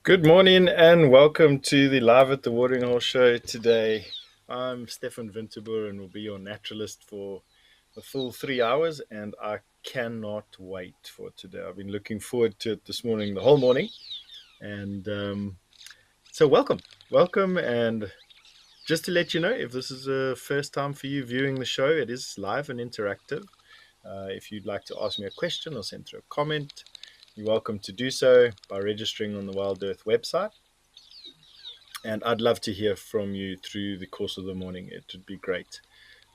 Good morning and welcome to the Live at the Waterhole show today. I'm Stefan Winterboer and will be your naturalist for the full 3 hours, and I cannot wait for today. I've been looking forward to it this morning, the whole morning, and so welcome. And just to let you know, if this is the first time for you viewing the show, it is live and interactive. If you'd like to ask me a question or send through a comment, you're welcome to do so by registering on the WildEarth website. And I'd love to hear from you through the course of the morning. It would be great.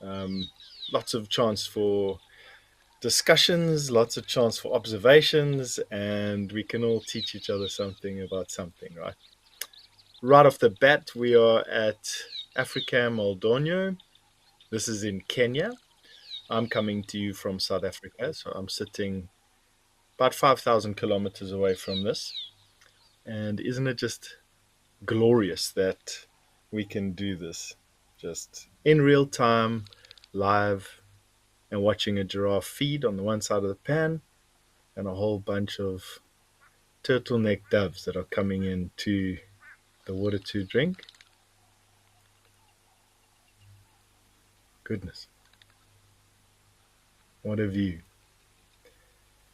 Um, Lots of chance for discussions, lots of chance for observations, and we can all teach each other something about something, right? Right off the bat, we are at Africa Moldonio. This is in Kenya. I'm coming to you from South Africa, so I'm sitting about 5,000 kilometers away from this. And isn't it just glorious that we can do this just in real time, live, and watching a giraffe feed on the one side of the pan and a whole bunch of turtleneck doves that are coming into the water to drink. Goodness, what a view.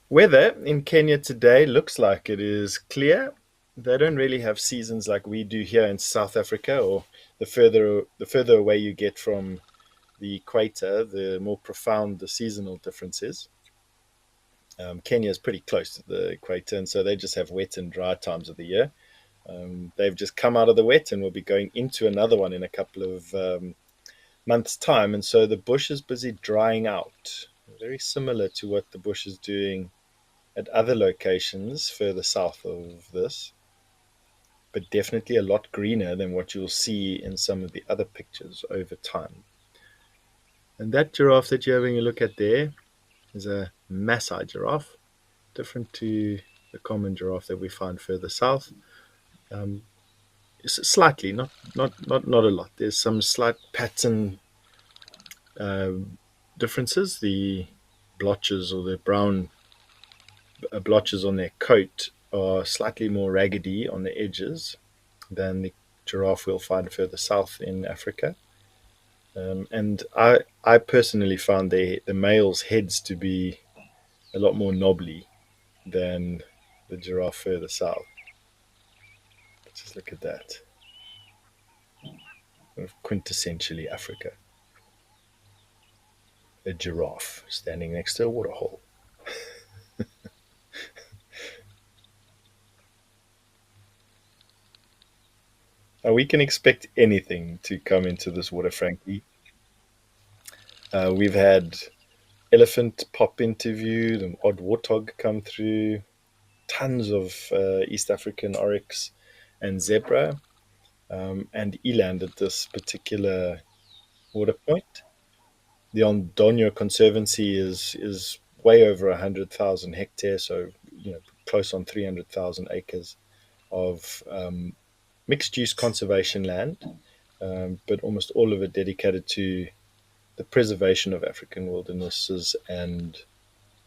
Weather in Kenya today looks like it is clear. They don't really have seasons like we do here in South Africa, or the further away you get from the equator, the more profound the seasonal difference is. Kenya is pretty close to the equator, and so they just have wet and dry times of the year. They've just come out of the wet and will be going into another one in a couple of months' time, and so the bush is busy drying out. Very similar to what the bush is doing at other locations further south of this, but definitely a lot greener than what you'll see in some of the other pictures over time. And that giraffe that you're having a look at there is a Maasai giraffe, different to the common giraffe that we find further south. Um, Slightly, not a lot. There's some slight pattern differences. The blotches or the brown blotches on their coat are slightly more raggedy on the edges than the giraffe we'll find further south in Africa. And I personally found the males' heads to be a lot more knobbly than the giraffe further south. Just look at that. Quintessentially Africa. A giraffe standing next to a waterhole. We can expect anything to come into this water, frankly. We've had elephant pop interview, the odd warthog come through, tons of East African oryx and zebra, and eland at this particular water point. The Ondonyo Conservancy is way over 100,000 hectares, so close on 300,000 acres of mixed use conservation land, but almost all of it dedicated to the preservation of African wildernesses and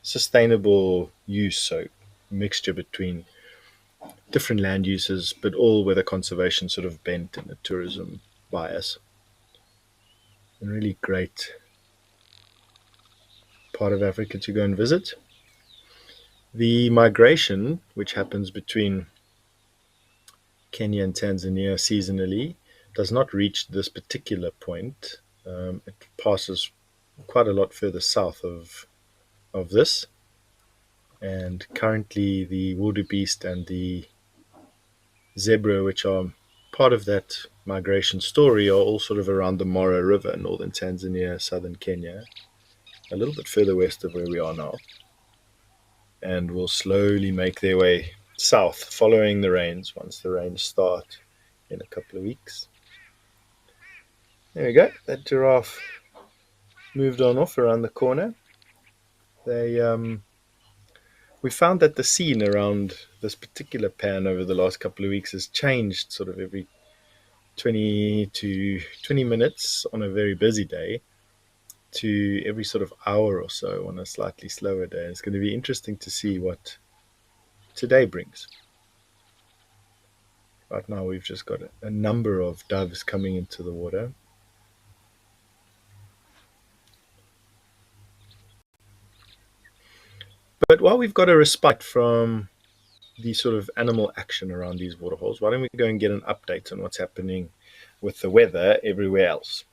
sustainable use, so mixture between different land uses, but all with a conservation sort of bent and a tourism bias. And really great part of Africa to go and visit. The migration, which happens between Kenya and Tanzania seasonally, does not reach this particular point. It passes quite a lot further south of this. And currently, the wildebeest and the zebra, which are part of that migration story, are all sort of around the Mara River, northern Tanzania, southern Kenya, a little bit further west of where we are now, and will slowly make their way south following the rains once the rains start in a couple of weeks. There we go. That giraffe moved on off around the corner. They We found that the scene around this particular pan over the last couple of weeks has changed sort of every 20 to 20 minutes on a very busy day to every sort of hour or so on a slightly slower day. It's going to be interesting to see what today brings. Right now, we've just got a number of doves coming into the water. But while we've got a respite from the sort of animal action around these waterholes, why don't we go and get an update on what's happening with the weather everywhere else?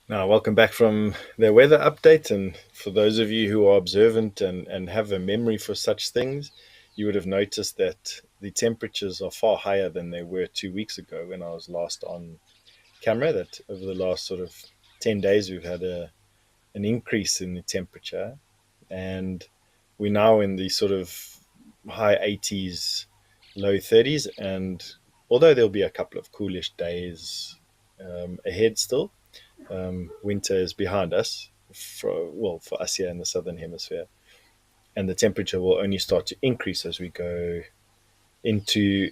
Now, welcome back from the weather update. And for those of you who are observant and have a memory for such things, you would have noticed that the temperatures are far higher than they were 2 weeks ago when I was last on camera. That over the last sort of 10 days, we've had an increase in the temperature. And we're now in the sort of high 80s, low 30s. And although there'll be a couple of coolish days ahead still, winter is behind us, for us here in the southern hemisphere, and the temperature will only start to increase as we go into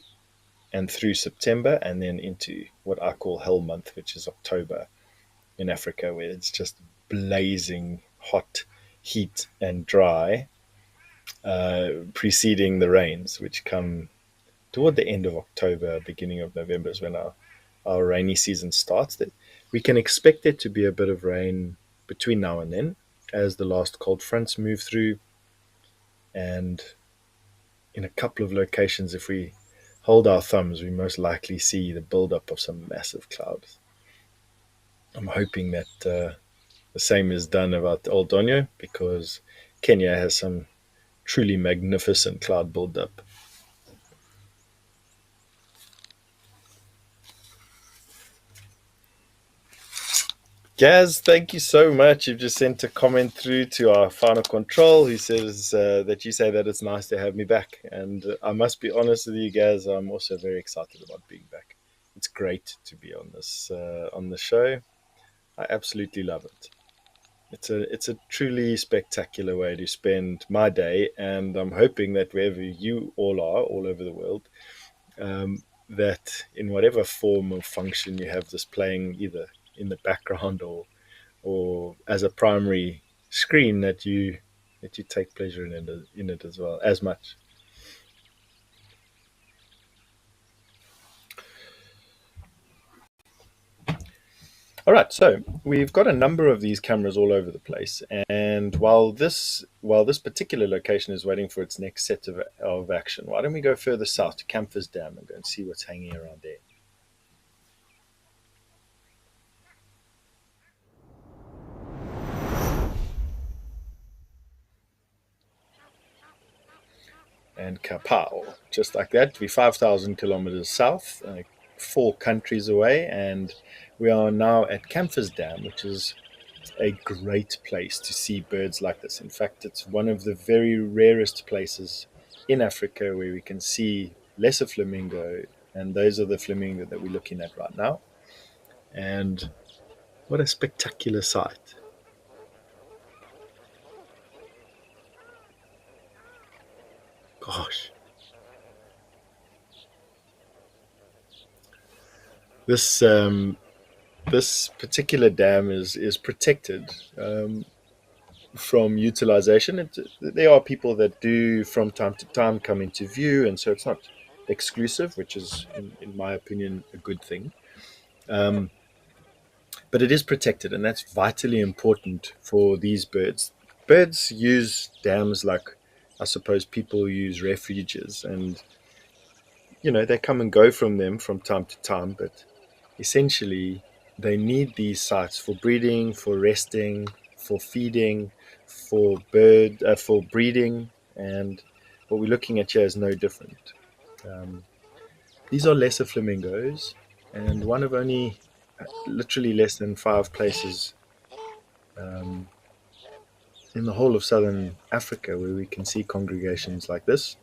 and through September, and then into what I call hell month, which is October in Africa, where it's just blazing hot heat and dry, preceding the rains, which come toward the end of October, beginning of November is when our rainy season starts. That we can expect there to be a bit of rain between now and then as the last cold fronts move through. And in a couple of locations, if we hold our thumbs, we most likely see the buildup of some massive clouds. I'm hoping that the same is done about Old Donyo, because Kenya has some truly magnificent cloud buildup. Gaz, thank you so much. You've just sent a comment through to our final control who says that you say that it's nice to have me back. And I must be honest with you, Gaz, I'm also very excited about being back. It's great to be on the show. I absolutely love it. It's a truly spectacular way to spend my day, and I'm hoping that wherever you all are, all over the world, that in whatever form or function you have this playing, either in the background or as a primary screen, that you take pleasure in it as well as much. All right, so we've got a number of these cameras all over the place, and while this particular location is waiting for its next set of action, why don't we go further south to Camphor's Dam and go and see what's hanging around there? And Kapow, just like that, to be 5,000 kilometers south, 4 countries away, and we are now at Camphor's Dam, which is a great place to see birds like this. In fact, it's one of the very rarest places in Africa where we can see lesser flamingo, and those are the flamingo that we're looking at right now. And what a spectacular sight! Gosh, this this particular dam is protected from utilization. There are people that do from time to time come into view, and so it's not exclusive, which is, in my opinion, a good thing. Um, but it is protected, and that's vitally important for these birds. Birds use dams like, I suppose, people use refuges, and they come and go from them from time to time, but essentially they need these sites for breeding, for resting, for feeding, for breeding, and what we're looking at here is no different. Um, these are lesser flamingos, and one of only literally less than 5 places um, in the whole of southern Africa where we can see congregations like this.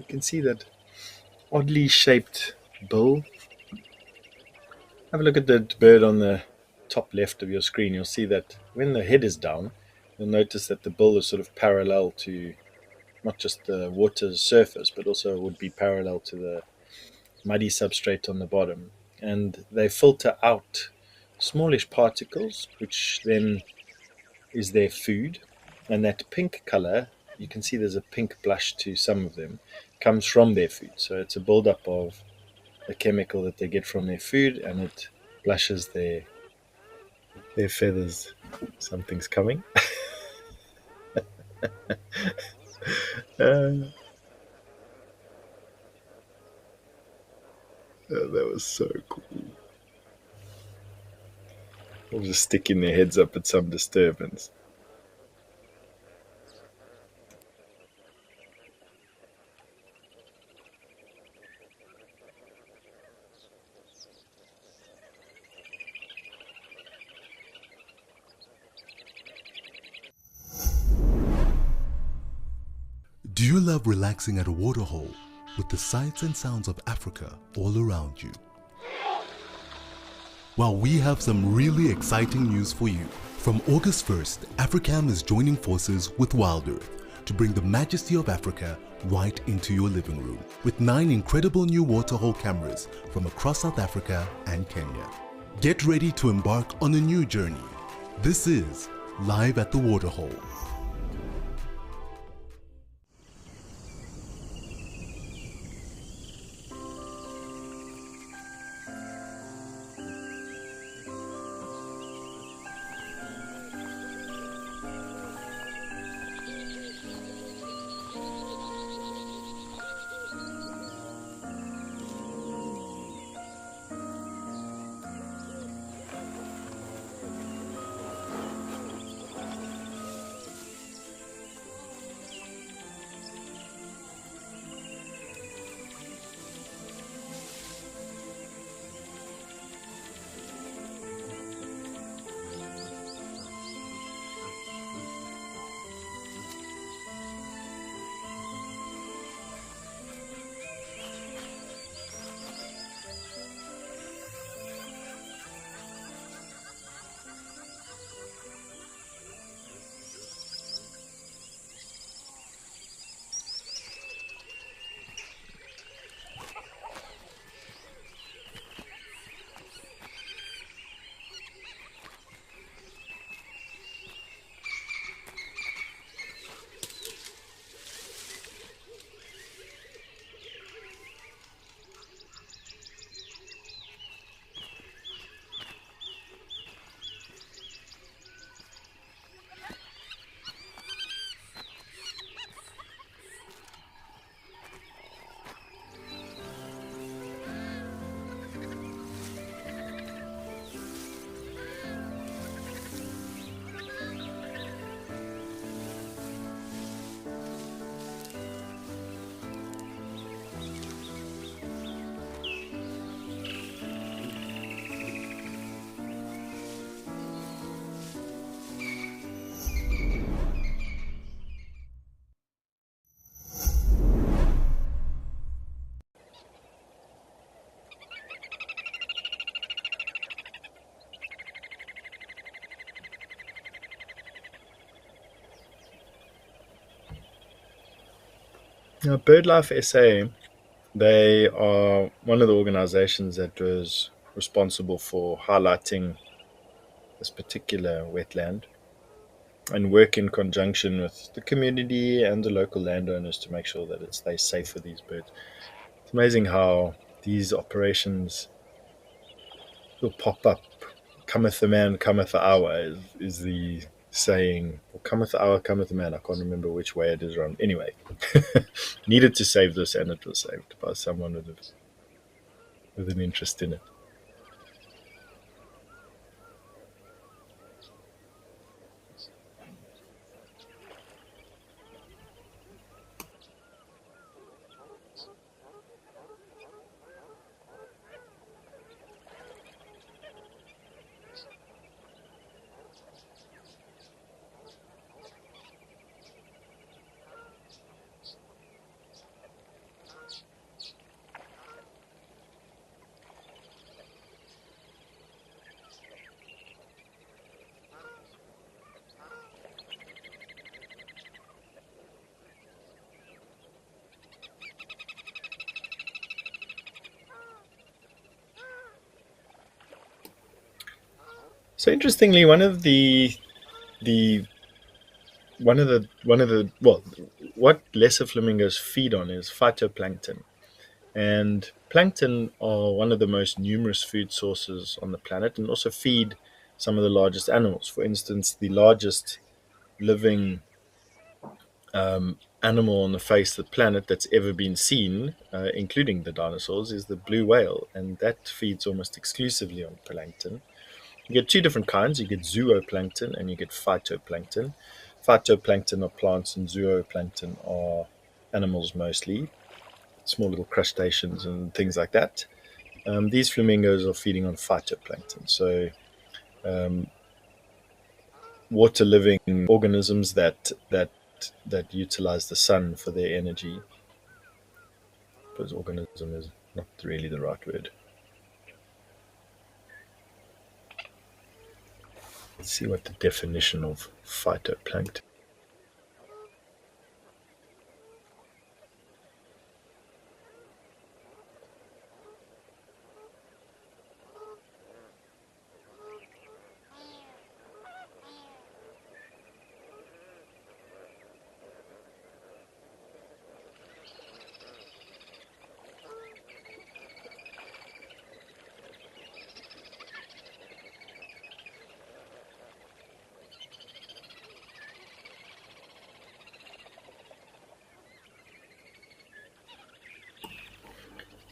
You can see that oddly shaped bill. Have a look at the bird on the top left of your screen. You'll see that when the head is down, you'll notice that the bill is sort of parallel to not just the water's surface, but also would be parallel to the muddy substrate on the bottom. And they filter out smallish particles, which then is their food. And that pink color, you can see there's a pink blush to some of them, comes from their food. So it's a buildup of the chemical that they get from their food, and it blushes their feathers. Something's coming. Uh, that was so cool. All just sticking their heads up at some disturbance. Do you love relaxing at a waterhole with the sights and sounds of Africa all around you? Well, we have some really exciting news for you. From August 1st, Africam is joining forces with WildEarth to bring the majesty of Africa right into your living room with 9 incredible new waterhole cameras from across South Africa and Kenya. Get ready to embark on a new journey. This is Live at the Waterhole. Now, BirdLife SA, they are one of the organizations that was responsible for highlighting this particular wetland and work in conjunction with the community and the local landowners to make sure that it stays safe for these birds. It's amazing how these operations will pop up. Cometh the man, cometh the hour is the saying. Or cometh the hour, cometh the man. I can't remember which way it is run. Anyway, needed to save this, and it was saved by someone with an interest in it. So interestingly, the one of the well, what lesser flamingos feed on is phytoplankton, and plankton are one of the most numerous food sources on the planet, and also feed some of the largest animals. For instance, the largest living animal on the face of the planet that's ever been seen, including the dinosaurs, is the blue whale, and that feeds almost exclusively on plankton. You get two different kinds. You get zooplankton and you get phytoplankton. Phytoplankton are plants, and zooplankton are animals mostly, small little crustaceans and things like that. These flamingos are feeding on phytoplankton, so water living organisms that utilize the sun for their energy. Because organism is not really the right word. Let's see what the definition of phytoplankton.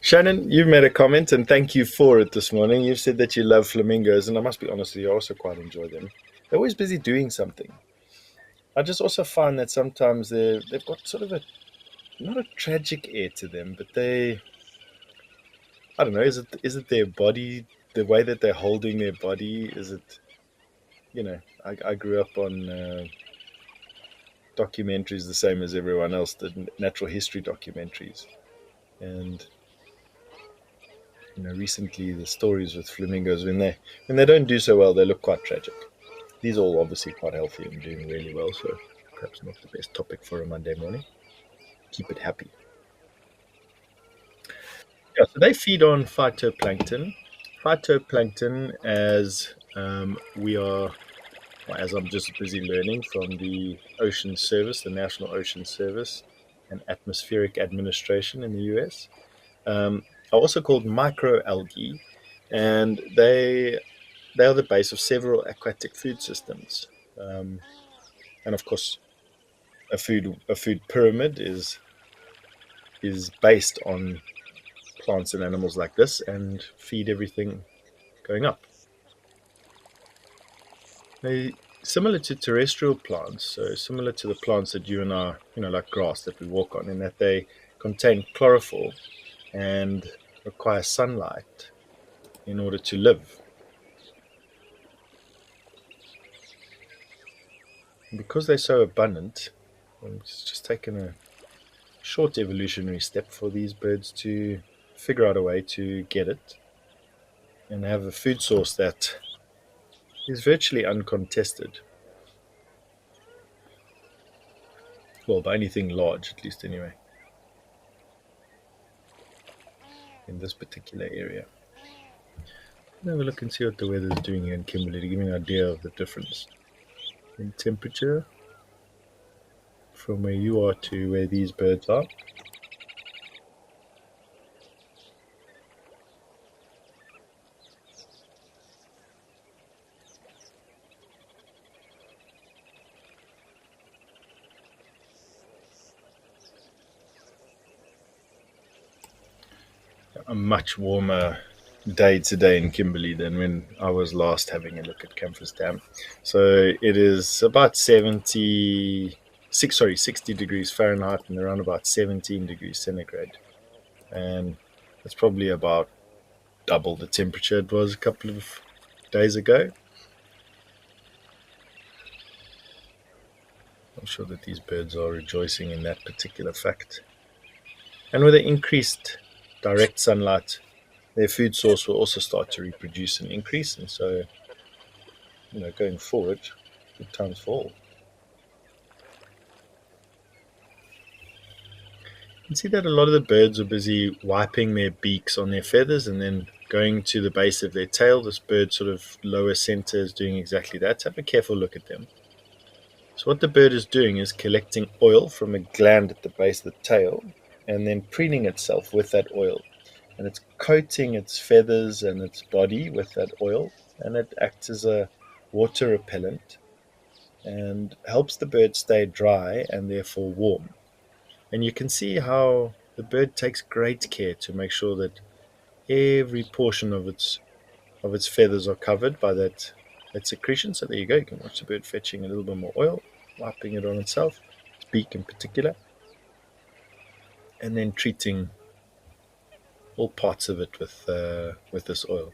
Shannon, you've made a comment and thank you for it this morning. You've said that you love flamingos, and I must be honest with you, I also quite enjoy them. They're always busy doing something. I just also find that sometimes they've got sort of a not a tragic air to them, but I don't know, is it their body, the way that they're holding their body? Is it I grew up on documentaries the same as everyone else did, natural history documentaries, and recently the stories with flamingos when they don't do so well, they look quite tragic. These are all obviously quite healthy and doing really well, so perhaps not the best topic for a Monday morning. Keep it happy. Yeah, so they feed on phytoplankton. Phytoplankton, as I'm just busy learning from the Ocean Service, the National Ocean Service, and Atmospheric Administration in the US, are also called microalgae, and they are the base of several aquatic food systems. Um, and of course, a food pyramid is based on plants and animals like this, and feed everything going up. They similar to terrestrial plants, so similar to the plants that you and I, like grass that we walk on, in that they contain chlorophyll and require sunlight in order to live. And because they're so abundant, it's just taken a short evolutionary step for these birds to figure out a way to get it and have a food source that is virtually uncontested. Well, by anything large, at least anyway, in this particular area. Let's have a look and see what the weather is doing here in Kimberley to give me an idea of the difference in temperature from where you are to where these birds are. A much warmer day today in Kimberley than when I was last having a look at Campus Dam. So it is about 60 degrees Fahrenheit and around about 17 degrees centigrade. And it's probably about double the temperature it was a couple of days ago. I'm sure that these birds are rejoicing in that particular fact. And with the increased direct sunlight, their food source will also start to reproduce and increase. And so, going forward, good times for all. You can see that a lot of the birds are busy wiping their beaks on their feathers and then going to the base of their tail. This bird sort of lower center is doing exactly that. Have a careful look at them. So what the bird is doing is collecting oil from a gland at the base of the tail and then preening itself with that oil. And it's coating its feathers and its body with that oil, and it acts as a water repellent and helps the bird stay dry and therefore warm. And you can see how the bird takes great care to make sure that every portion of its feathers are covered by that secretion. So there you go. You can watch the bird fetching a little bit more oil, wiping it on itself, its beak in particular, and then treating all parts of it with this oil.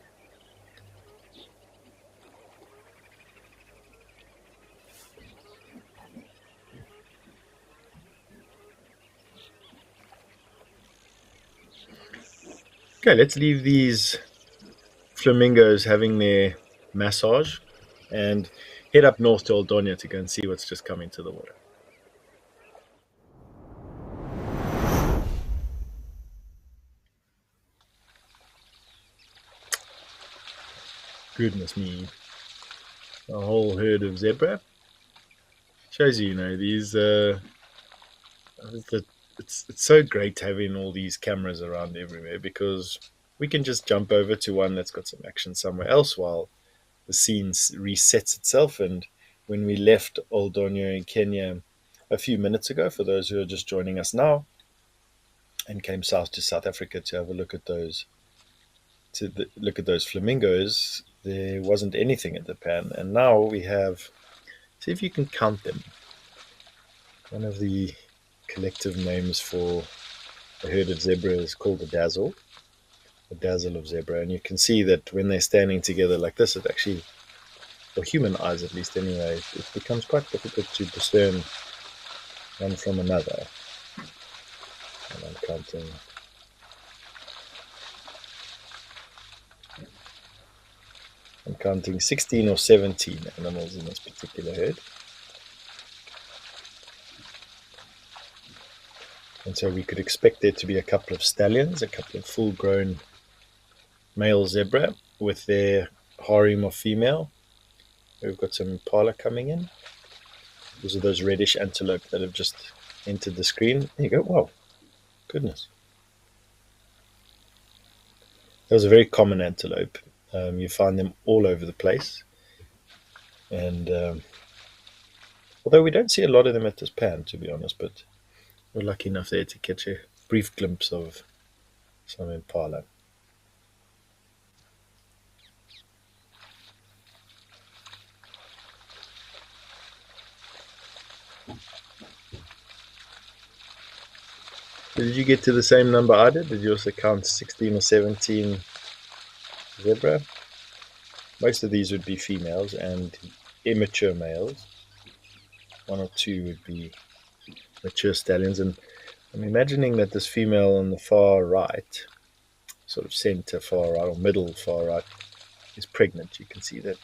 Okay, let's leave these flamingos having their massage and head up north to Aldonia to go and see what's just coming to the water. Goodness me, a whole herd of zebra. Shows you, these. It's so great having all these cameras around everywhere because we can just jump over to one that's got some action somewhere else while the scene resets itself. And when we left Oldonyo in Kenya a few minutes ago, for those who are just joining us now, and came south to South Africa to have a look at those flamingos, there wasn't anything at the pan, and now we have. See if you can count them. One of the collective names for a herd of zebra is called a dazzle of zebra, and you can see that when they're standing together like this, it actually, for human eyes at least anyway, it becomes quite difficult to discern one from another. And I'm counting 16 or 17 animals in this particular herd. And so we could expect there to be a couple of stallions, a couple of full-grown male zebra with their harem of female. We've got some impala coming in. These are those reddish antelope that have just entered the screen. There you go. Wow. Goodness. That was a very common antelope. You find them all over the place. And although we don't see a lot of them at this pan, to be honest, but we're lucky enough there to catch a brief glimpse of some impala. Did you get to the same number I did? Did you also count 16 or 17 zebra? Most of these would be females and immature males. One or two would be mature stallions. And I'm imagining that this female on the far right, sort of center far right or middle far right, is pregnant. You can see that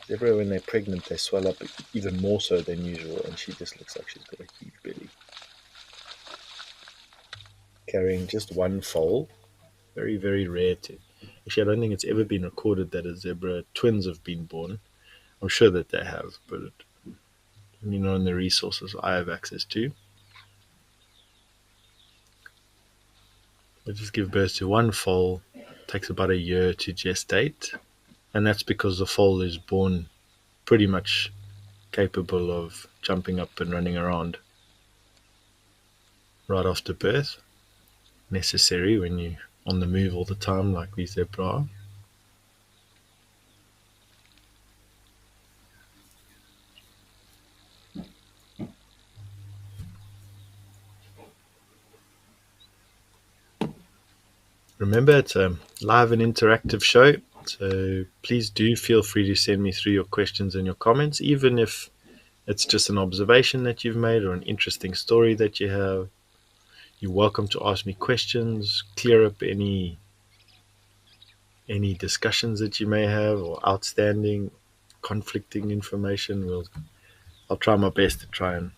zebra, when they're pregnant, they swell up even more so than usual, and she just looks like she's got a huge belly. Carrying just one foal. Very, very rare to. Actually, I don't think it's ever been recorded that a zebra twins have been born. I'm sure that they have, but only not in the resources I have access to. They just give birth to one foal. It takes about a year to gestate, and that's because the foal is born pretty much capable of jumping up and running around right after birth. Necessary when you're on the move all the time like these zebra are. Remember, it's a live and interactive show, so please do feel free to send me through your questions and your comments, even if it's just an observation that you've made or an interesting story that you have. You're welcome to ask me questions, clear up any discussions that you may have or outstanding, conflicting information. I'll try my best to try and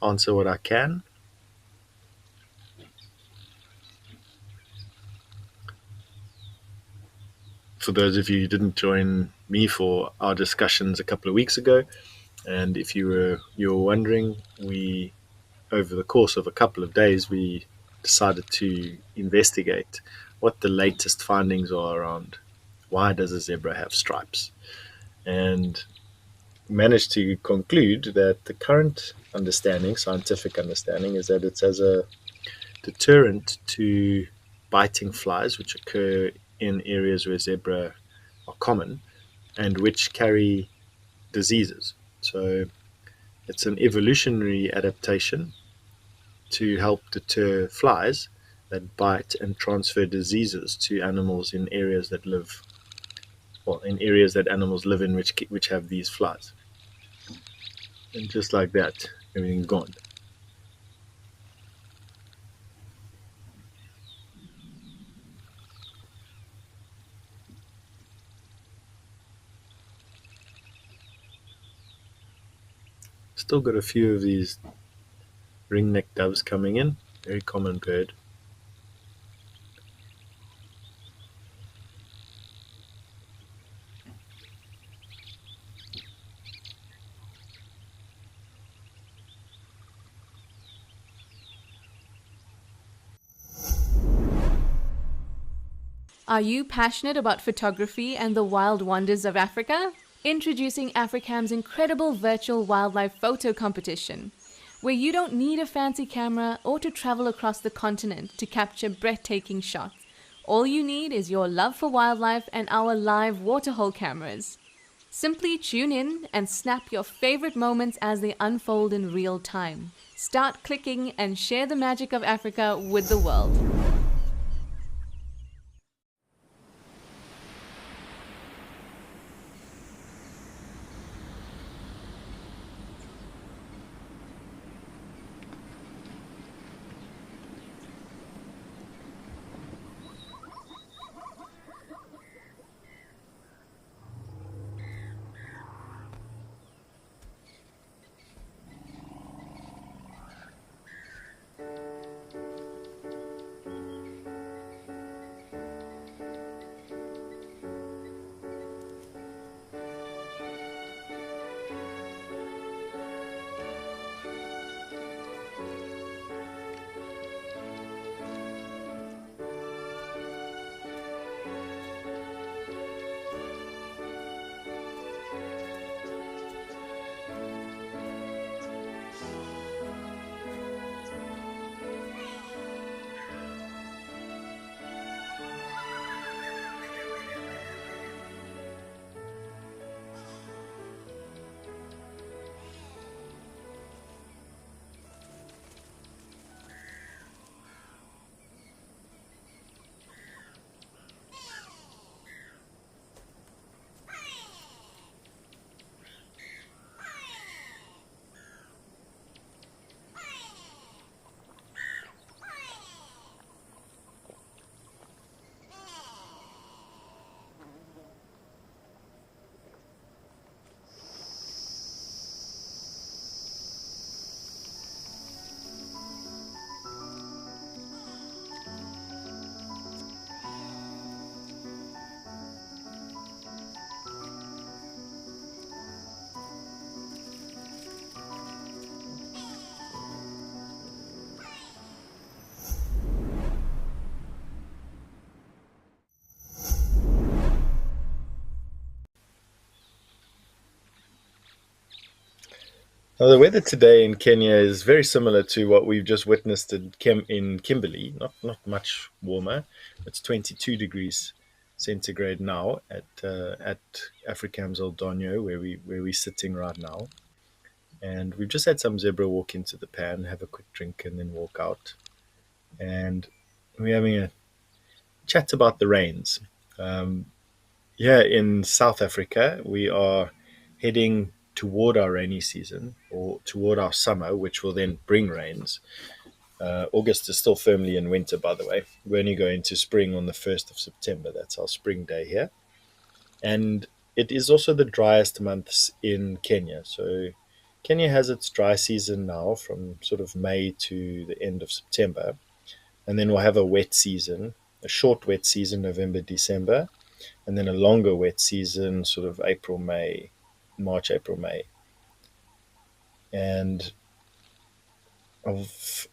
answer what I can. for those of you who didn't join me for our discussions a couple of weeks ago, and if you were wondering, we over the course of a couple of days we decided to investigate what the latest findings are around why does a zebra have stripes, and managed to conclude that the current understanding, scientific understanding, is that it's as a deterrent to biting flies, which occur in areas where zebra are common and which carry diseases. So it's an evolutionary adaptation to help deter flies that bite and transfer diseases to animals in areas that live, well, in areas that animals live in which have these flies. And just like that, everything's gone. Still got a few of these ringneck doves coming in, very common bird. Are you passionate about photography and the wild wonders of Africa? Introducing Africam's incredible virtual wildlife photo competition, where you don't need a fancy camera or to travel across the continent to capture breathtaking shots. All you need is your love for wildlife and our live Waterhole cameras. Simply tune in and snap your favorite moments as they unfold in real time. Start clicking and share the magic of Africa with the world. Now, the weather today in Kenya is very similar to what we've just witnessed in Kimberley. Not much warmer. It's 22 degrees centigrade now at Africam's Old Donyo, where we're sitting right now. And we've just had some zebra walk into the pan, have a quick drink, and then walk out. And we're having a chat about the rains. Um, yeah, in South Africa, we are heading toward our rainy season or toward our summer, which will then bring rains. August is still firmly in winter, by the way. We're only going to spring on the 1st of September. That's our spring day here. And it is also the driest months in Kenya. So Kenya has its dry season now from sort of May to the end of September. And then we'll have a wet season, a short wet season, November, December. and then a longer wet season, sort of April, May, March, April, May. And of,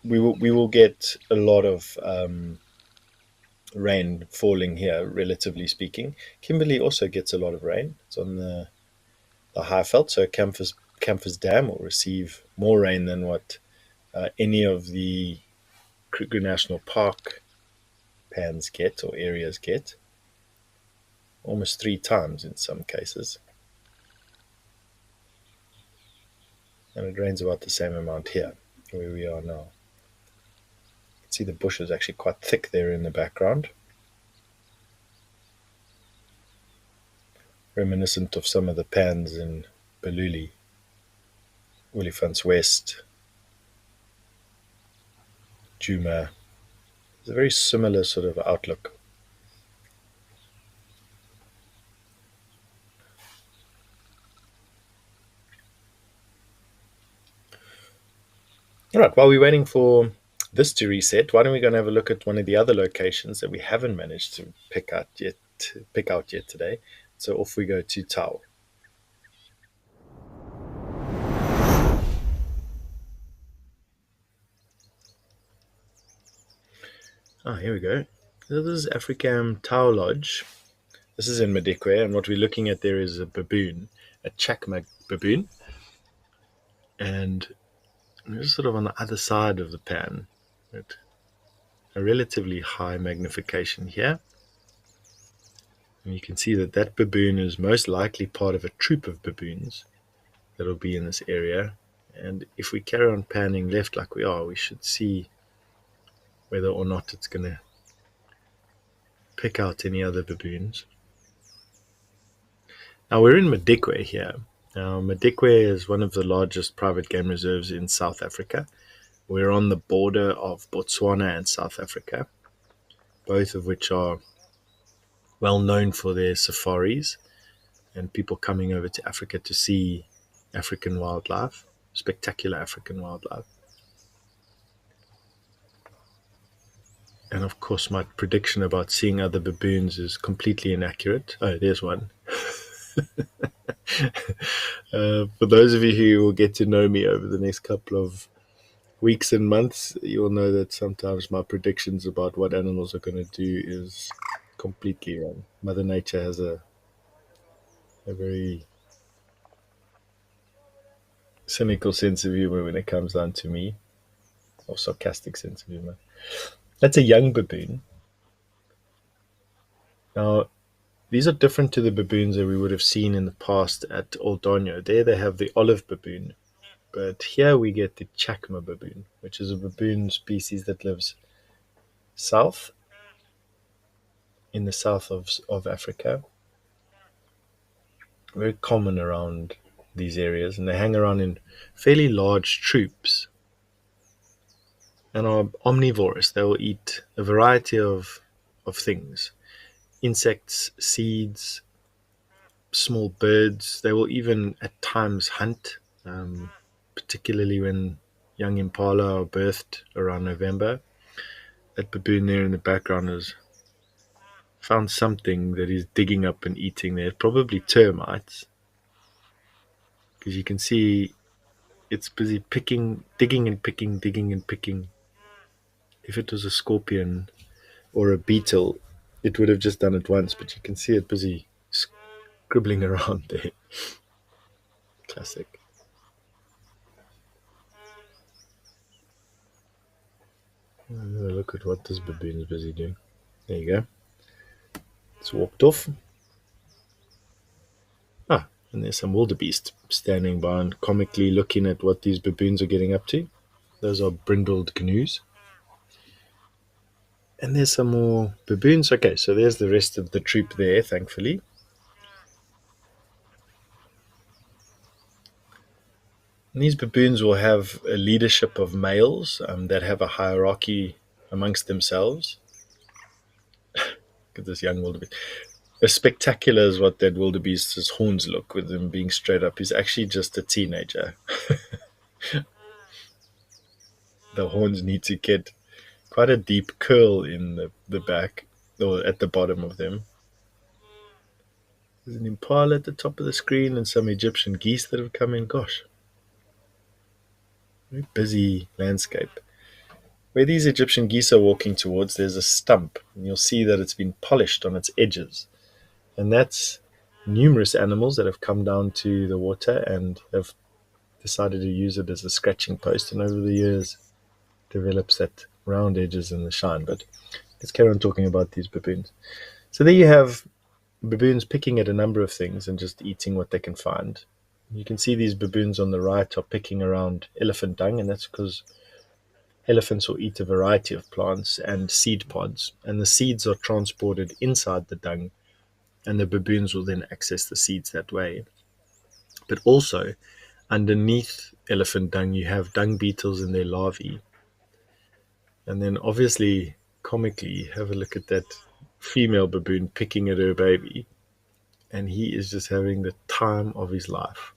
we will get a lot of rain falling here, relatively speaking. Kimberley also gets a lot of rain. It's on the high veld, so Campus Dam will receive more rain than what any of the Kruger National Park pans get or areas get, almost 3 times in some cases. And it rains about the same amount here, where we are now. You can see the bush is actually quite thick there in the background, reminiscent of some of the pans in Beluli, Olifants West, Juma. It's a very similar sort of outlook. All right, while we're waiting for this to reset, why don't we go and have a look at one of the other locations that we haven't managed to pick out yet today. So off we go to Tau. Here we go. So this is Africam Tau Lodge. This is in Madikwe, and what we're looking at there is a baboon, a Chakma baboon. And we're sort of on the other side of the pan, at a relatively high magnification here. And you can see that that baboon is most likely part of a troop of baboons that'll be in this area. And if we carry on panning left like we are, we should see whether or not it's going to pick out any other baboons. Now we're in Madikwe here. Now Madikwe is one of the largest private game reserves in South Africa. We're on the border of Botswana and South Africa, both of which are well known for their safaris and people coming over to Africa to see African wildlife, spectacular African wildlife. And of course, my prediction about seeing other baboons is completely inaccurate. Oh, there's one. For those of you who will get to know me over the next couple of weeks and months, you'll know that sometimes my predictions about what animals are going to do is completely wrong. Mother Nature has a very cynical sense of humor when it comes down to me, or sarcastic sense of humor. That's a young baboon. Now, these are different to the baboons that we would have seen in the past at Old Donyo. There they have the olive baboon, but here we get the Chakma baboon, which is a baboon species that lives south, in the south of Africa. Very common around these areas, and they hang around in fairly large troops and are omnivorous. They will eat a variety of things: insects, seeds, small birds. They will even at times hunt, particularly when young impala are birthed around November. That baboon there in the background has found something that he's digging up and eating there. Probably termites, because you can see it's busy digging and picking. If it was a scorpion or a beetle, it would have just done it once, but you can see it busy scribbling around there. Classic. Have a look at what this baboon is busy doing. There you go. It's walked off. And there's some wildebeest standing by and comically looking at what these baboons are getting up to. Those are brindled canoes. And there's some more baboons. Okay, so there's the rest of the troop there, thankfully. And these baboons will have a leadership of males that have a hierarchy amongst themselves. Look at this young wildebeest. As spectacular as what that wildebeest's horns look, with them being straight up, he's actually just a teenager. The horns need to get quite a deep curl in the back, or at the bottom of them. There's an impala at the top of the screen and some Egyptian geese that have come in. Gosh, very busy landscape. Where these Egyptian geese are walking towards, there's a stump, and you'll see that it's been polished on its edges. And that's numerous animals that have come down to the water and have decided to use it as a scratching post, and over the years develops that round edges and the shine. But let's carry on talking about these baboons. So there you have baboons picking at a number of things and just eating what they can find. You can see these baboons on the right are picking around elephant dung, and that's because elephants will eat a variety of plants and seed pods, and the seeds are transported inside the dung, and the baboons will then access the seeds that way. But also, underneath elephant dung, you have dung beetles and their larvae. And then, obviously, comically, have a look at that female baboon picking at her baby, and he is just having the time of his life,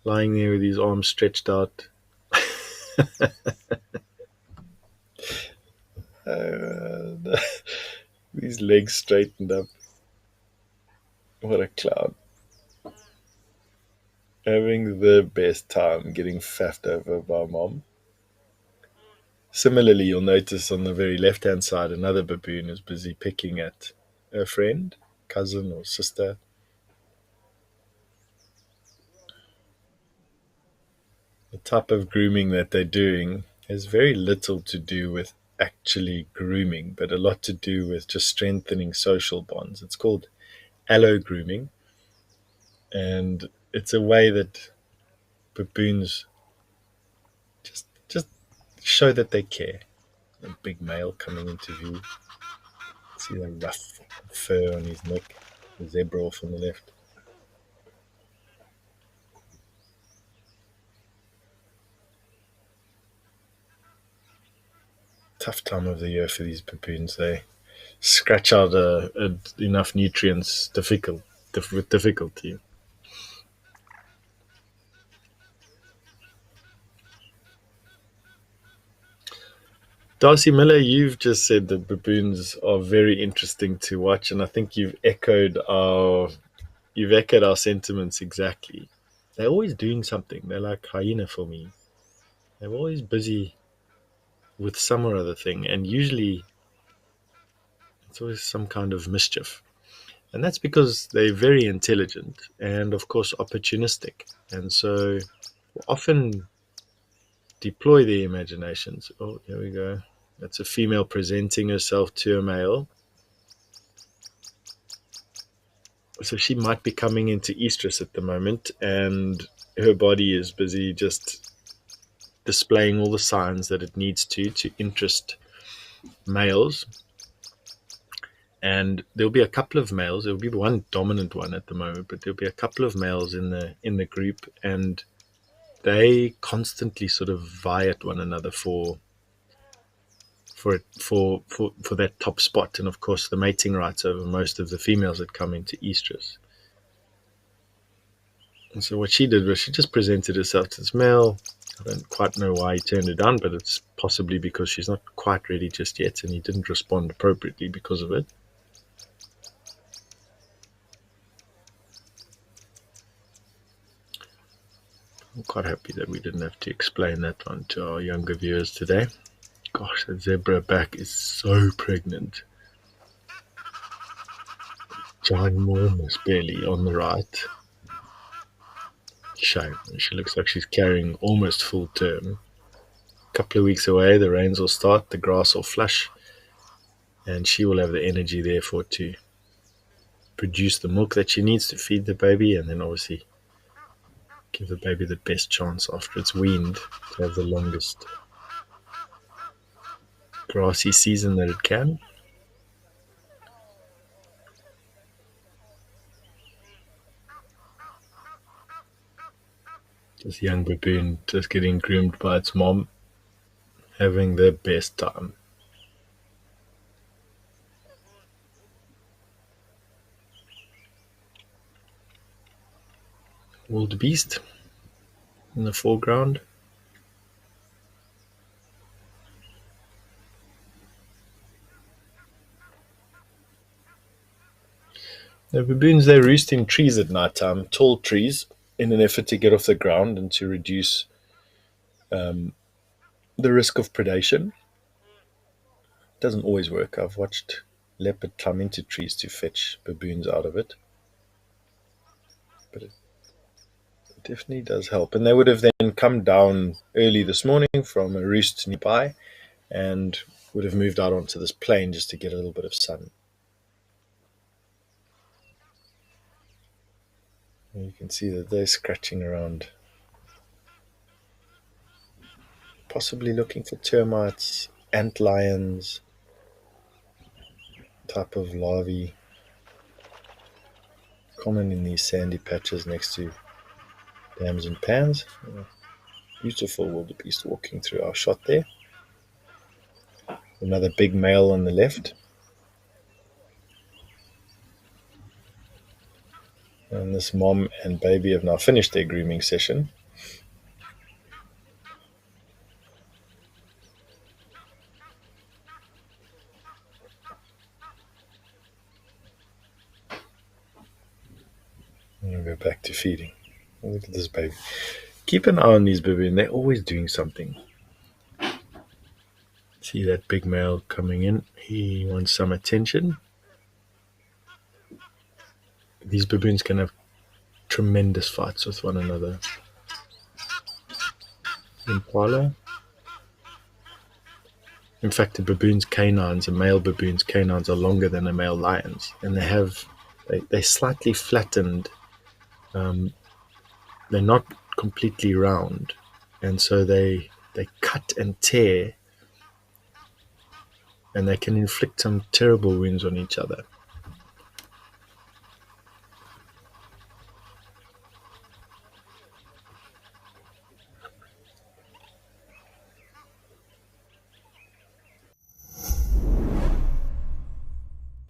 lying there with his arms stretched out. His legs straightened up. What a clown. Having the best time getting faffed over by mom. Similarly, you'll notice on the very left hand side, another baboon is busy picking at a friend, cousin, or sister. The type of grooming that they're doing has very little to do with actually grooming, but a lot to do with just strengthening social bonds. It's called allo grooming, and it's a way that baboons just show that they care. A big male coming into view. See the rough fur on his neck, the zebra off on the left. Tough time of the year for these baboons. They scratch out enough nutrients with difficulty. Darcy Miller, you've just said that baboons are very interesting to watch, and I think you've echoed our sentiments exactly. They're always doing something. They're like hyena for me. They're always busy with some or other thing, and usually it's always some kind of mischief. And that's because they're very intelligent and, of course, opportunistic. And so often deploy their imaginations. Oh, here we go. That's a female presenting herself to a male. So she might be coming into estrus at the moment, and her body is busy just displaying all the signs that it needs to interest males. And there'll be a couple of males. There'll be one dominant one at the moment, but there'll be a couple of males in the group, and they constantly sort of vie at one another for that top spot, and of course the mating rights over most of the females that come into estrus. And so what she did was she just presented herself to this male. I don't quite know why he turned her down, but it's possibly because she's not quite ready just yet, and he didn't respond appropriately because of it. I'm quite happy that we didn't have to explain that one to our younger viewers today. Gosh, that zebra back is so pregnant. Ginormous belly on the right. Shame. She looks like she's carrying almost full term. A couple of weeks away, the rains will start, the grass will flush, and she will have the energy therefore to produce the milk that she needs to feed the baby, and then obviously give the baby the best chance after it's weaned to have the longest grassy season that it can. This young baboon just getting groomed by its mom, having the best time. Wildebeest in the foreground. The baboons, they roost in trees at night time, tall trees, in an effort to get off the ground and to reduce the risk of predation. It doesn't always work. I've watched leopard climb into trees to fetch baboons out of it, but it definitely does help. And they would have then come down early this morning from a roost nearby and would have moved out onto this plain just to get a little bit of sun. And you can see that they're scratching around, possibly looking for termites, ant lions, type of larvae, common in these sandy patches next to dams and pans. Beautiful wildebeest walking through our shot there. Another big male on the left. And this mom and baby have now finished their grooming session. And we'll go back to feeding. Look at this baby. Keep an eye on these baboons. They're always doing something. See that big male coming in. He wants some attention. These baboons can have tremendous fights with one another. Impala. In fact, the baboon's canines, a male baboon's canines, are longer than a male lion's, and they're slightly flattened. They're not completely round, and so they cut and tear, and they can inflict some terrible wounds on each other.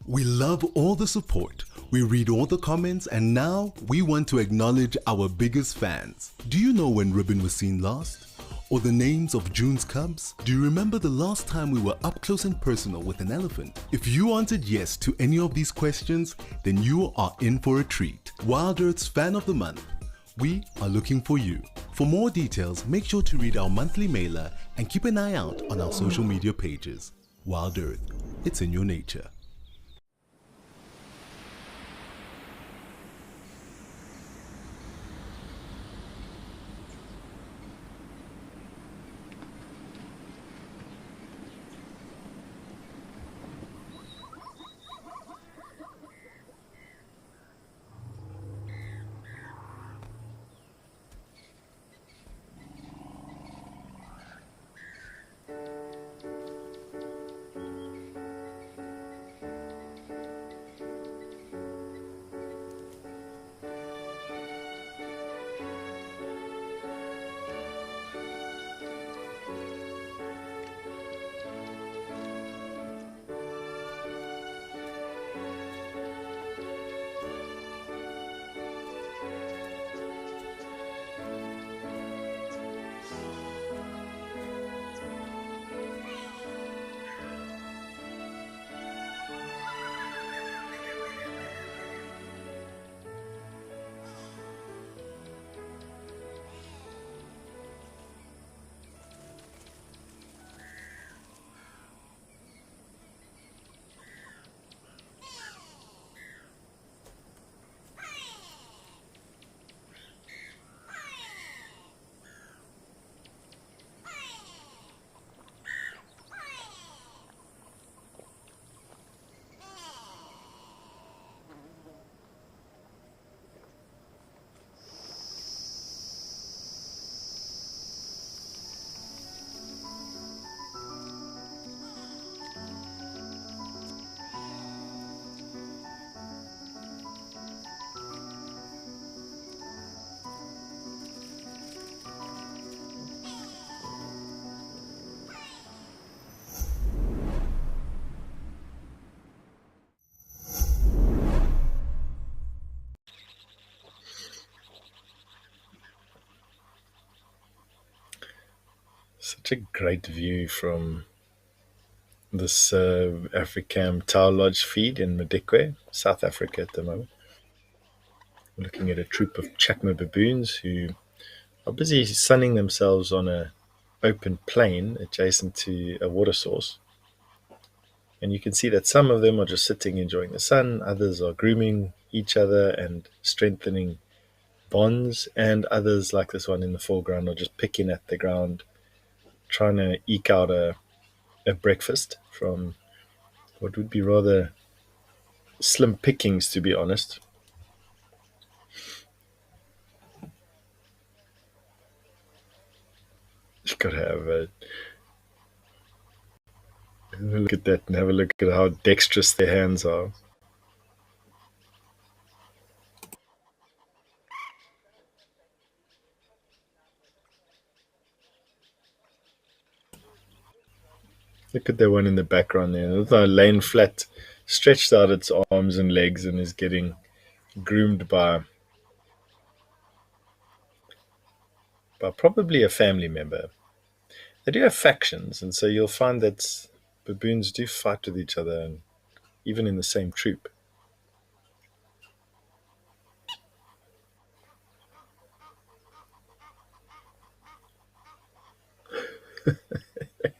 We love all the support, we read all the comments, and now we want to acknowledge our biggest fans. Do you know when Ribbon was seen last? Or the names of June's cubs? Do you remember the last time we were up close and personal with an elephant? If you answered yes to any of these questions, then you are in for a treat. WildEarth's Fan of the Month. We are looking for you. For more details, make sure to read our monthly mailer and keep an eye out on our social media pages. WildEarth, it's in your nature. Such a great view from this Africam Tau Lodge feed in Madikwe, South Africa at the moment. We're looking at a troop of chacma baboons who are busy sunning themselves on a open plain adjacent to a water source. And you can see that some of them are just sitting enjoying the sun, others are grooming each other and strengthening bonds, and others, like this one in the foreground, are just picking at the ground, trying to eke out a breakfast from what would be rather slim pickings, to be honest. You've got to have a look at that and have a look at how dexterous their hands are. Look at that one in the background there. It's laying flat, stretched out its arms and legs, and is getting groomed by probably a family member. They do have factions, and so you'll find that baboons do fight with each other, and even in the same troop.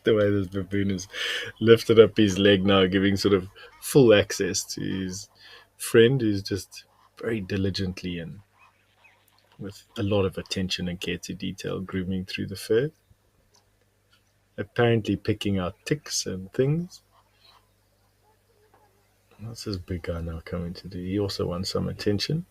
The way this baboon has lifted up his leg now, giving sort of full access to his friend, who's just very diligently and with a lot of attention and care to detail grooming through the fur, apparently picking out ticks and things. What's this big guy now coming to do? He also wants some attention.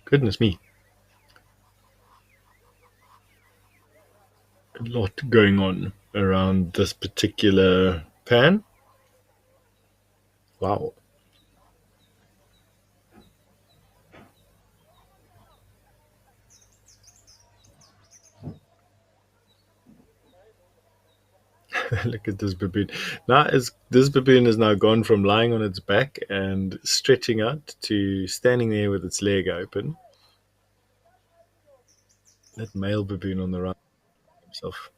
Goodness me. A lot going on around this particular pan. Wow. Look at this baboon. This baboon has now gone from lying on its back and stretching out to standing there with its leg open. That male baboon on the right himself.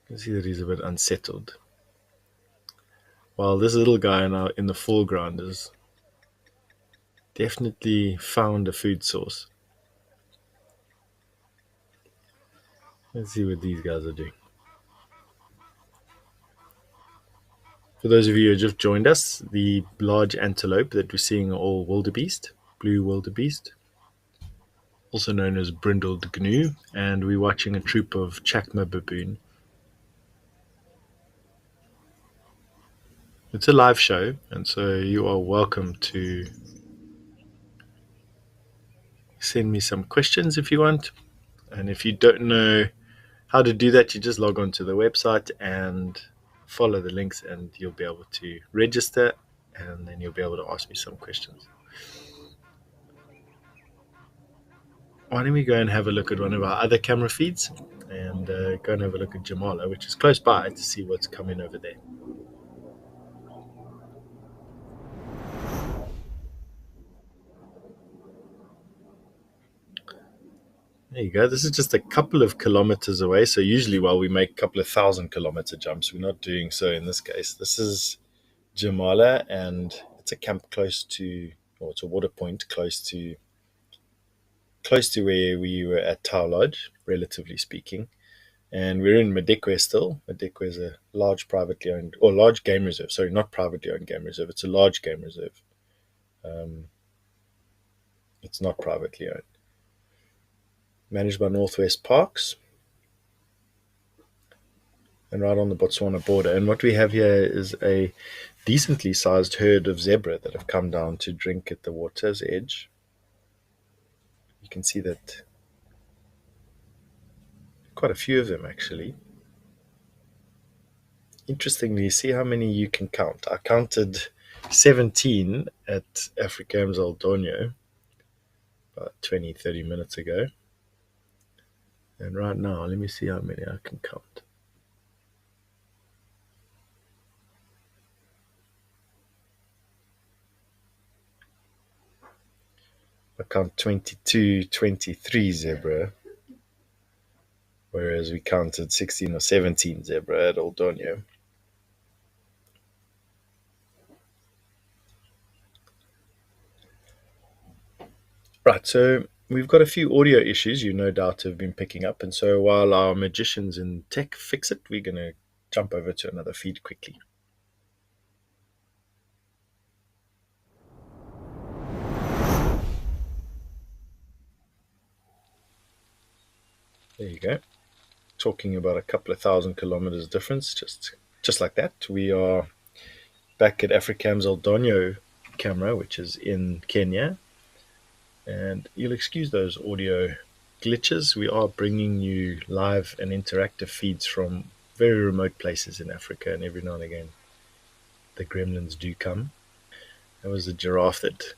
You can see that he's a bit unsettled. While this little guy now in the foreground has definitely found a food source. Let's see what these guys are doing. For those of you who have just joined us, the large antelope that we're seeing are all wildebeest, blue wildebeest, also known as brindled gnu, and we're watching a troop of chacma baboon. It's a live show, and so you are welcome to send me some questions if you want. And if you don't know how to do that, you just log on to the website and follow the links, and you'll be able to register, and then you'll be able to ask me some questions. Why don't we go and have a look at one of our other camera feeds and go and have a look at Jamala, which is close by, to see what's coming over there. There you go. This is just a couple of kilometers away. So usually, while we make a couple of 1,000-kilometer jumps, we're not doing so in this case. This is Jamala, and it's a camp close to, or it's a water point close to where we were at Tau Lodge, relatively speaking. And we're in Madikwe still. Madikwe is a large privately owned, or large game reserve. Sorry, not privately owned game reserve. It's a large game reserve. It's not privately owned. Managed by Northwest Parks and right on the Botswana border. And what we have here is a decently sized herd of zebra that have come down to drink at the water's edge. You can see that quite a few of them actually. Interestingly, see how many you can count. I counted 17 at Africam's Old Donyo about 20-30 minutes ago. And right now, let me see how many I can count. I count 22, 23 zebra, whereas we counted 16 or 17 zebra at Old Donyo. Right, so we've got a few audio issues you no doubt have been picking up, and so while our magicians in tech fix it, we're going to jump over to another feed quickly. There you go. Talking about a couple of thousand kilometers difference, just like that. We are back at Africam's Old Donyo camera, which is in Kenya, and you'll excuse those audio glitches. We are bringing you live and interactive feeds from very remote places in Africa, and every now and again the gremlins do come. There was a giraffe that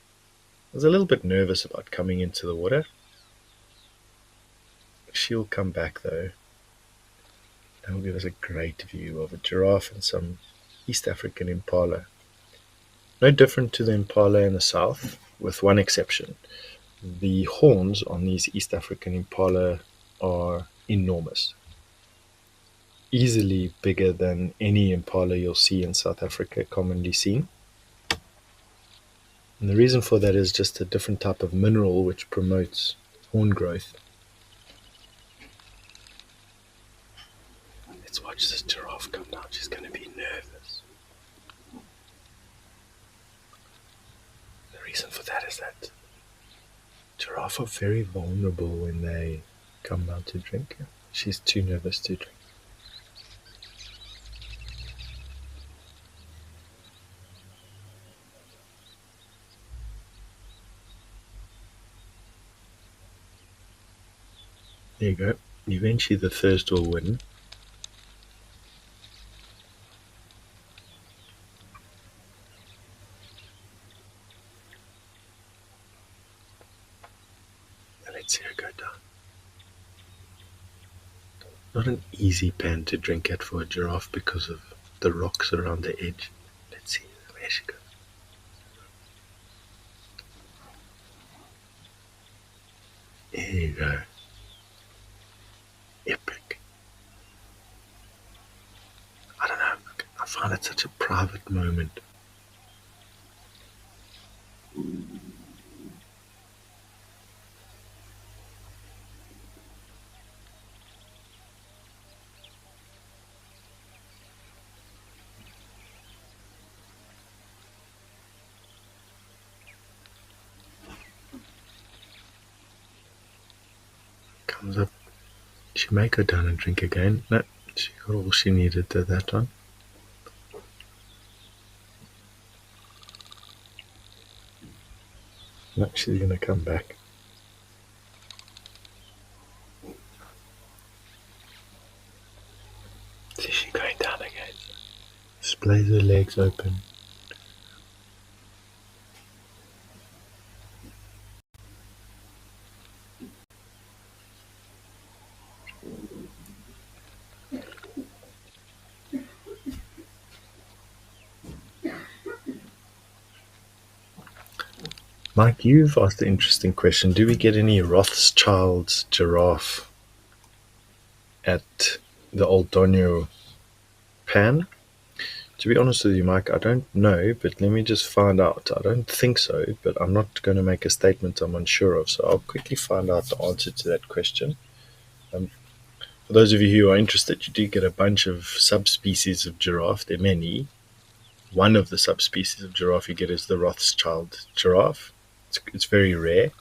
was a little bit nervous about coming into the water. She'll come back though. That will give us a great view of a giraffe and some East African impala. No different to the impala in the south, with one exception. The horns on these East African impala are enormous. Easily bigger than any impala you'll see in South Africa commonly seen. And the reason for that is just a different type of mineral which promotes horn growth. Let's watch this giraffe come down. She's going to be nervous. The reason for that is that giraffes are very vulnerable when they come down to drink. She's too nervous to drink. There you go. Eventually the thirst will win. And let's see her go down. Not an easy pan to drink at for a giraffe because of the rocks around the edge. Let's see where she goes. There you go. Epic. I don't know. I find it such a private moment. Comes up. She may go down and drink again. No, she got all she needed to that one. No, she's going to come back. See, she's going down again. Displays her legs open. Mike, you've asked an interesting question. Do we get any Rothschild's giraffe at the Old Donyo pan? To be honest with you, Mike, I don't know, but let me just find out. I don't think so, but I'm not going to make a statement I'm unsure of, so I'll quickly find out the answer to that question. For those of you who are interested, you do get a bunch of subspecies of giraffe. There are many. One of the subspecies of giraffe you get is the Rothschild giraffe. It's very rare.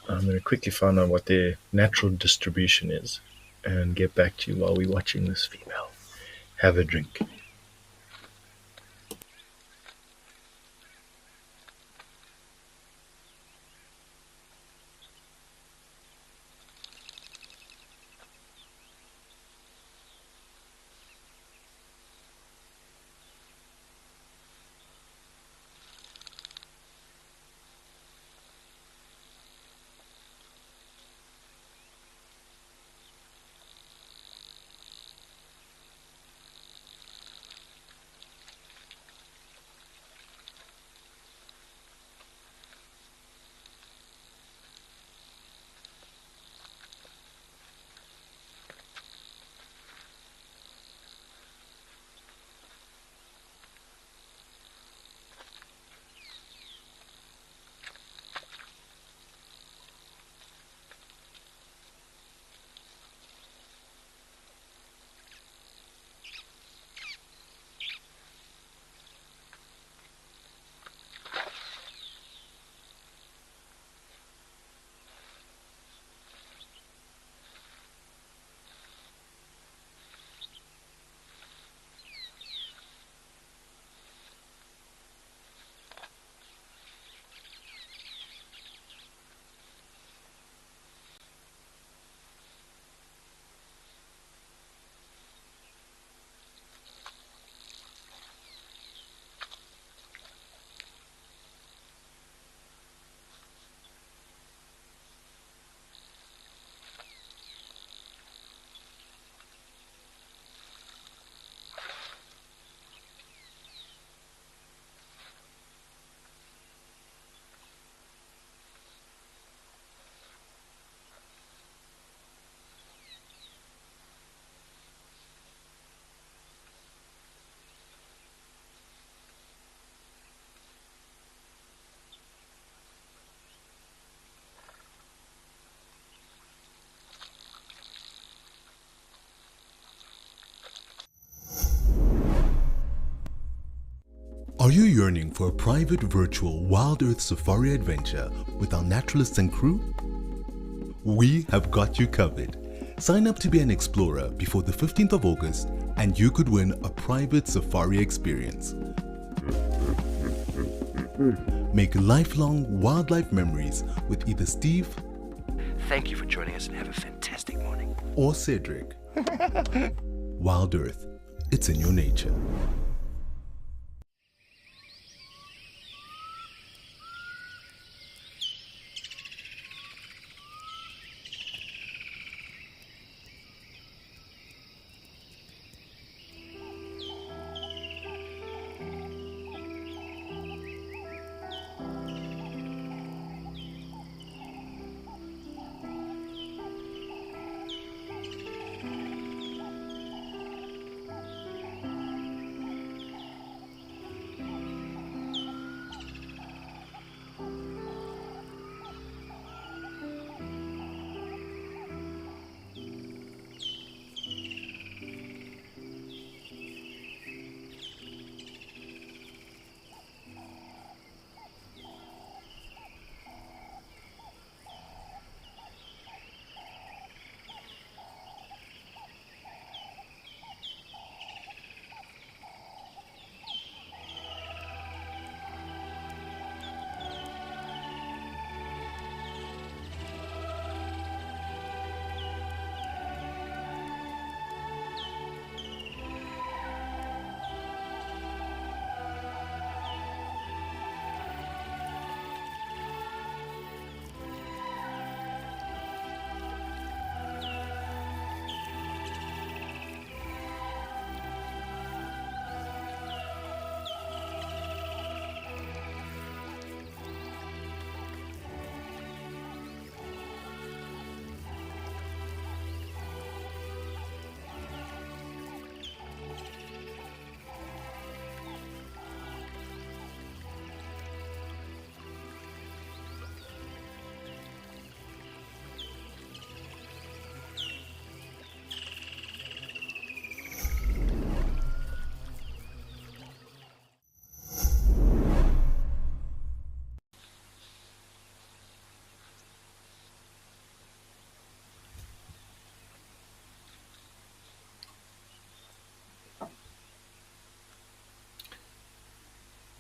I'm going to quickly find out what their natural distribution is and get back to you while we're watching this female have a drink. Are you yearning for a private virtual WildEarth safari adventure with our naturalists and crew? We have got you covered. Sign up to be an explorer before the 15th of August and you could win a private safari experience. Make lifelong wildlife memories with either Steve, Thank you for joining us and have a fantastic morning. or Cedric. WildEarth, it's in your nature.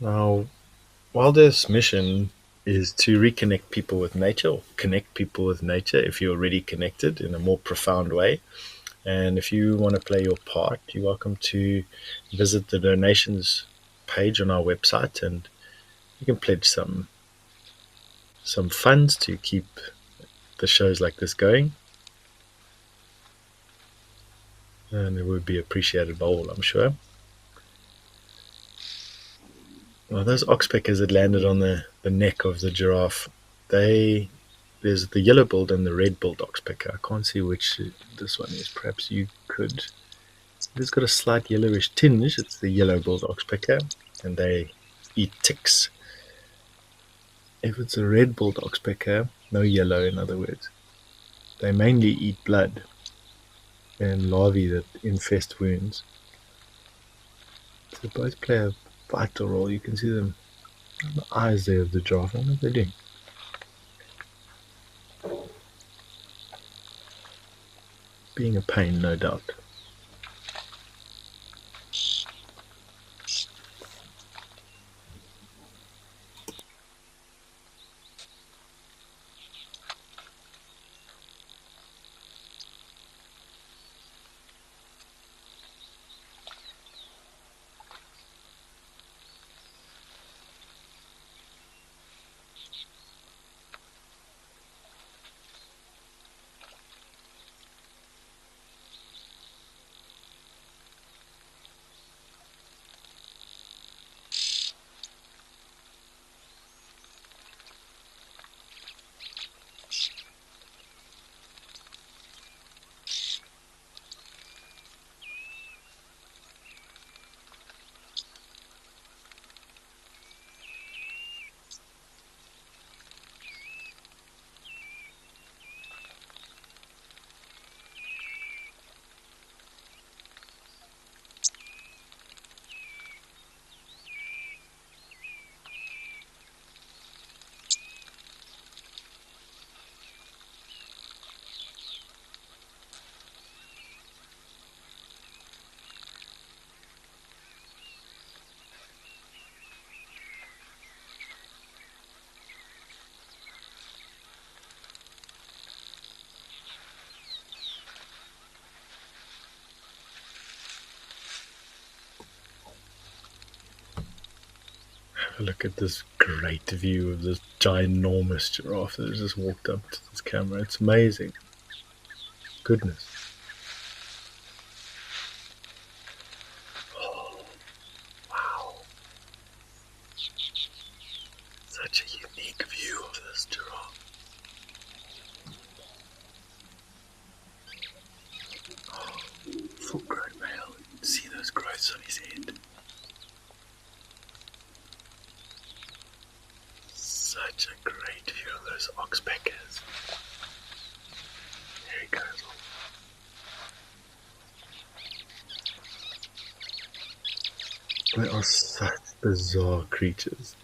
Now, WildEarth's mission is to reconnect people with nature, or connect people with nature if you're already connected in a more profound way. And if you want to play your part, you're welcome to visit the donations page on our website, and you can pledge some funds to keep the shows like this going. And it would be appreciated by all, I'm sure. Well, those oxpeckers that landed on the neck of the giraffe, there's the yellow-billed and the red-billed oxpecker. I can't see which this one is. Perhaps you could. It's got a slight yellowish tinge. It's the yellow-billed oxpecker, and they eat ticks. If it's a red-billed oxpecker, no yellow, in other words, they mainly eat blood and larvae that infest wounds. So they both play a vital role. You can see them on the eyes there of the giraffe. I don't know what they're doing. Being a pain, no doubt. Look at this great view of this ginormous giraffe that has just walked up to this camera. It's amazing. Goodness. Oh, wow. Such a unique view of this giraffe. Oh, full grown male. See those growths on his head. Such a great view of those oxpeckers. There he goes. They are such bizarre creatures.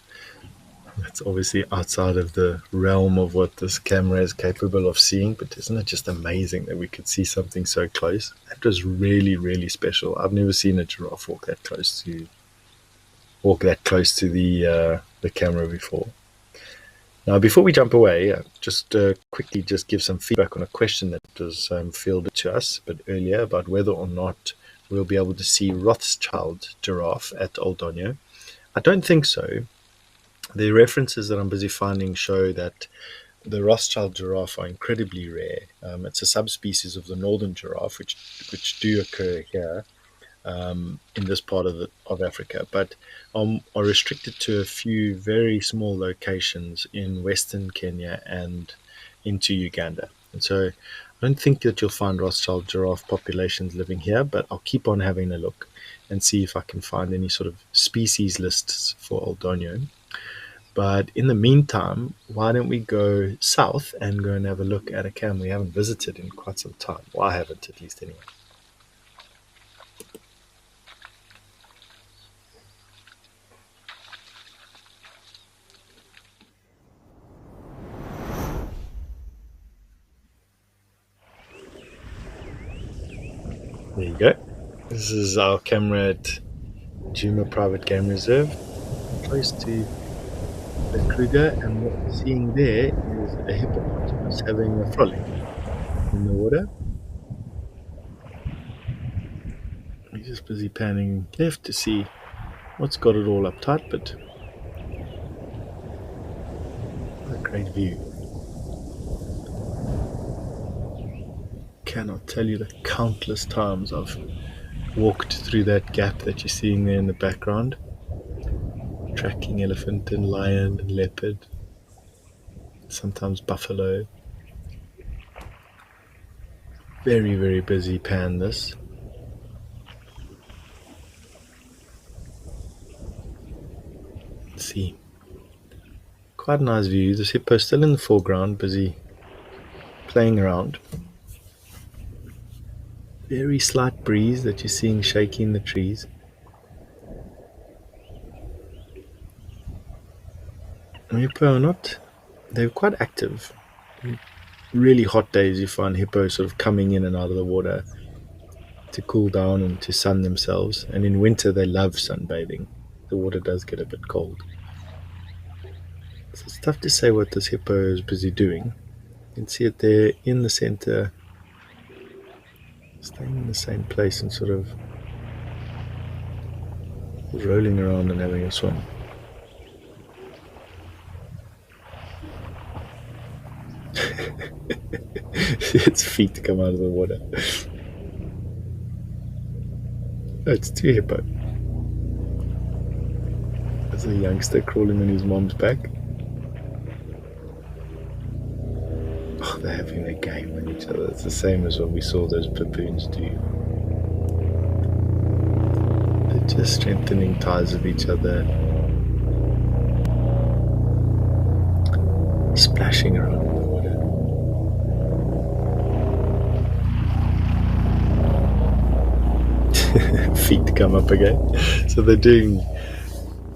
It's obviously outside of the realm of what this camera is capable of seeing, but isn't it just amazing that we could see something so close? That was really, really special. I've never seen a giraffe walk that close to the camera before. Now, before we jump away, just quickly just give some feedback on a question that was fielded to us a bit earlier about whether or not we'll be able to see Rothschild giraffe at Old Donyo. I don't think so. The references that I'm busy finding show that the Rothschild giraffe are incredibly rare. It's a subspecies of the northern giraffe, which do occur here in this part of Africa, but are restricted to a few very small locations in western Kenya and into Uganda. And so I don't think that you'll find Rothschild giraffe populations living here, but I'll keep on having a look and see if I can find any sort of species lists for Old Donyo. But in the meantime, why don't we go south and go and have a look at a cam we haven't visited in quite some time? Well, I haven't, at least, anyway. There you go. This is our camera at Juma Private Game Reserve, close to the Kruger, and what we're seeing there is a hippopotamus having a frolic in the water. He's just busy panning left to see what's got it all uptight, but what a great view. Cannot tell you the countless times I've walked through that gap that you're seeing there in the background, tracking elephant and lion and leopard, sometimes buffalo. Very, very busy pan this. Let's see. Quite a nice view. This hippo still in the foreground, busy playing around. Very slight breeze that you're seeing shaking the trees. And hippo are not, they're quite active. Really hot days you find hippos sort of coming in and out of the water to cool down and to sun themselves. And in winter they love sunbathing. The water does get a bit cold. So it's tough to say what this hippo is busy doing. You can see it there in the center, staying in the same place and sort of rolling around and having a swim. Its feet come out of the water. Oh, it's two hippo. There's a youngster crawling on his mom's back. Oh, they're having a game on each other. It's the same as what we saw those baboons do. They're just strengthening ties with each other, splashing around in the water. Feet come up again. So they're doing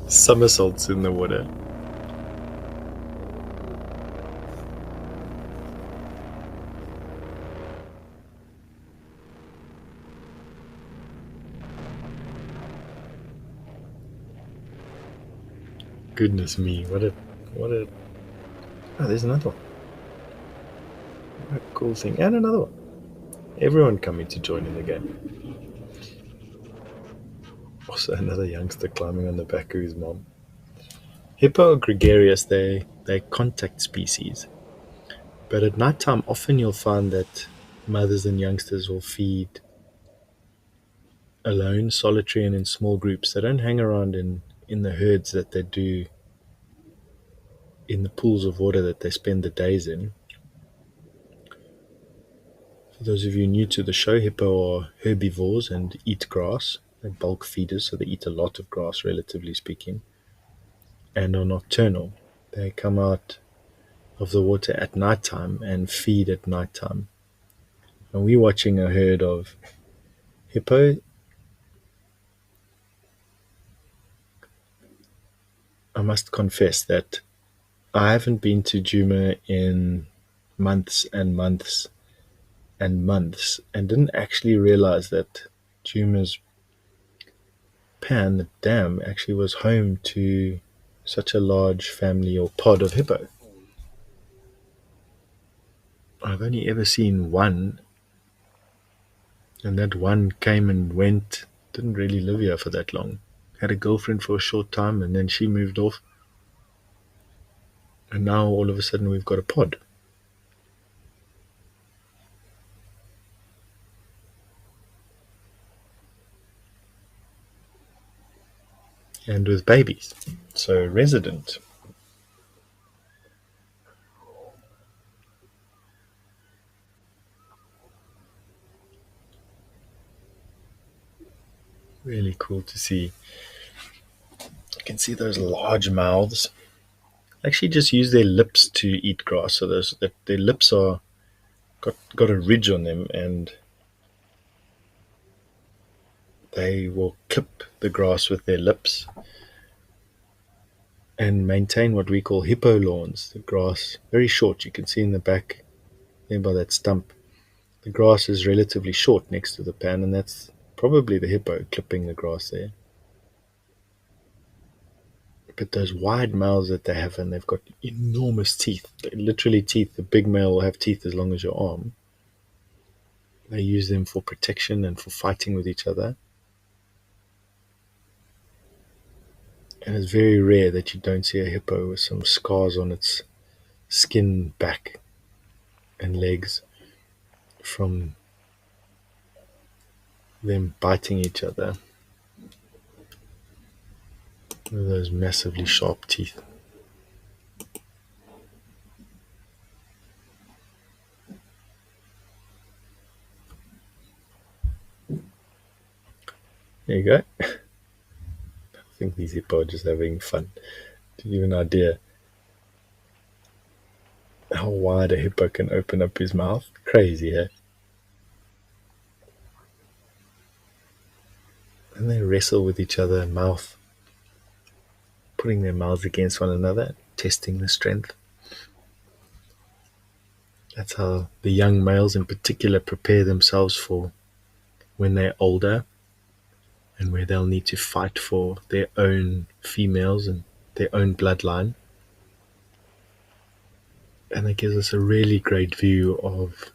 somersaults in the water. Goodness me, what a oh, there's another one. What a cool thing. And another one. Everyone coming to join in the game. Also another youngster climbing on the back of his mom. Hippo are gregarious, they're contact species. But at night time, often you'll find that mothers and youngsters will feed alone, solitary, and in small groups. They don't hang around in the herds that they do in the pools of water that they spend the days in. For those of you new to the show, hippo are herbivores and eat grass. They're bulk feeders, so they eat a lot of grass, relatively speaking, and are nocturnal. They come out of the water at night time and feed at night time. And we're watching a herd of hippo. I must confess that I haven't been to Djuma in months and months and months, and didn't actually realize that Djuma's pan, the dam, actually was home to such a large family or pod of hippo. I've only ever seen one, and that one came and went, didn't really live here for that long. Had a girlfriend for a short time, and then she moved off. And now all of a sudden we've got a pod. And with babies. So resident. Really cool to see. You can see those large mouths. Actually just use their lips to eat grass. So their lips are got a ridge on them, and they will clip the grass with their lips and maintain what we call hippo lawns. The grass, very short, you can see in the back there by that stump. The grass is relatively short next to the pan, and that's probably the hippo clipping the grass there. But those wide mouths that they have, and they've got enormous teeth, literally teeth. The big male will have teeth as long as your arm. They use them for protection and for fighting with each other. And it's very rare that you don't see a hippo with some scars on its skin, back, and legs from them biting each other with those massively sharp teeth. There you go. I think these hippo are just having fun. To give you an idea how wide a hippo can open up his mouth. Crazy, eh? And they wrestle with each other, mouth, putting their mouths against one another, testing the strength. That's how the young males in particular prepare themselves for when they're older, and where they'll need to fight for their own females and their own bloodline. And it gives us a really great view of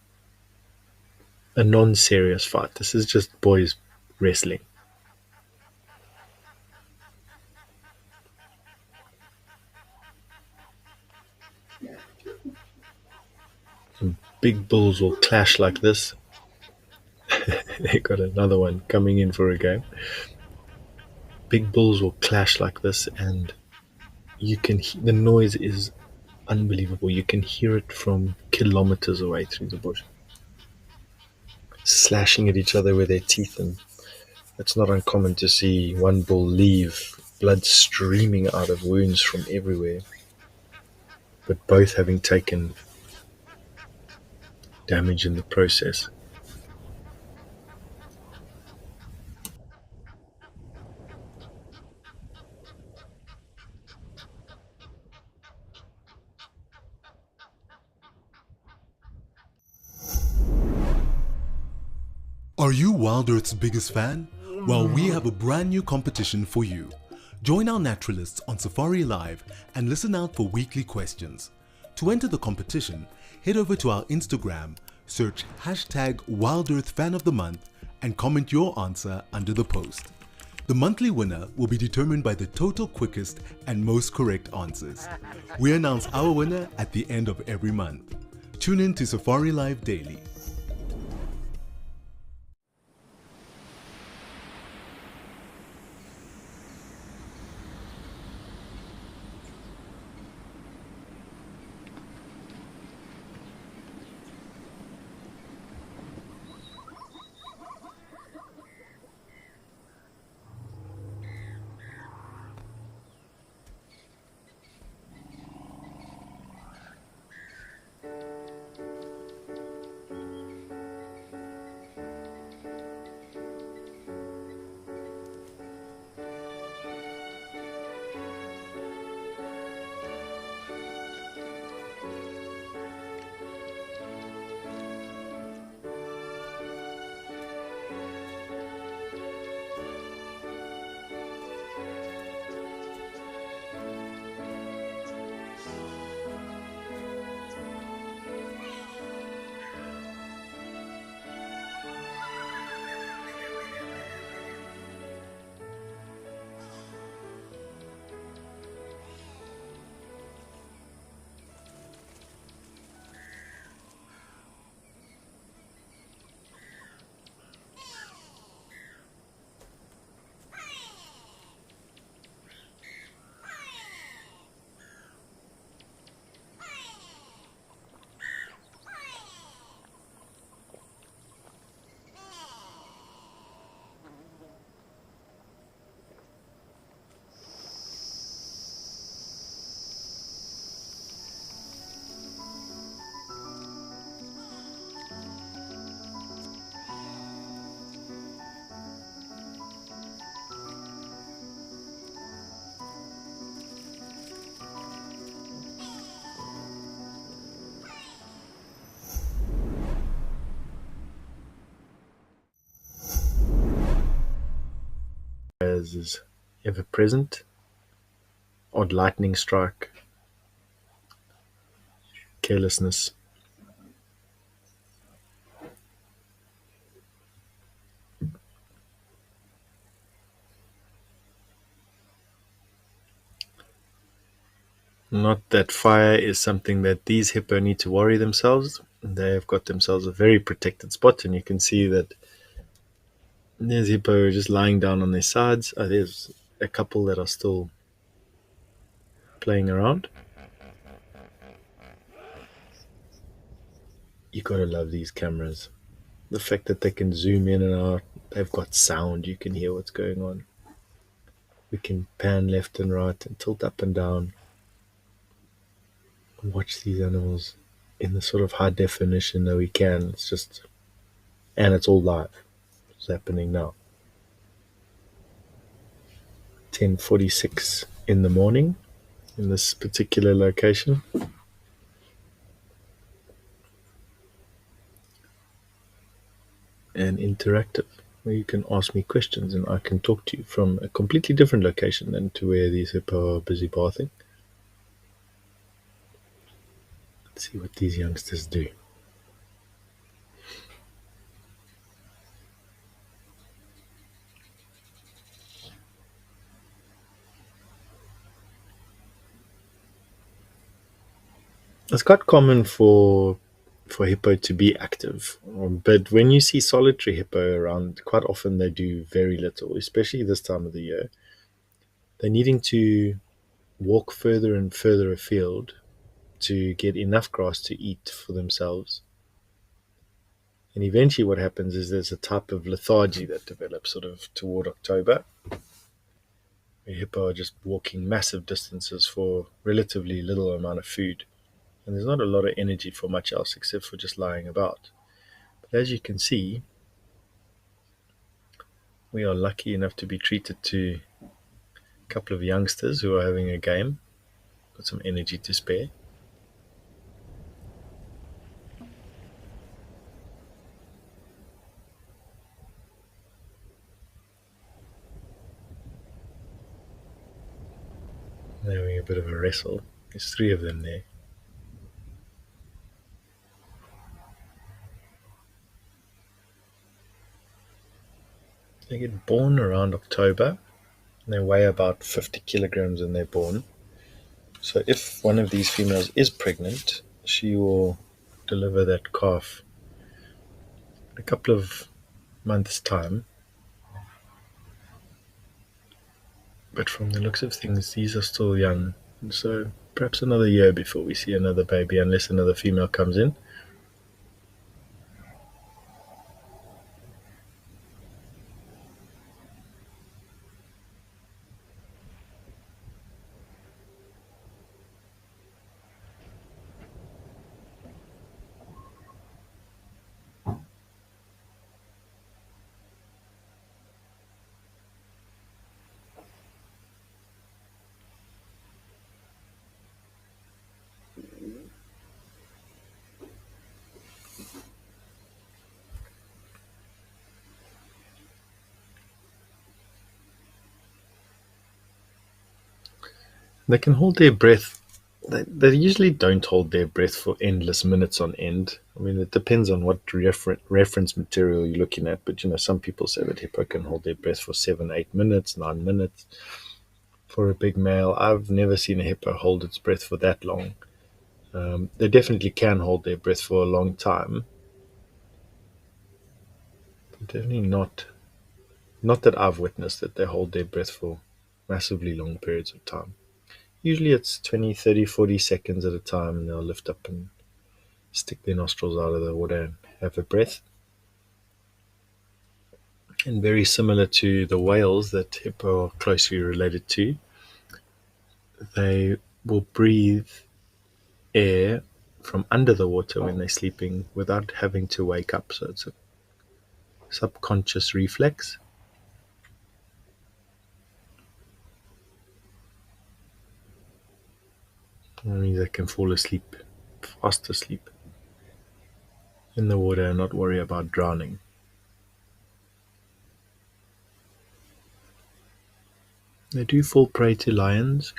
a non-serious fight. This is just boys wrestling. Some big bulls will clash like this. They got another one coming in for a game. Big bulls will clash like this, and you can the noise is unbelievable. You can hear it from kilometers away through the bush, slashing at each other with their teeth. And it's not uncommon to see one bull leave, blood streaming out of wounds from everywhere, but both having taken damage in the process. Are you WildEarth's biggest fan? Well, we have a brand new competition for you. Join our naturalists on Safari Live and listen out for weekly questions. To enter the competition, head over to our Instagram, search #WildEarthFanOfTheMonth and comment your answer under the post. The monthly winner will be determined by the total quickest and most correct answers. We announce our winner at the end of every month. Tune in to Safari Live daily. As is ever present, odd lightning strike, carelessness. Not that fire is something that these hippo need to worry themselves. They have got themselves a very protected spot, and you can see that there's hippo just lying down on their sides. There's a couple that are still playing around. You gotta love these cameras. The fact that they can zoom in and out, they've got sound, you can hear what's going on. We can pan left and right and tilt up and down and watch these animals in the sort of high definition that we can. It's just, and it's all live. It's happening now. 10:46 in the morning in this particular location. And interactive, where you can ask me questions and I can talk to you from a completely different location than to where these hippo are busy bathing. Let's see what these youngsters do. It's quite common for hippo to be active, but when you see solitary hippo around, quite often they do very little, especially this time of the year. They're needing to walk further and further afield to get enough grass to eat for themselves. And eventually, what happens is there's a type of lethargy that develops sort of toward October, where hippo are just walking massive distances for relatively little amount of food. And there's not a lot of energy for much else except for just lying about. But as you can see, we are lucky enough to be treated to a couple of youngsters who are having a game, got some energy to spare. They're having a bit of a wrestle. There's three of them there. They get born around October. And they weigh about 50 kilograms when they're born. So if one of these females is pregnant, she will deliver that calf in a couple of months' time. But from the looks of things, these are still young. So perhaps another year before we see another baby, unless another female comes in. They can hold their breath. They usually don't hold their breath for endless minutes on end. I mean, it depends on what reference material you're looking at. But some people say that hippo can hold their breath for 7, 8 minutes, 9 minutes. For a big male, I've never seen a hippo hold its breath for that long. They definitely can hold their breath for a long time. But definitely not that I've witnessed that they hold their breath for massively long periods of time. Usually it's 20, 30, 40 seconds at a time, and they'll lift up and stick their nostrils out of the water and have a breath. And very similar to the whales that hippo are closely related to, they will breathe air from under the water when they're sleeping without having to wake up. So it's a subconscious reflex. That means they can fall asleep, fast asleep in the water and not worry about drowning. They do fall prey to lions.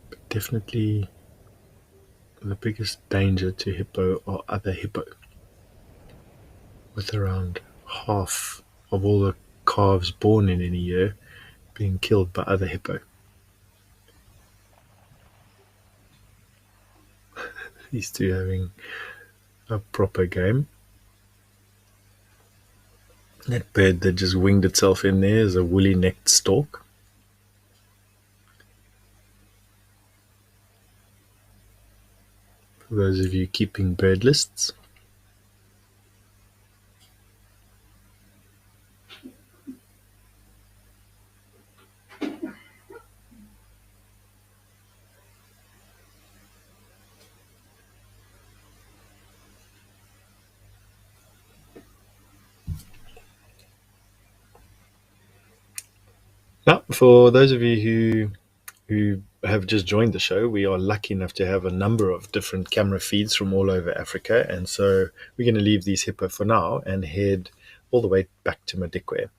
But definitely the biggest danger to hippo are other hippo, with around half of all the calves born in any year being killed by other hippo. These two having a proper game. That bird that just winged itself in there is a woolly-necked stork. For those of you keeping bird lists. Now, for those of you who have just joined the show, we are lucky enough to have a number of different camera feeds from all over Africa, and so we're going to leave these hippo for now and head all the way back to Madikwe.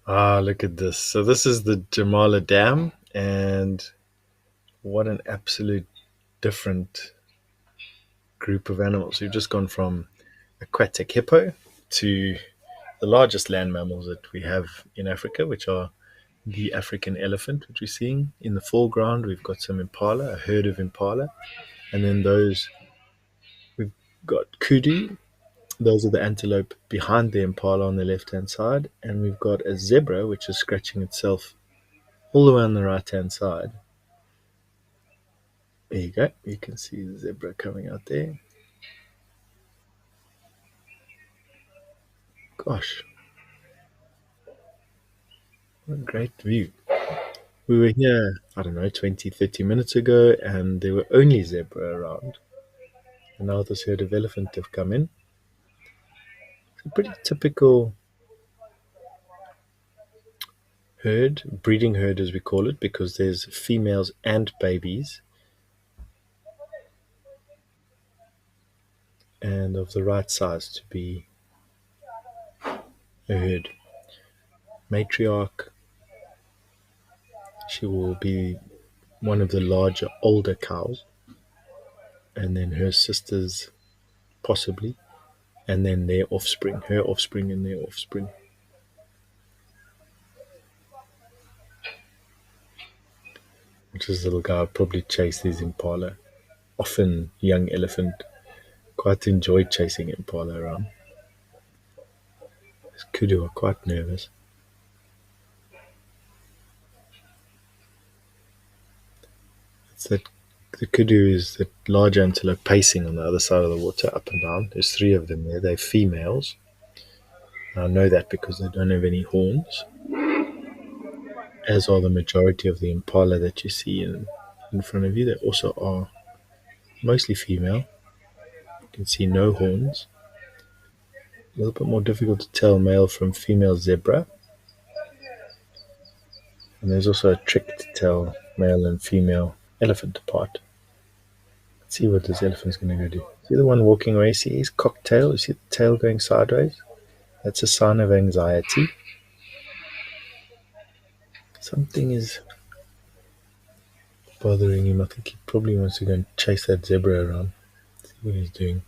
Ah, look at this. So this is the Jamala Dam, and what an absolute different group of animals. We've just gone from aquatic hippo to the largest land mammals that we have in Africa, which are the African elephant, which we're seeing in the foreground. We've got some impala, a herd of impala, and then those we've got kudu. Those are the antelope behind the impala on the left hand side, and we've got a zebra which is scratching itself all the way on the right hand side. There you go. You can see the zebra coming out there. Gosh, what a great view. We were here, I don't know, 20, 30 minutes ago, and there were only zebra around. And now this herd of elephant have come in. It's a pretty typical herd, breeding herd as we call it, because there's females and babies, and of the right size to be a herd. matriarch. She will be one of the larger, older cows, and then her sisters, possibly, and then their offspring, her offspring, and their offspring. Which this little guy would probably chase these impala. Often, young elephant quite enjoy chasing impala around. This kudu are quite nervous. It's that the kudu is that large antelope pacing on the other side of the water, up and down. There's three of them there. They're females. I know that because they don't have any horns, as are the majority of the impala that you see in front of you. They also are mostly female. You can see no horns. A little bit more difficult to tell male from female zebra. And there's also a trick to tell male and female elephant apart. Let's see what this elephant's going to go do. See the one walking away? See his cocktail? You see the tail going sideways? That's a sign of anxiety. Something is bothering him. I think he probably wants to go and chase that zebra around. See what he's doing.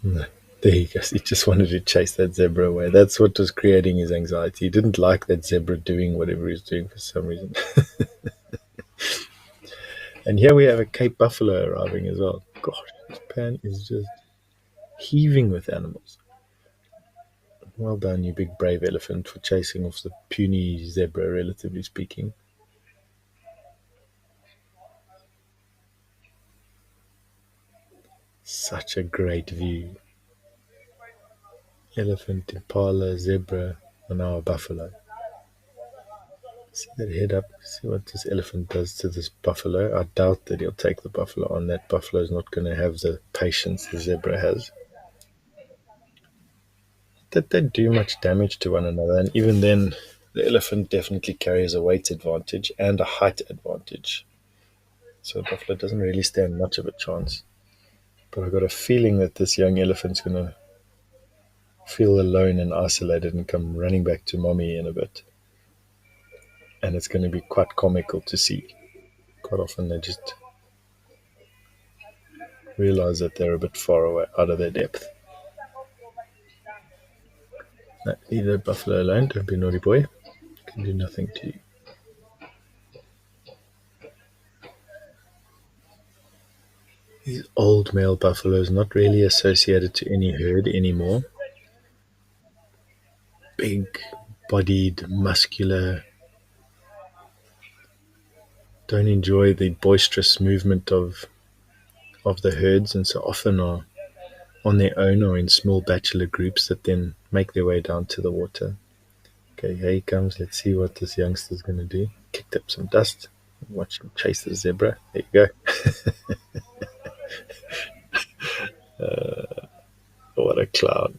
No, there he goes. He just wanted to chase that zebra away. That's what was creating his anxiety. He didn't like that zebra doing whatever he was doing for some reason. And here we have a Cape buffalo arriving as well. Gosh, this pan is just heaving with animals. Well done, you big brave elephant, for chasing off the puny zebra, relatively speaking. Such a great view. Elephant, impala, zebra, and now a buffalo. See that head up? See what this elephant does to this buffalo? I doubt that he'll take the buffalo on. That buffalo is not going to have the patience the zebra has. That they do much damage to one another, and even then, the elephant definitely carries a weight advantage and a height advantage. So the buffalo doesn't really stand much of a chance. But I've got a feeling that this young elephant's going to feel alone and isolated and come running back to mommy in a bit. And it's going to be quite comical to see. Quite often they just realize that they're a bit far away, out of their depth. No, leave that buffalo alone. Don't be a naughty boy. Can do nothing to you. These old male buffaloes, not really associated to any herd anymore. Big-bodied, muscular. Don't enjoy the boisterous movement of the herds, and so often are on their own or in small bachelor groups that then make their way down to the water. Okay, here he comes. Let's see what this youngster's going to do. Kicked up some dust. Watch him chase the zebra. There you go. What a clown.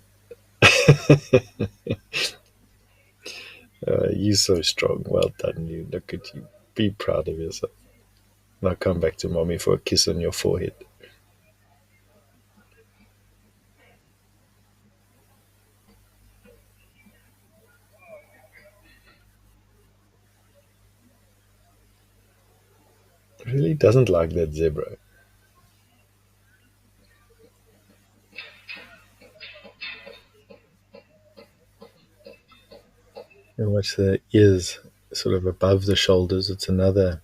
You're so strong. Well done, you. Look at you. Be proud of yourself. Now come back to mommy for a kiss on your forehead. Really doesn't like that zebra. And watch the ears sort of above the shoulders. It's another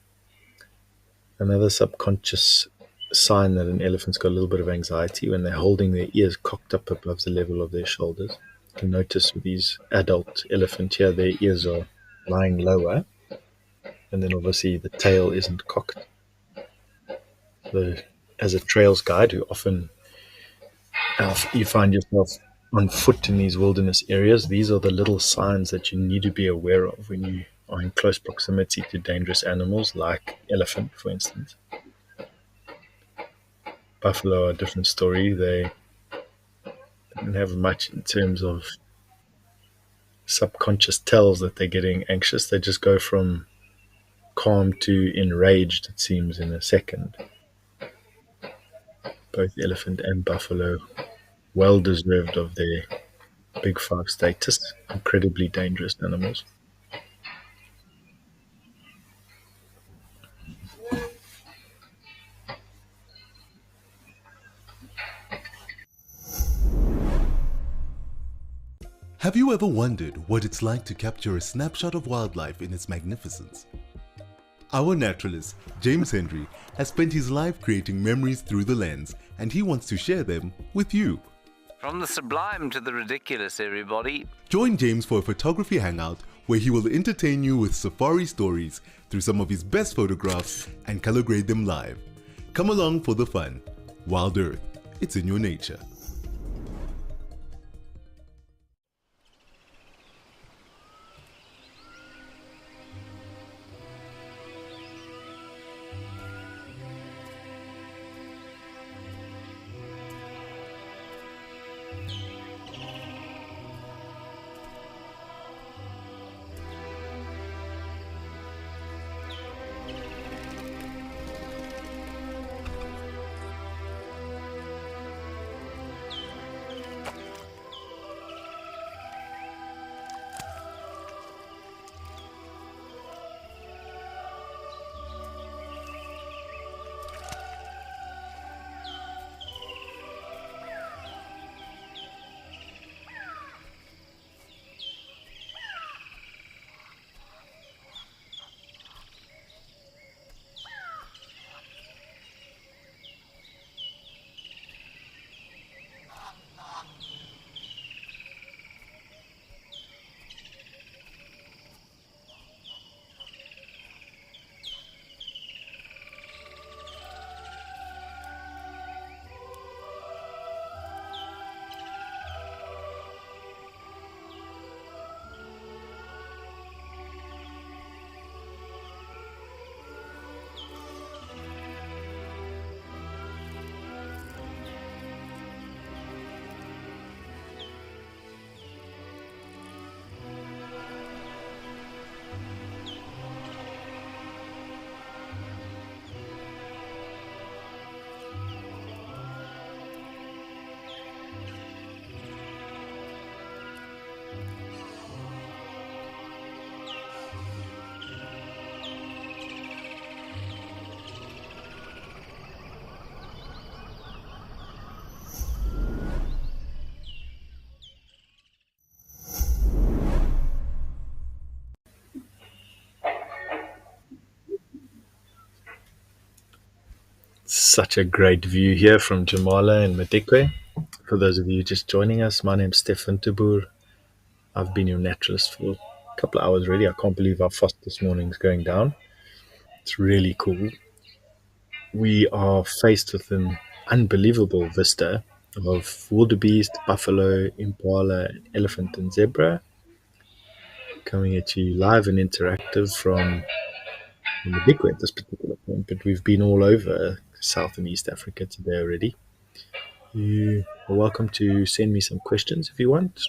subconscious sign that an elephant's got a little bit of anxiety when they're holding their ears cocked up above the level of their shoulders. You can notice with these adult elephants here, their ears are lying lower, and then obviously the tail isn't cocked. So, as a trails guide, who often you find yourself on foot in these wilderness areas, these are the little signs that you need to be aware of when you are in close proximity to dangerous animals like elephant, for instance. Buffalo are a different story. They don't have much in terms of subconscious tells that they're getting anxious. They just go from calm to enraged, it seems, in a second. Both elephant and buffalo well deserved of their Big Five status. Incredibly dangerous animals. Have you ever wondered what it's like to capture a snapshot of wildlife in its magnificence? Our naturalist, James Henry, has spent his life creating memories through the lens, and he wants to share them with you. From the sublime to the ridiculous, everybody. Join James for a photography hangout where he will entertain you with safari stories through some of his best photographs and color grade them live. Come along for the fun. Wild Earth, it's in your nature. Such a great view here from Jamala and Madikwe. For those of you just joining us, my name's Stefan Tabur. I've been your naturalist for a couple of hours already. I can't believe how fast this morning's going down. It's really cool. We are faced with an unbelievable vista of wildebeest, buffalo, impala, elephant, and zebra coming at you live and interactive from Madikwe at this particular point. But we've been all over South and East Africa today already. You are welcome to send me some questions if you want.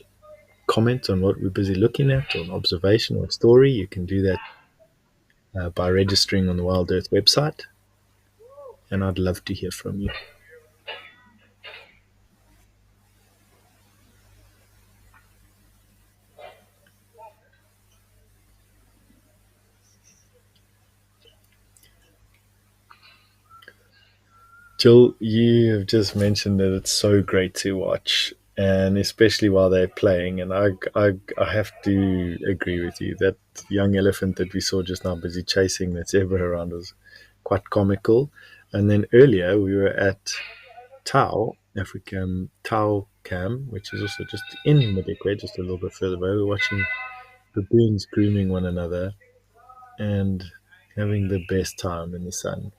Comment on what we're busy looking at, or an observation or a story. You can do that by registering on the Wild Earth website, and I'd love to hear from you. Jill, you have just mentioned that it's so great to watch, and especially while they're playing. And I have to agree with you. That young elephant that we saw just now busy chasing that zebra around was quite comical. And then earlier we were at Tau, African Tau Cam, which is also just in Madikwe, just a little bit further away. We're watching baboons grooming one another and having the best time in the sun.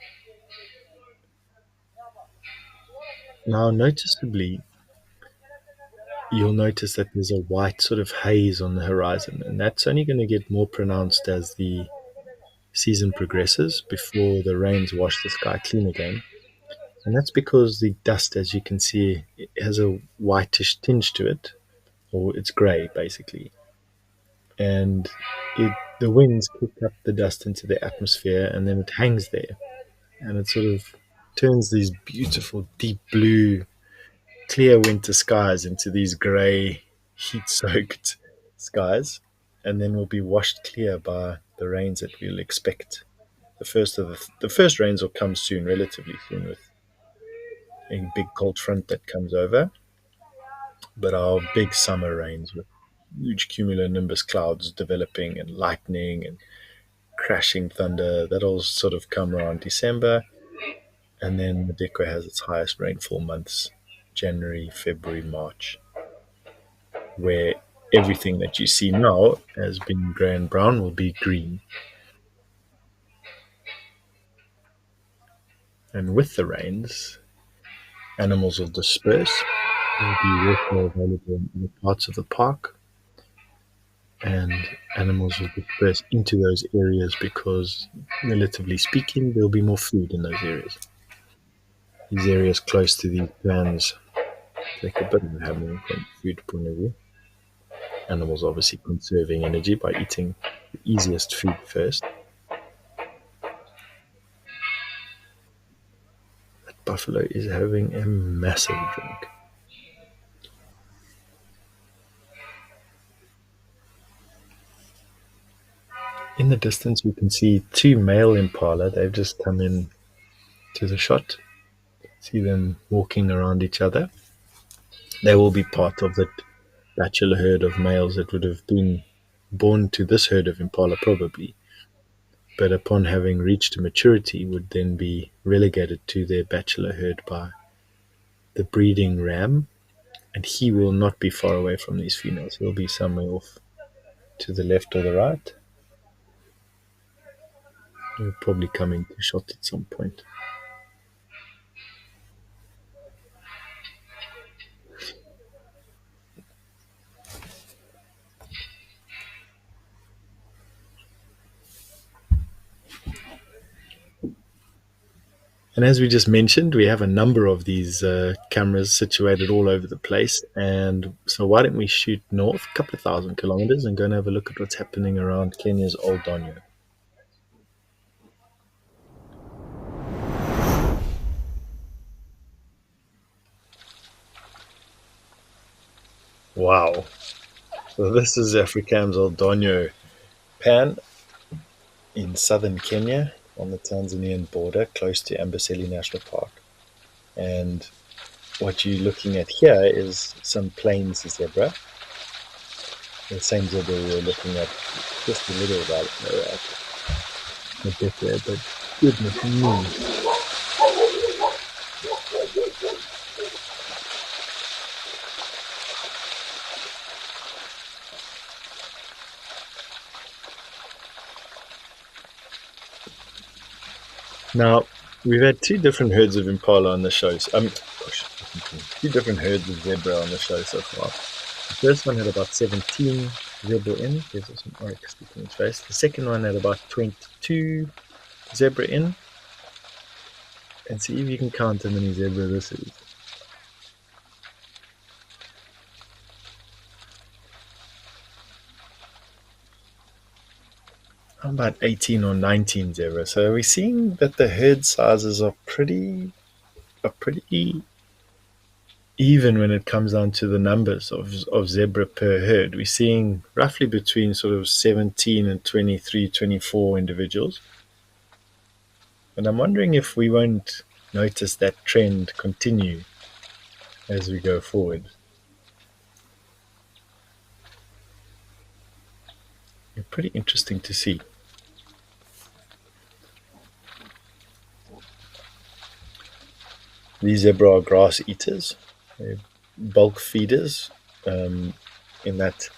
Now, noticeably, you'll notice that there's a white sort of haze on the horizon, and that's only going to get more pronounced as the season progresses before the rains wash the sky clean again. And that's because the dust, as you can see, it has a whitish tinge to it, or it's grey basically. And the winds kick up the dust into the atmosphere, and then it hangs there, and it sort of turns these beautiful deep blue clear winter skies into these grey, heat-soaked skies, and then will be washed clear by the rains that we'll expect. The first rains will come soon, relatively soon, with a big cold front that comes over. But our big summer rains with huge cumulonimbus clouds developing and lightning and crashing thunder, that'll sort of come around December. And then Madikwe has its highest rainfall months, January, February, March, where everything that you see now as being grey and brown will be green. And with the rains, animals will disperse. There will be water available in other parts of the park, and animals will disperse into those areas because, relatively speaking, there'll be more food in those areas. These areas close to these plans take a bit of a hammering from a food point of view. Animals obviously conserving energy by eating the easiest food first. That buffalo is having a massive drink. In the distance, you can see two male impala. They've just come in to the shot. See them walking around each other. They will be part of the bachelor herd of males that would have been born to this herd of impala, probably, but upon having reached maturity would then be relegated to their bachelor herd by the breeding ram, and he will not be far away from these females. He'll be somewhere off to the left or the right. He'll probably come into shot at some point. And as we just mentioned, we have a number of these cameras situated all over the place. And so why don't we shoot north a couple of thousand kilometers and go and have a look at what's happening around Kenya's Old Donyo. Wow. So this is Africam's Old Donyo pan in southern Kenya on the Tanzanian border, close to Amboseli National Park. And what you're looking at here is some plains zebra. The same zebra we were looking at just a little while ago a bit there, but goodness me. Now, we've had two different herds of impala on the show. Two different herds of zebra on the show so far. The first one had about 17 zebra in. There's some oryx sticking in its face. The second one had about 22 zebra in. And see if you can count how many zebra this is. About 18 or 19 zebra. So we're seeing that the herd sizes are pretty even when it comes down to the numbers of zebra per herd. We're seeing roughly between sort of 17 and 23, 24 individuals. And I'm wondering if we won't notice that trend continue as we go forward. It's pretty interesting to see. These zebra are grass eaters. They're bulk feeders, in that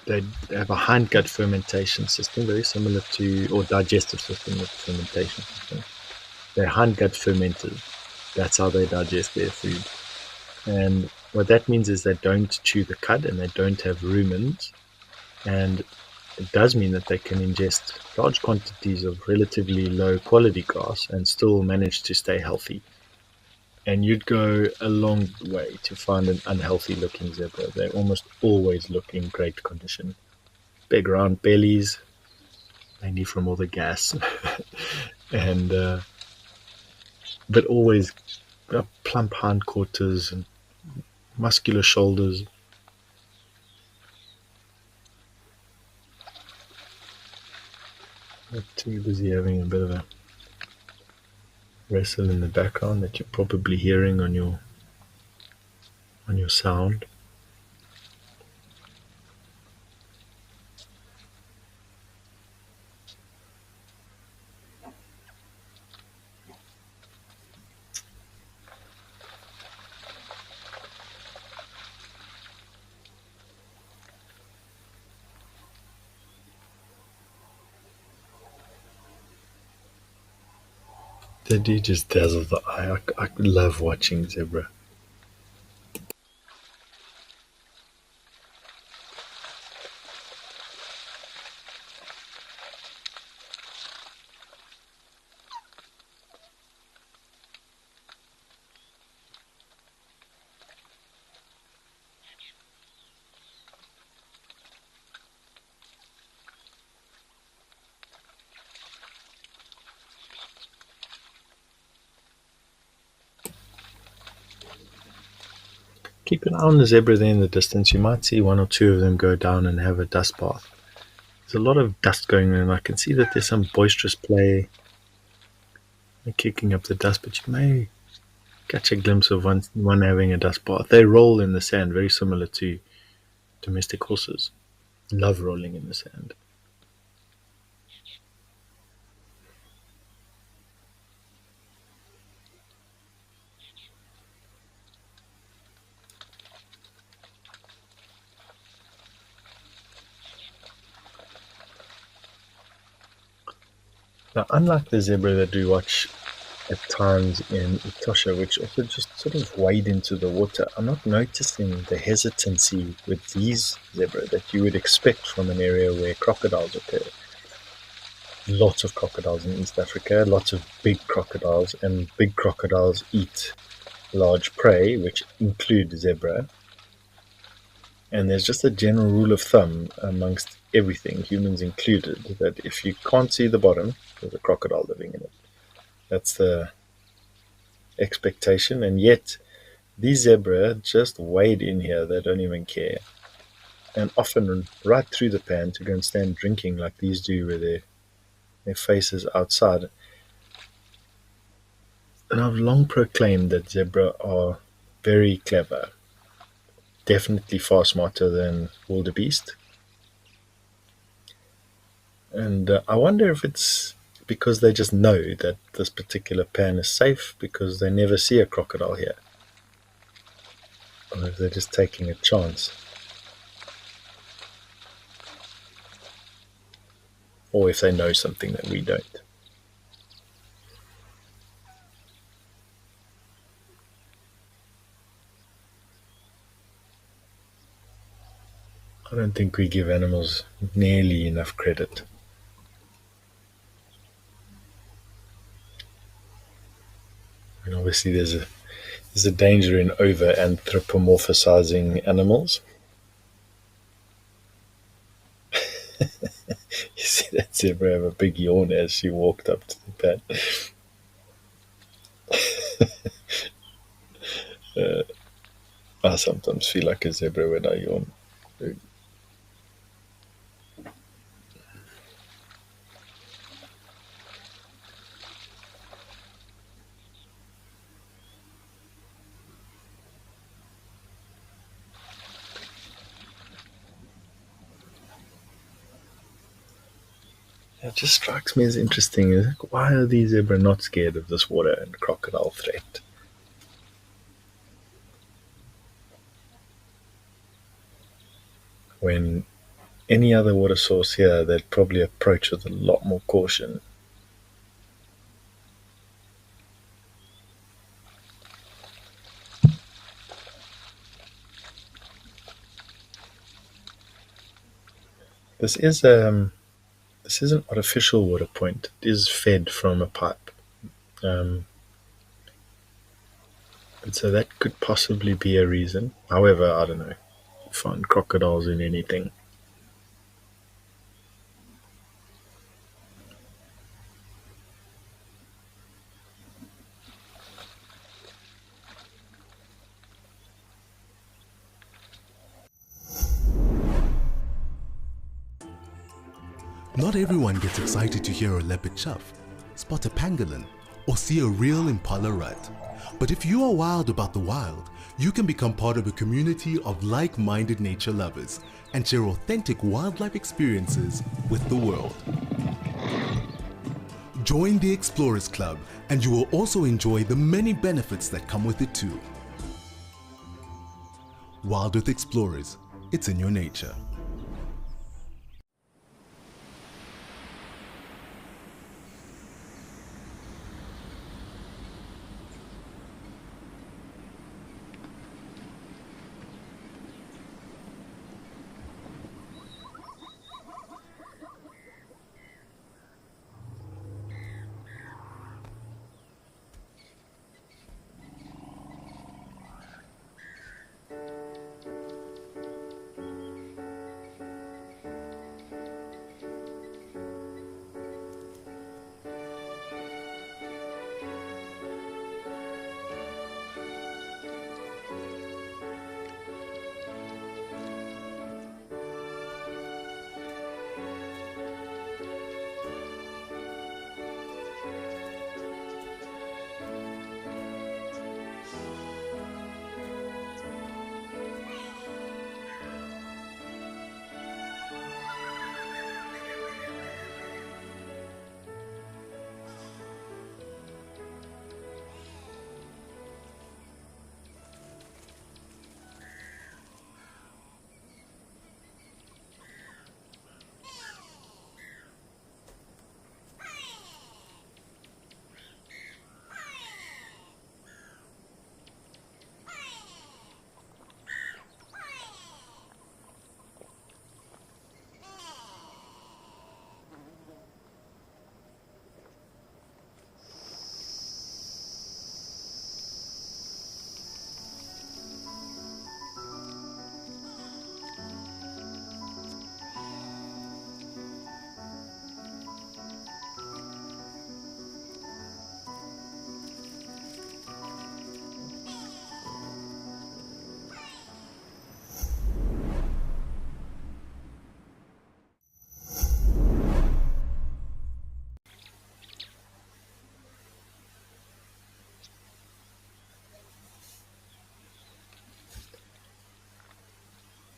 they have a hindgut fermentation system, very similar to, or digestive system with fermentation system. They're hindgut fermenters. That's how they digest their food. And what that means is they don't chew the cud and they don't have rumens. And it does mean that they can ingest large quantities of relatively low quality grass and still manage to stay healthy. And you'd go a long way to find an unhealthy looking zebra. They almost always look in great condition. Big round bellies, mainly from all the gas, and but always plump hindquarters and muscular shoulders. They're too busy having a bit of a wrestle in the background that you're probably hearing on your sound. They do just dazzle the eye. I love watching zebra. Keep an eye on the zebra there in the distance. You might see one or two of them go down and have a dust bath. There's a lot of dust going on, and I can see that there's some boisterous play kicking up the dust, but you may catch a glimpse of one having a dust bath. They roll in the sand, very similar to domestic horses. Love rolling in the sand. Now, unlike the zebra that we watch at times in Etosha, which also just sort of wade into the water, I'm not noticing the hesitancy with these zebra that you would expect from an area where crocodiles occur. Lots of crocodiles in East Africa, lots of big crocodiles, and big crocodiles eat large prey, which include zebra. And there's just a general rule of thumb amongst everything, humans included, that if you can't see the bottom, there's a crocodile living in it. That's the expectation, and yet these zebra just wade in here. They don't even care, and often right through the pan to go and stand drinking like these do with their faces outside. And I've long proclaimed that zebra are very clever, definitely far smarter than wildebeest. And I wonder if it's because they just know that this particular pan is safe because they never see a crocodile here, or if they're just taking a chance, or if they know something that we don't. I don't think we give animals nearly enough credit. And obviously, there's a danger in over anthropomorphizing animals. You see that zebra have a big yawn as she walked up to the pad. I sometimes feel like a zebra when I yawn. It just strikes me as interesting. Why are these zebra not scared of this water and crocodile threat? When any other water source here, they'd probably approach with a lot more caution. This is this is an artificial water point. It is fed from a pipe, um, and so that could possibly be a reason. However, I don't know. Find crocodiles in anything. Not everyone gets excited to hear a leopard chuff, spot a pangolin, or see a real impala rut. But if you are wild about the wild, you can become part of a community of like-minded nature lovers and share authentic wildlife experiences with the world. Join the Explorers Club and you will also enjoy the many benefits that come with it too. WildEarth Explorers, it's in your nature.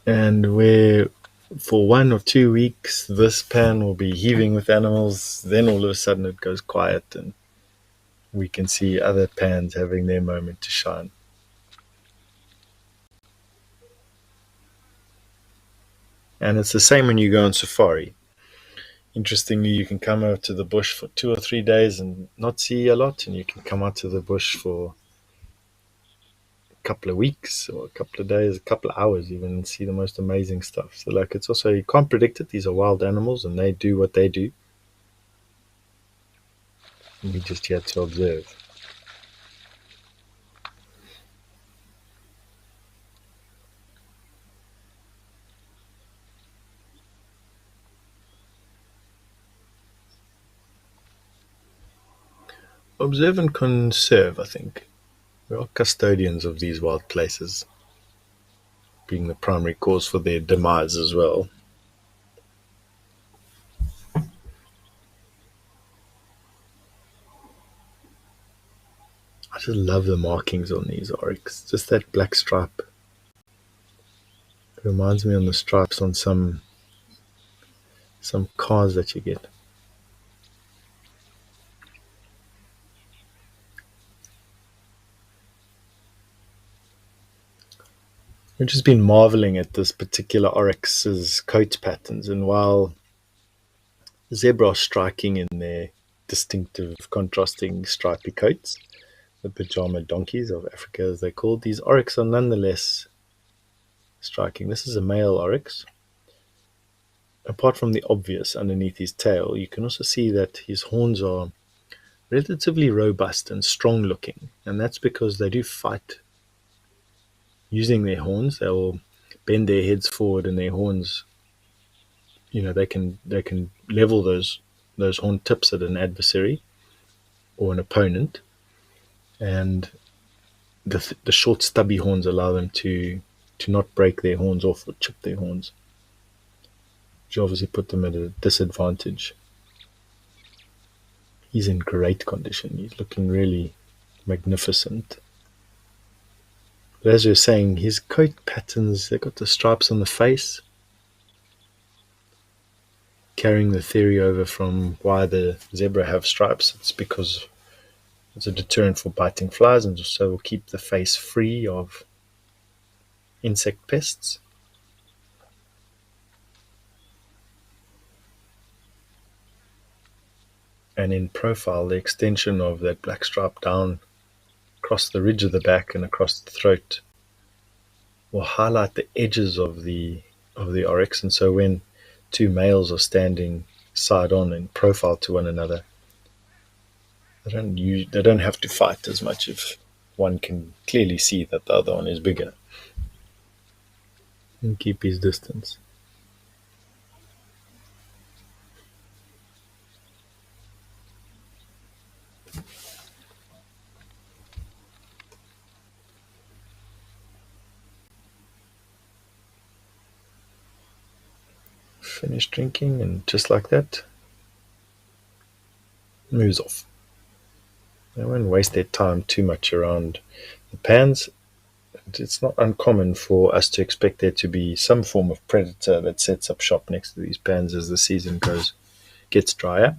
And where for 1 or 2 weeks this pan will be heaving with animals, then all of a sudden it goes quiet and we can see other pans having their moment to shine. And it's the same when you go on safari. Interestingly, you can come out to the bush for 2 or 3 days and not see a lot, and you can come out to the bush for a couple of weeks or a couple of days, a couple of hours even, and see the most amazing stuff. So like, it's also, you can't predict it. These are wild animals and they do what they do. And we just here to observe. Observe and conserve, I think. We are custodians of these wild places, being the primary cause for their demise as well. I just love the markings on these oryx. Just that black stripe. It reminds me on the stripes on some cars that you get. I've just been marveling at this particular oryx's coat patterns, and while zebra are striking in their distinctive contrasting stripy coats, the pajama donkeys of Africa as they're called, these oryx are nonetheless striking. This is a male oryx. Apart from the obvious underneath his tail, you can also see that his horns are relatively robust and strong looking, and that's because they do fight using their horns. They will bend their heads forward and their horns, they can level those horn tips at an adversary or an opponent, and the short stubby horns allow them to not break their horns off or chip their horns. which obviously put them at a disadvantage. He's in great condition. He's looking really magnificent. But as you're saying, his coat patterns, they've got the stripes on the face, carrying the theory over from why the zebra have stripes. It's because it's a deterrent for biting flies and so will keep the face free of insect pests. And in profile, the extension of that black stripe down across the ridge of the back and across the throat will highlight the edges of the oryx. And so when two males are standing side on in profile to one another, they don't have to fight as much if one can clearly see that the other one is bigger and keep his distance. Finish drinking, and just like that, moves off. They won't waste their time too much around the pans. It's not uncommon for us to expect there to be some form of predator that sets up shop next to these pans as the season gets drier.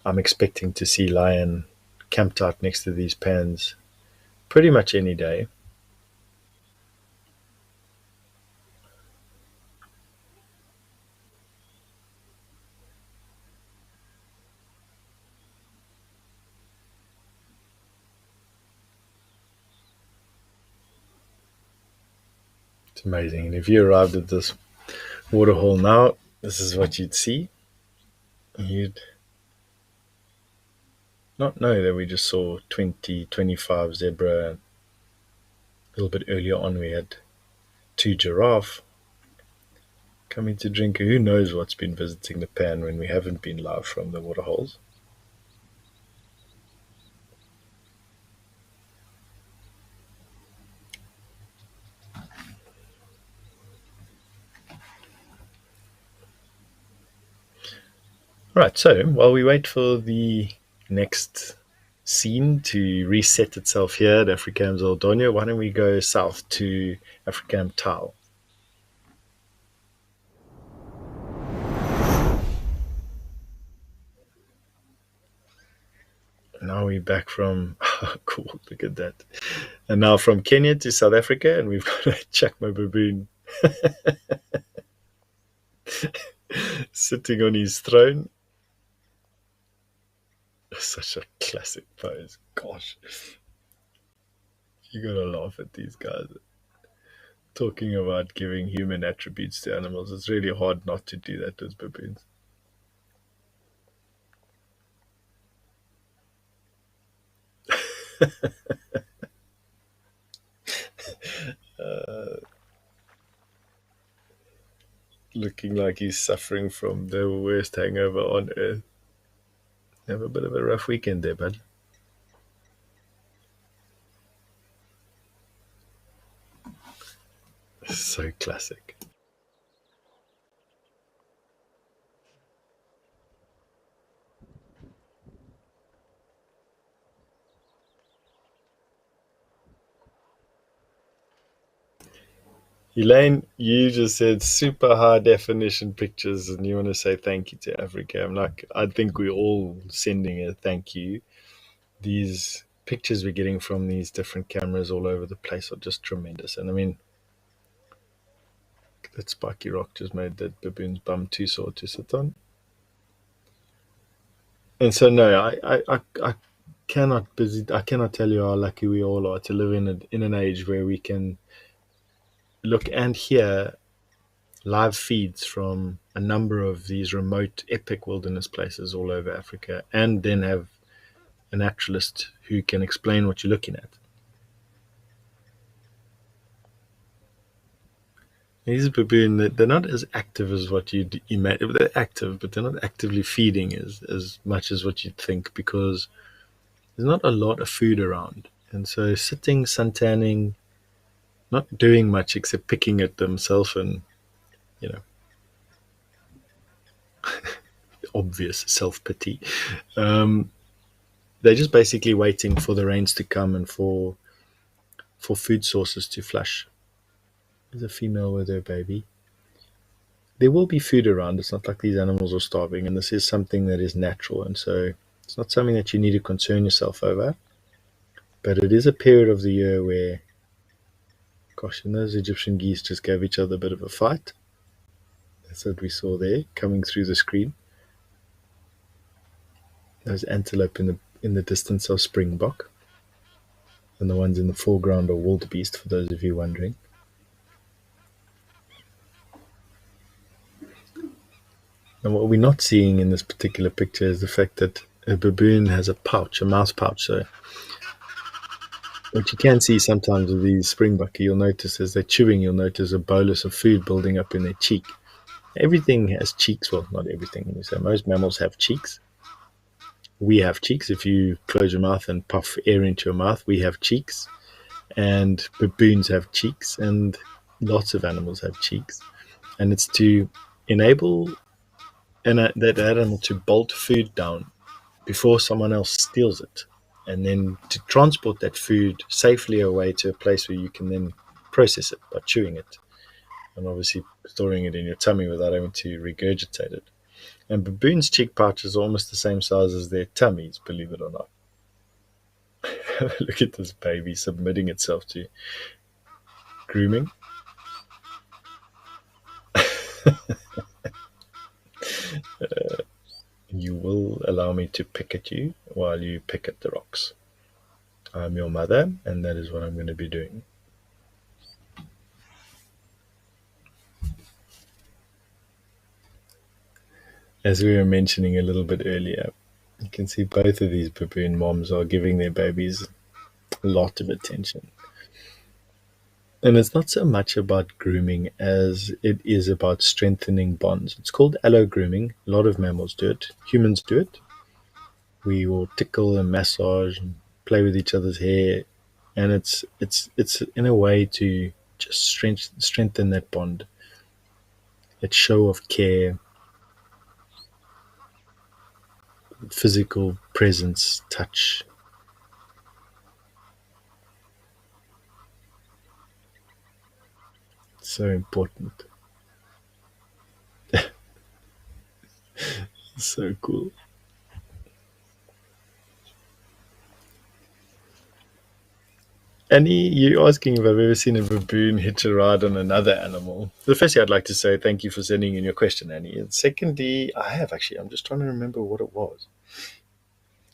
I'm expecting to see lion camped out next to these pans pretty much any day. It's amazing. And if you arrived at this waterhole now, this is what you'd see. You'd not know that we just saw 20, 25 zebra. A little bit earlier on, we had 2 giraffe coming to drink. Who knows what's been visiting the pan when we haven't been live from the waterholes? Right, so while we wait for the next scene to reset itself here at Africam's Old Donya, why don't we go south to Africam Tau? Now we're back from, oh, cool, look at that. And now from Kenya to South Africa, and we've got a Chakma baboon sitting on his throne. Such a classic pose. Gosh. You gotta laugh at these guys. Talking about giving human attributes to animals, it's really hard not to do that with baboons. Looking like he's suffering from the worst hangover on earth. Have a bit of a rough weekend there, bud. So classic. Elaine, you just said super high definition pictures and you want to say thank you to Africa. I'm like, I think we're all sending a thank you. These pictures we're getting from these different cameras all over the place are just tremendous. And I mean, that spiky rock just made that baboon's bum too sore to sit on. And so, no, I cannot tell you how lucky we all are to live in an age where we can look and hear live feeds from a number of these remote, epic wilderness places all over Africa, and then have a naturalist who can explain what you're looking at. These baboon, they're not as active as what you'd imagine. They're active, but they're not actively feeding as much as what you'd think because there's not a lot of food around. And so sitting, suntanning, not doing much except picking at themselves and, you know, Obvious self pity. Um, they're just basically waiting for the rains to come and for food sources to flush. There's a female with her baby. There will be food around. It's not like these animals are starving, and this is something that is natural, and so it's not something that you need to concern yourself over. But it is a period of the year where, gosh, and those Egyptian geese just gave each other a bit of a fight. That's what we saw there coming through the screen. Those antelope in the distance are springbok, and the ones in the foreground are wildebeest. For those of you wondering. And what we're not seeing in this particular picture is the fact that a baboon has a pouch, a mouth pouch. So what you can see sometimes with these springbok, you'll notice as they're chewing, you'll notice a bolus of food building up in their cheek. Everything has cheeks. Well, not everything. So most mammals have cheeks. We have cheeks. If you close your mouth and puff air into your mouth, we have cheeks. And baboons have cheeks, and lots of animals have cheeks. And it's to enable that animal to bolt food down before someone else steals it, and then to transport that food safely away to a place where you can then process it by chewing it, and obviously storing it in your tummy without having to regurgitate it. And baboons' cheek pouches are almost the same size as their tummies, believe it or not. Look at this baby submitting itself to grooming. You will allow me to pick at you while you pick at the rocks. I'm your mother, and that is what I'm going to be doing. As we were mentioning a little bit earlier, you can see both of these baboon moms are giving their babies a lot of attention. And it's not so much about grooming as it is about strengthening bonds. It's called allo grooming. A lot of mammals do it. Humans do it. We will tickle and massage and play with each other's hair, and it's in a way to just strengthen that bond, that show of care, physical presence, touch. So important. So cool. Annie, you're asking if I've ever seen a baboon hitch a ride on another animal. The firstly, I'd like to say thank you for sending in your question, Annie. And secondly, I have actually. I'm just trying to remember what it was.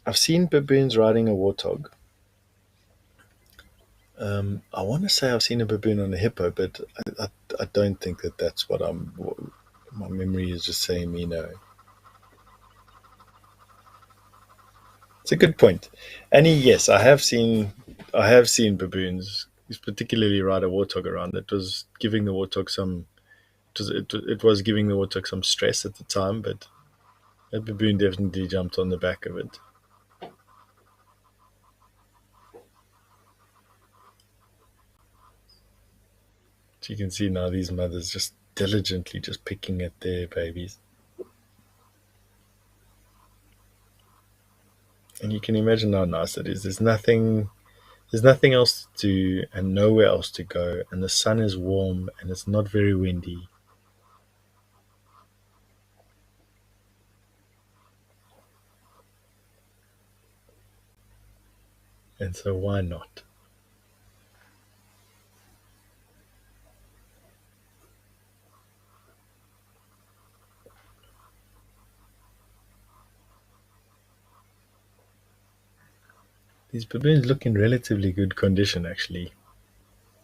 I've seen baboons riding a warthog. I want to say I've seen a baboon on a hippo, but I don't think that that's what my memory is just saying me no. It's a good point. Annie, yes, I have seen baboons, particularly ride a warthog around. It was giving the warthog some it was giving the warthog some stress at the time, but that baboon definitely jumped on the back of it. So you can see now these mothers just diligently just picking at their babies. And you can imagine how nice it is. There's nothing else to do and nowhere else to go, and the sun is warm and it's not very windy. And so why not? These baboons look in relatively good condition actually.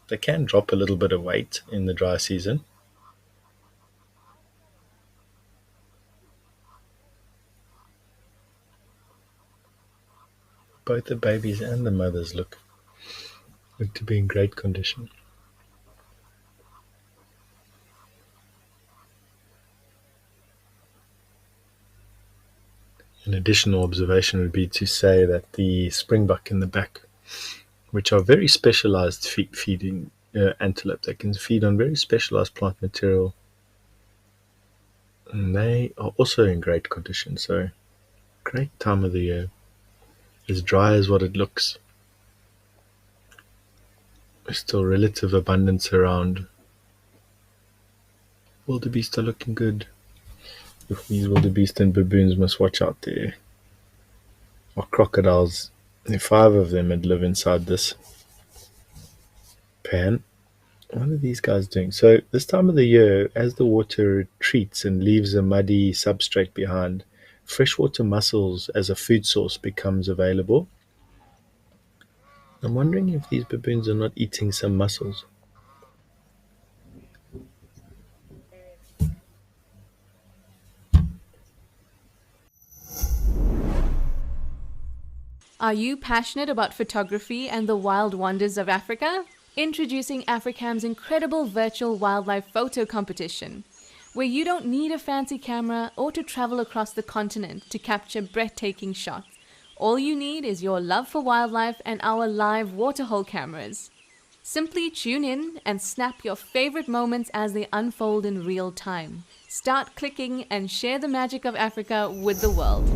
They can drop a little bit of weight in the dry season. Both the babies and the mothers look to be in great condition. An additional observation would be to say that the springbuck in the back, which are very specialized feeding antelope, they can feed on very specialized plant material. And they are also in great condition. So, great time of the year. As dry as what it looks. There's still relative abundance around. Wildebeest are looking good. If these wildebeest and baboons must watch out there. Or crocodiles. If 5 of them would live inside this pan. What are these guys doing? So this time of the year, as the water retreats and leaves a muddy substrate behind, freshwater mussels as a food source becomes available. I'm wondering if these baboons are not eating some mussels. Are you passionate about photography and the wild wonders of Africa? Introducing Africam's incredible virtual wildlife photo competition, where you don't need a fancy camera or to travel across the continent to capture breathtaking shots. All you need is your love for wildlife and our live Waterhole cameras. Simply tune in and snap your favorite moments as they unfold in real time. Start clicking and share the magic of Africa with the world.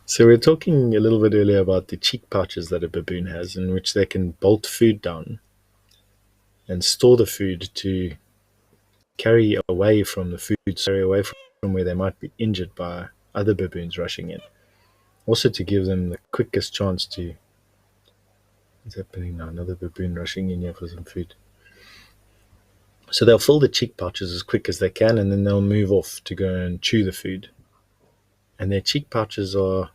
So we are talking a little bit earlier about the cheek pouches that a baboon has, in which they can bolt food down and store the food to carry away from the food, carry away from where they might be injured by other baboons rushing in. Also to give them the quickest chance to. What's happening now? Another baboon rushing in here for some food. So they'll fill the cheek pouches as quick as they can, and then they'll move off to go and chew the food. And their cheek pouches are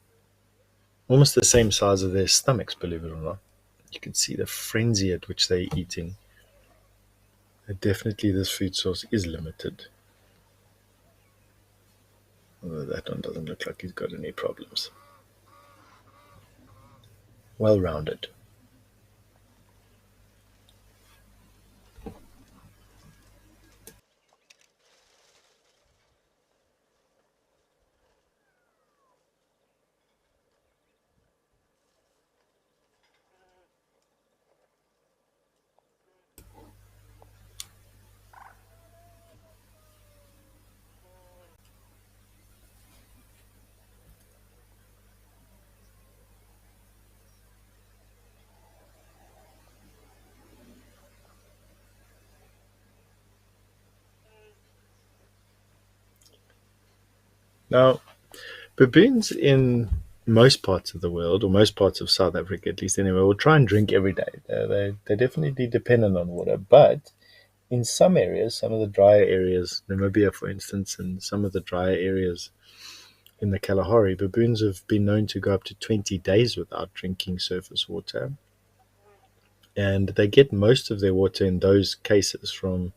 almost the same size as their stomachs, believe it or not. You can see the frenzy at which they're eating. Definitely this food source is limited. Although that one doesn't look like he's got any problems. Well rounded. Now, Baboons in most parts of the world, or most parts of South Africa at least anyway, will try and drink every day. They're definitely dependent on water. But in some areas, some of the drier areas, Namibia for instance, and some of the drier areas in the Kalahari, baboons have been known to go up to 20 days without drinking surface water. And they get most of their water in those cases from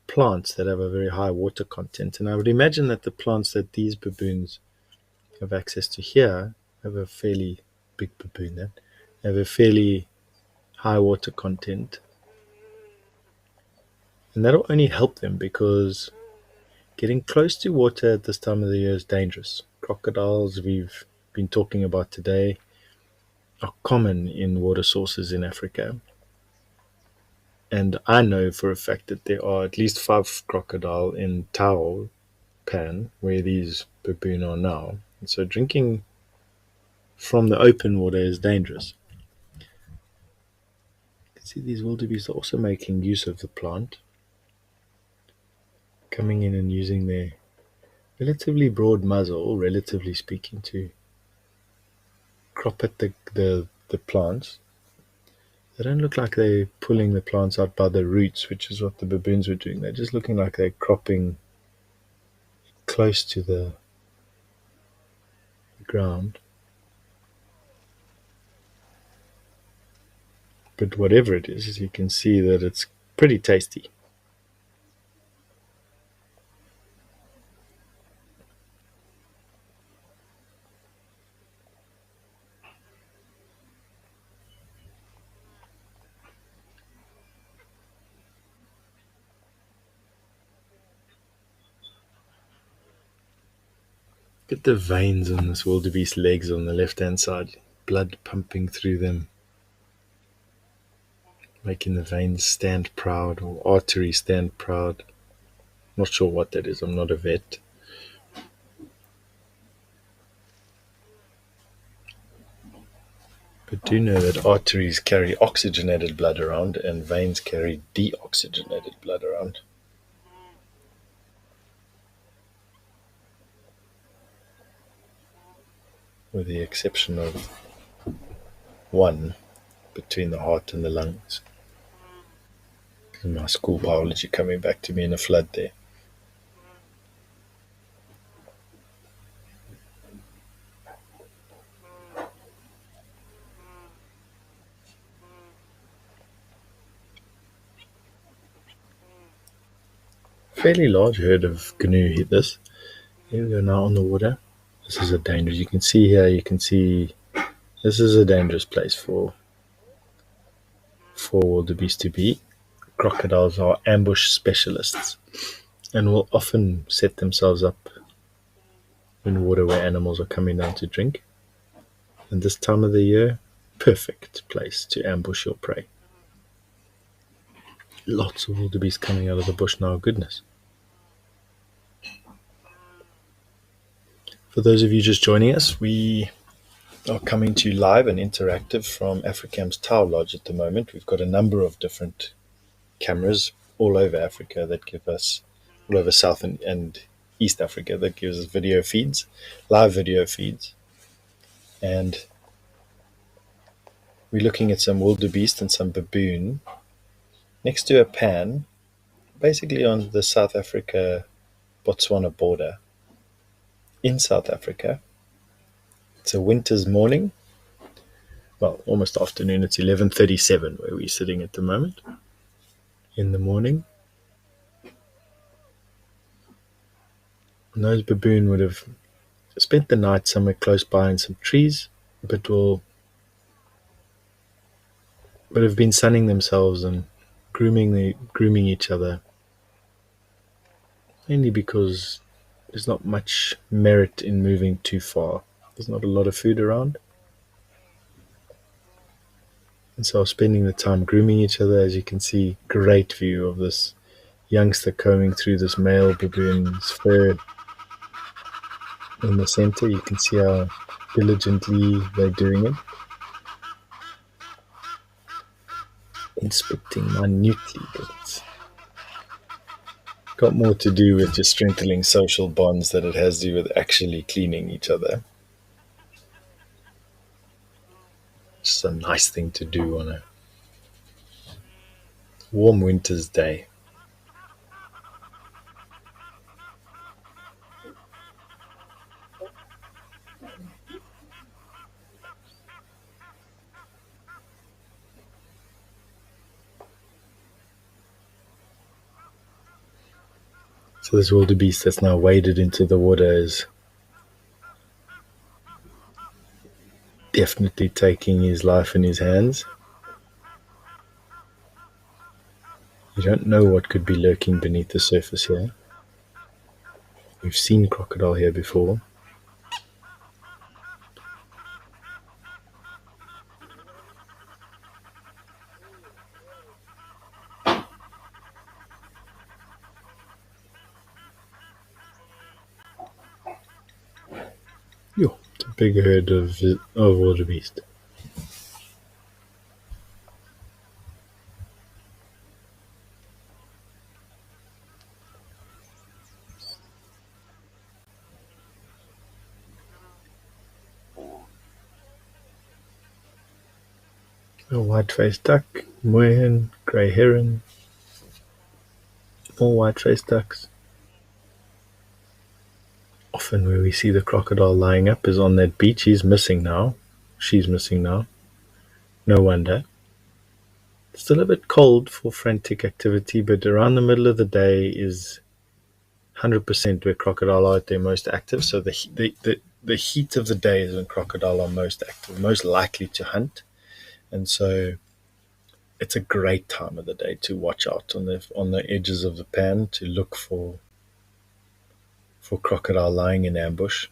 plants that have a very high water content. And I would imagine that the plants that these baboons have access to here have a fairly big baboon then have a fairly high water content, and that'll only help them because getting close to water at this time of the year is dangerous. Crocodiles, we've been talking about today, are common in water sources in Africa, and I know for a fact that there are at least 5 crocodile in Tao Pan where these baboon are now, and so drinking from the open water is dangerous. You can see these wildebeest are also making use of the plant, coming in and using their relatively broad muzzle, relatively speaking, to crop at the plants. They don't look like they're pulling the plants out by the roots, which is what the baboons were doing. They're just looking like they're cropping close to the ground. But whatever it is, you can see that it's pretty tasty. Look at the veins on this wildebeest legs on the left hand side, blood pumping through them, making the veins stand proud, or arteries stand proud. Not sure what that is, I'm not a vet. But do know that arteries carry oxygenated blood around and veins carry deoxygenated blood around. With the exception of one between the heart and the lungs. And my school biology coming back to me in a flood there. Fairly large herd of canoe hit this. Here we go now on the water. This is a dangerous, you can see here, this is a dangerous place for wildebeest to be. Crocodiles are ambush specialists and will often set themselves up in water where animals are coming down to drink. And this time of the year, perfect place to ambush your prey. Lots of wildebeest coming out of the bush now, goodness. For those of you just joining us, we are coming to you live and interactive from Africam's Tau Lodge at the moment. We've got a number of different cameras all over Africa that give us, all over South and East Africa, that gives us video feeds, live video feeds. And we're looking at some wildebeest and some baboon next to a pan, basically on the South Africa-Botswana border in South Africa. It's a winter's morning, well, almost afternoon. It's 11:37 where we're sitting at the moment in the morning. And those baboon would have spent the night somewhere close by in some trees, but have been sunning themselves and grooming each other, mainly because there's not much merit in moving too far. There's not a lot of food around. And so spending the time grooming each other. As you can see, great view of this youngster combing through this male baboon's fur in the center. You can see how diligently they're doing it. Inspecting minutely, but got more to do with just strengthening social bonds than it has to do with actually cleaning each other. It's a nice thing to do on a warm winter's day. So this wildebeest that's now waded into the water is definitely taking his life in his hands. You don't know what could be lurking beneath the surface here. We've seen crocodile here before. Yo, it's a big herd of wildebeest. A white-faced duck, moorhen, grey heron, more white-faced ducks. Often where we see the crocodile lying up is on that beach. He's missing now. She's missing now. No wonder. Still a bit cold for frantic activity, but around the middle of the day is 100% where crocodile are at their most active. So the heat of the day is when crocodile are most active, most likely to hunt. And so it's a great time of the day to watch out on the edges of the pan to look for crocodile lying in ambush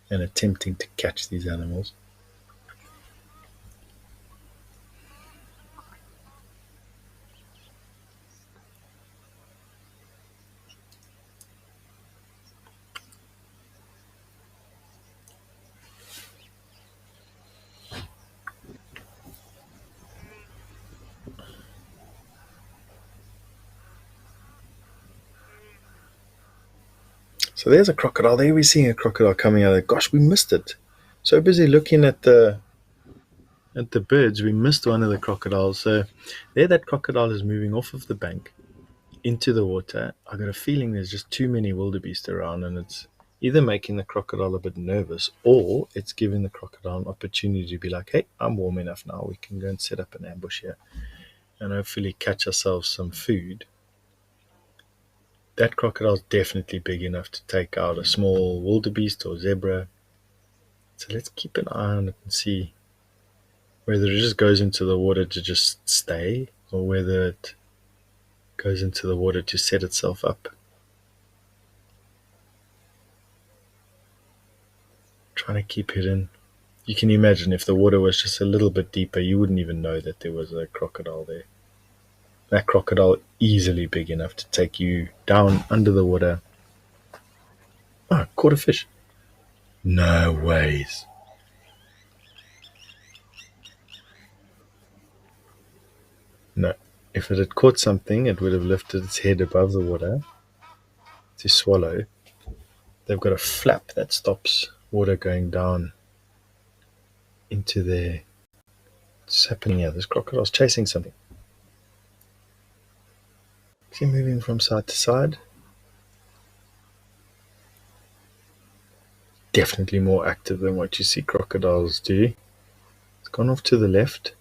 and attempting to catch these animals. So there's a crocodile. There we're seeing a crocodile coming out of. Gosh, we missed it. So busy looking at the birds, we missed one of the crocodiles. So there, that crocodile is moving off of the bank into the water. I got a feeling there's just too many wildebeest around, and it's either making the crocodile a bit nervous, or it's giving the crocodile an opportunity to be like, "Hey, I'm warm enough now. We can go and set up an ambush here, and hopefully catch ourselves some food." That crocodile's definitely big enough to take out a small wildebeest or zebra. So let's keep an eye on it and see whether it just goes into the water to just stay, or whether it goes into the water to set itself up. Trying to keep hidden. You can imagine if the water was just a little bit deeper, you wouldn't even know that there was a crocodile there. That crocodile easily big enough to take you down under the water. Oh, caught a fish. No ways. No. If it had caught something, it would have lifted its head above the water to swallow. They've got a flap that stops water going down into there. What's happening here? This crocodile's chasing something. Is he moving from side to side? Definitely more active than what you see crocodiles do. It's gone off to the left.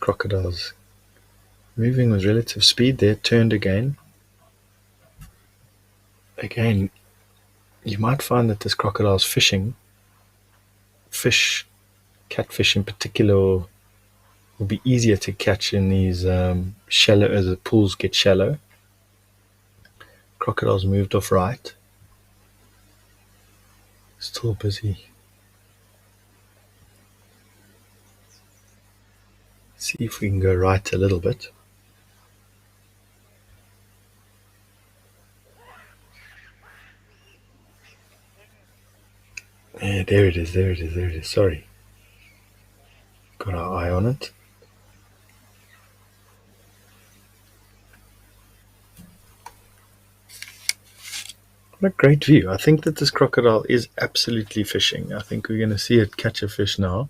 Crocodiles moving with relative speed there, turned again. Again, you might find that this crocodile's fishing. Fish, catfish in particular, will be easier to catch in these shallow, as the pools get shallow. Crocodile's moved off right. Still busy. See if we can go right a little bit. Yeah, there it is. Sorry. Got our eye on it. What a great view. I think that this crocodile is absolutely fishing. I think we're going to see it catch a fish now,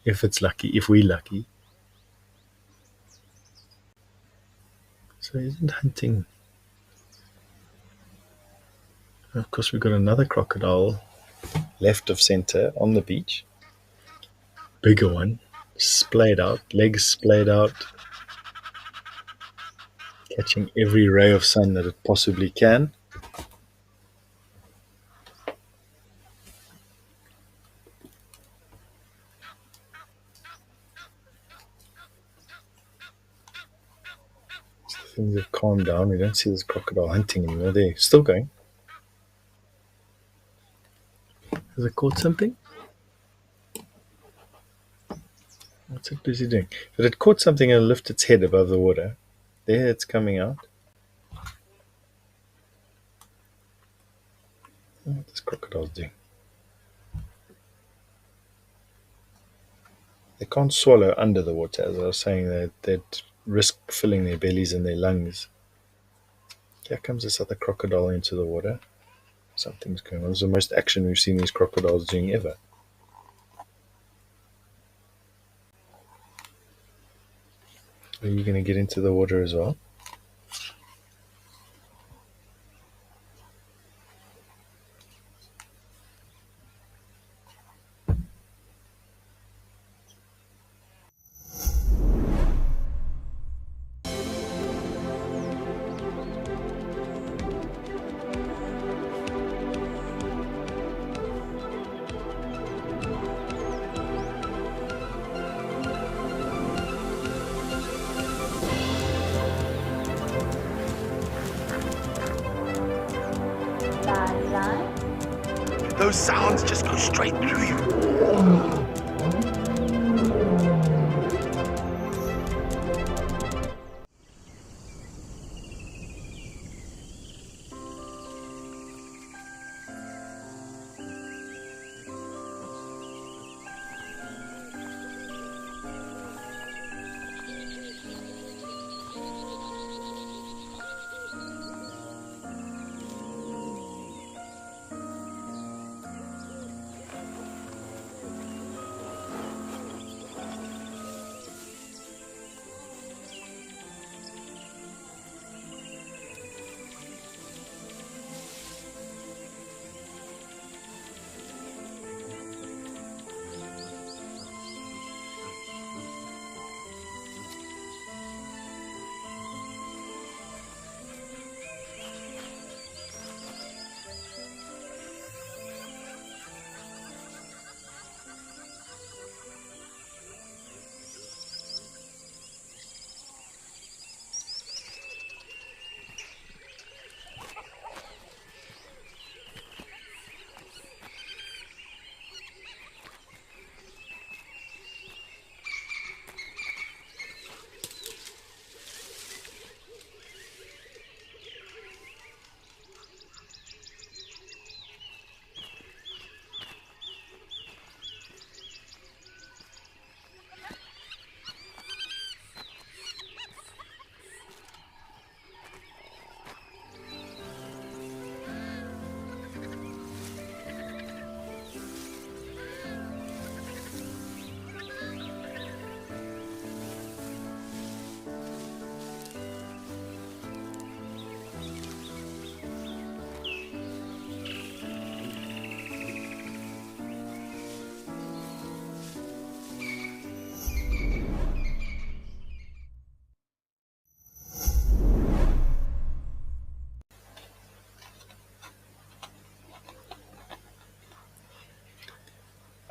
if it's lucky, if we're lucky. So he isn't hunting. And of course, we've got another crocodile left of center on the beach. Bigger one, splayed out, legs splayed out, catching every ray of sun that it possibly can. So things have calmed down. We don't see this crocodile hunting anymore. They're still going. Has it caught something? What's it busy doing? If it had caught something, it'll lift its head above the water. There it's coming out. What this crocodile's doing. They can't swallow under the water, as I was saying, they'd risk filling their bellies and their lungs. Here comes this other crocodile into the water. Something's going on. It's the most action we've seen these crocodiles doing ever. Are you going to get into the water as well? Those sounds just go straight through you.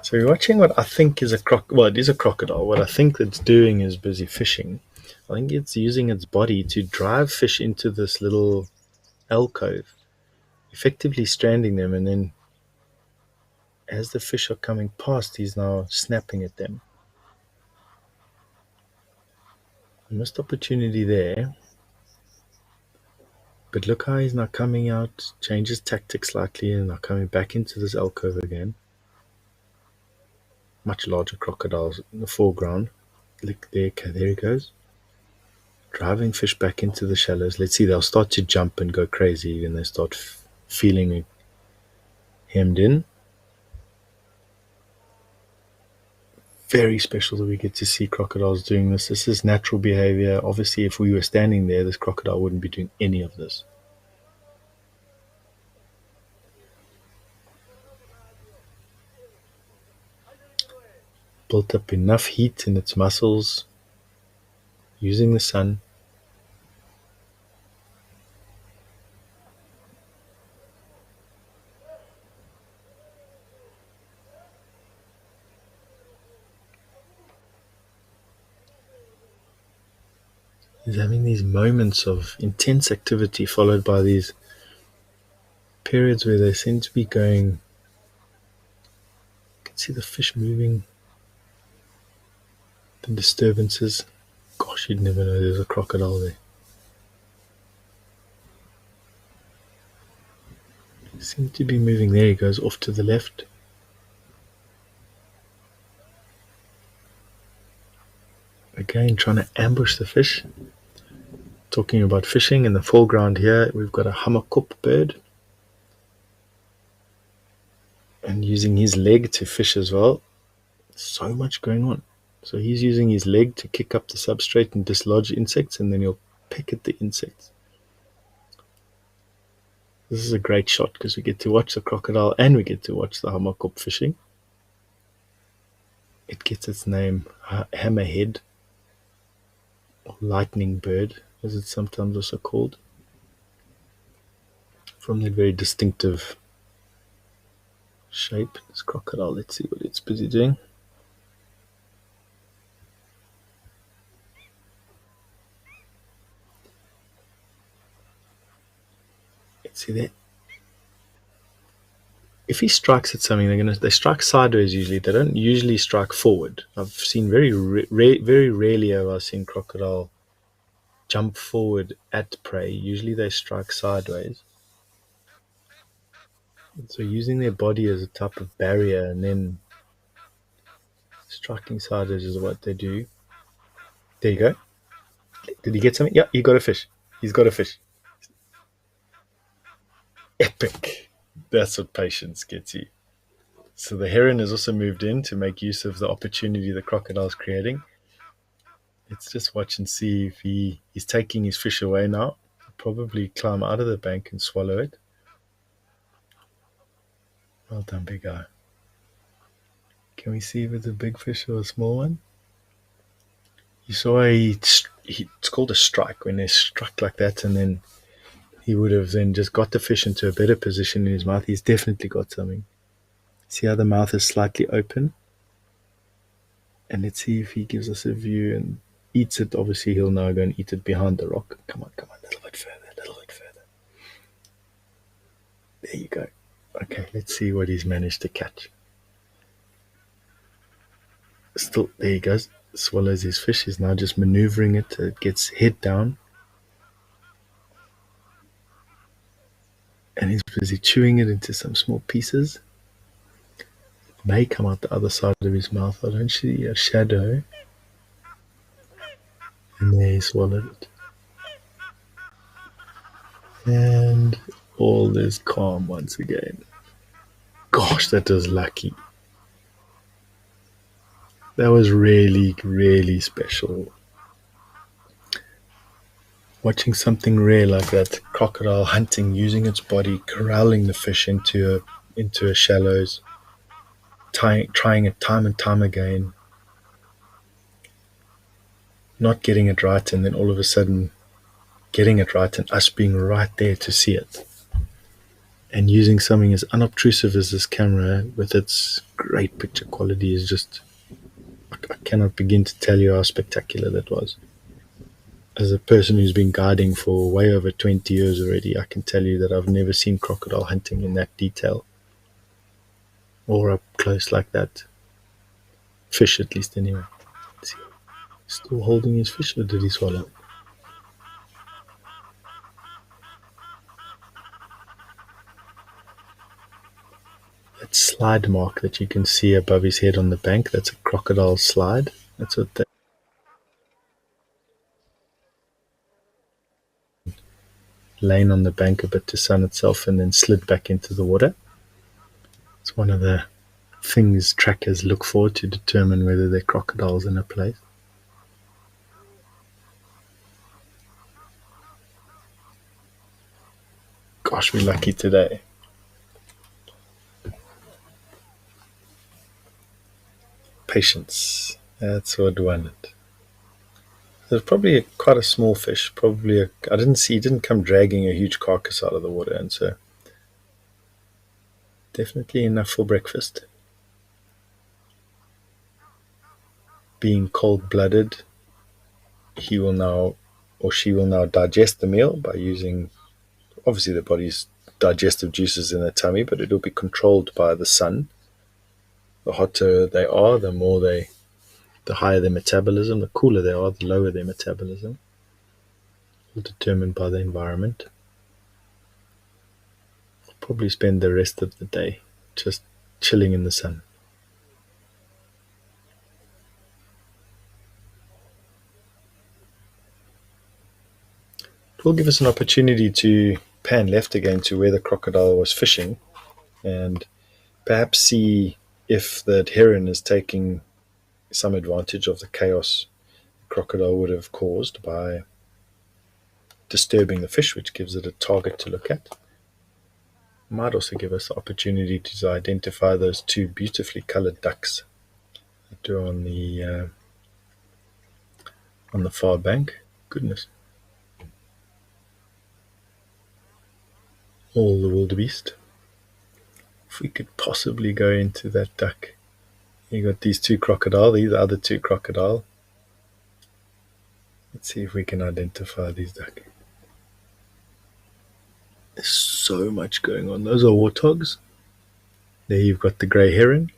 So we're watching what I think is well, it is a crocodile. What I think it's doing is busy fishing. I think it's using its body to drive fish into this little alcove, effectively stranding them, and then as the fish are coming past, he's now snapping at them. A missed opportunity there. But look how he's now coming out, changes tactics slightly, and now coming back into this alcove again. Much larger crocodiles in the foreground. Look there, okay, there he goes. Driving fish back into the shallows. Let's see, they'll start to jump and go crazy when they start feeling hemmed in. Very special that we get to see crocodiles doing this. This is natural behavior. Obviously, if we were standing there, this crocodile wouldn't be doing any of this. Built up enough heat in its muscles, using the sun. He's having these moments of intense activity followed by these periods where they seem to be going. You can see the fish moving, the disturbances. Gosh, you'd never know there's a crocodile there. He seems to be moving there. He goes off to the left. Again, trying to ambush the fish. Talking about fishing, in the foreground here, we've got a hammerkop bird. And using his leg to fish as well. So much going on. So he's using his leg to kick up the substrate and dislodge insects, and then he'll peck at the insects. This is a great shot because we get to watch the crocodile and we get to watch the hammerkop fishing. It gets its name, hammerhead, or lightning bird, as it's sometimes also called, from that very distinctive shape. This crocodile, let's see what it's busy doing. See there. If he strikes at something, they strike sideways usually. They don't usually strike forward. I've seen very rarely have I seen crocodile jump forward at prey. Usually they strike sideways. So using their body as a type of barrier and then striking sideways is what they do. There you go. Did he get something? Yeah, he got a fish. He's got a fish. Epic. That's what patience gets you. So the heron has also moved in to make use of the opportunity the crocodile's creating. Let's just watch and see if he's taking his fish away now. He'll probably climb out of the bank and swallow it. Well done, big guy. Can we see if it's a big fish or a small one? You saw it's called a strike, when they're struck like that, and then he would have then just got the fish into a better position in his mouth. He's definitely got something. See how the mouth is slightly open? And let's see if he gives us a view and eats it. Obviously, he'll now go and eat it behind the rock. Come on, a little bit further. There you go. Okay, let's see what he's managed to catch. Still, there he goes. Swallows his fish. He's now just maneuvering it. It gets head down. And he's busy chewing it into some small pieces. It may come out the other side of his mouth. I don't see a shadow. And there he swallowed it. And all is calm once again. Gosh, that was lucky. That was really, really special. Watching something rare like that, crocodile hunting, using its body, corralling the fish into a shallows, trying it time and time again, not getting it right, and then all of a sudden getting it right and us being right there to see it. And using something as unobtrusive as this camera with its great picture quality is just, I cannot begin to tell you how spectacular that was. As a person who's been guiding for way over 20 years already, I can tell you that I've never seen crocodile hunting in that detail or up close like that. Fish, at least, anyway. Let's see. Still holding his fish, or did he swallow it? That slide mark that you can see above his head on the bank, that's a crocodile slide. That's what lain on the bank a bit to sun itself, and then slid back into the water. It's one of the things trackers look for to determine whether there are crocodiles in a place. Gosh, we're lucky today. Patience. That's what won it. There's probably quite a small fish. I didn't see. He didn't come dragging a huge carcass out of the water, and so definitely enough for breakfast. Being cold-blooded, he will now, or she will now, digest the meal by using, obviously, the body's digestive juices in the tummy, but it'll be controlled by the sun. The hotter they are, the higher their metabolism. The cooler they are, the lower their metabolism. All determined by the environment. I'll probably spend the rest of the day just chilling in the sun. It will give us an opportunity to pan left again to where the crocodile was fishing, and perhaps see if that heron is taking some advantage of the chaos the crocodile would have caused by disturbing the fish, which gives it a target to look at. Might also give us the opportunity to identify those two beautifully colored ducks that are on the far bank. Goodness. All the wildebeest. If we could possibly go into that duck. You got these two crocodile, these other two crocodile. Let's see if we can identify these duck. There's so much going on. Those are warthogs. There you've got the grey heron.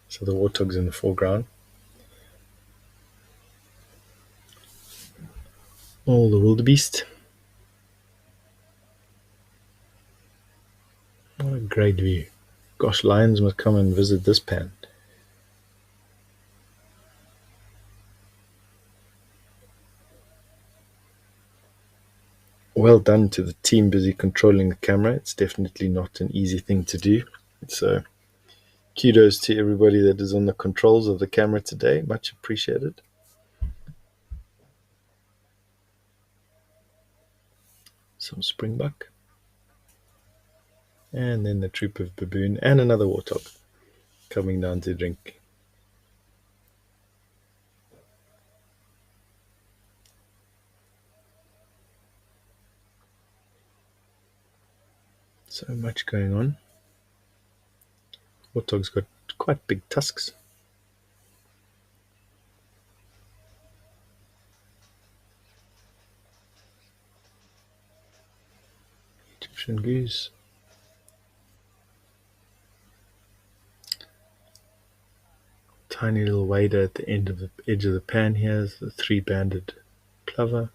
So the warthog's in the foreground. All the wildebeest. What a great view. Gosh, lions must come and visit this pan. Well done to the team busy controlling the camera. It's definitely not an easy thing to do. So kudos to everybody that is on the controls of the camera today. Much appreciated. Some springbuck. And then the troop of baboon and another warthog coming down to drink. So much going on. Warthog's got quite big tusks. Egyptian goose. Tiny little wader at the edge of the pan here is the three-banded plover.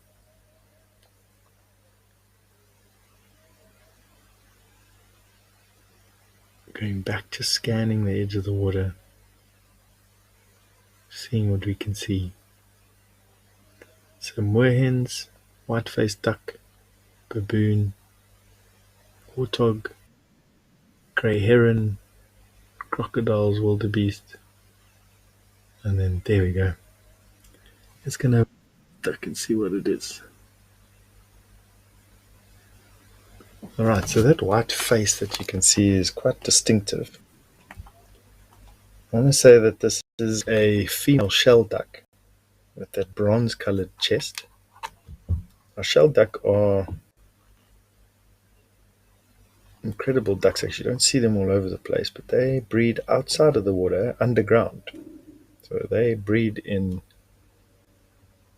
Going back to scanning the edge of the water, seeing what we can see. Some moorhens, white-faced duck, baboon, warthog, grey heron, crocodiles, wildebeest, and then there we go. It's gonna duck and see what it is. Alright, so that white face that you can see is quite distinctive. I want to say that this is a female shell duck with that bronze colored chest. Now, shell duck are incredible ducks. Actually, you don't see them all over the place, but they breed outside of the water, underground. So they breed in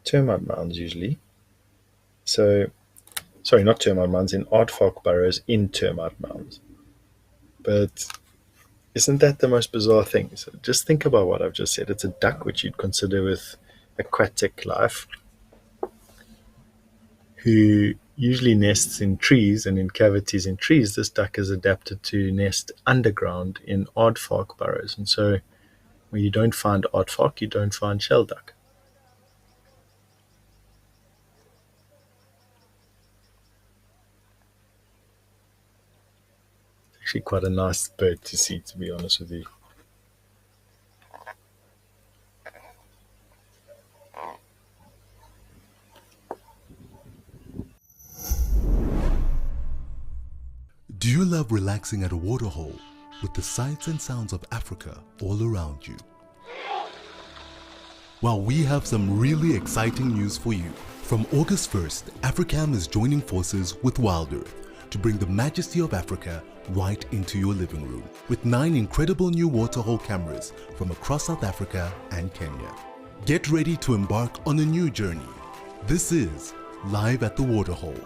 termite mounds usually. So, sorry, not termite mounds, in aardvark burrows in termite mounds. But isn't that the most bizarre thing? So just think about what I've just said. It's a duck, which you'd consider with aquatic life, who usually nests in trees and in cavities in trees. This duck is adapted to nest underground in aardvark burrows. And so when you don't find aardvark, you don't find shell duck. actually quite a nice bird to see, to be honest with you. Do you love relaxing at a waterhole with the sights and sounds of Africa all around you? Well, we have some really exciting news for you. From August 1st, Africam is joining forces with WildEarth to bring the majesty of Africa right into your living room with 9 incredible new Waterhole cameras from across South Africa and Kenya. Get ready to embark on a new journey. This is Live at the Waterhole.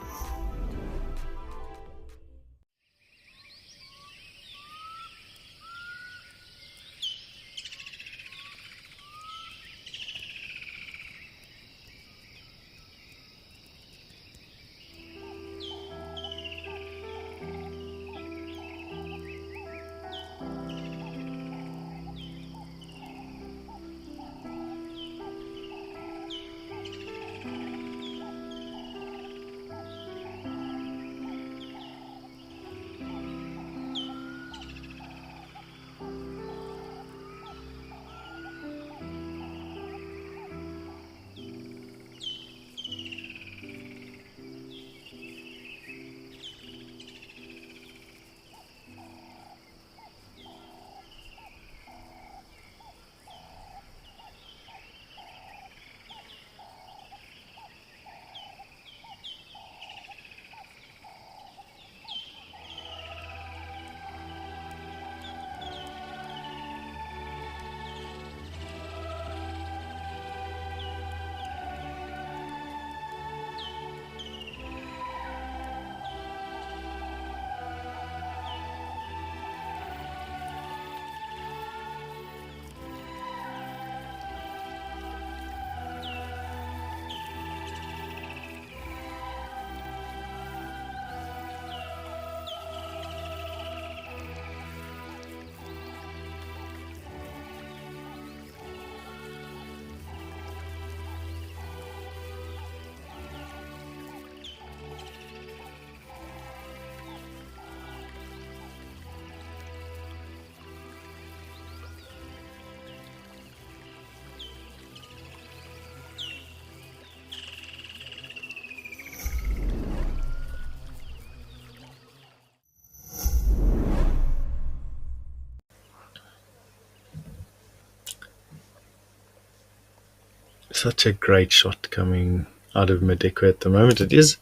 Such a great shot coming out of Madeko at the moment. It is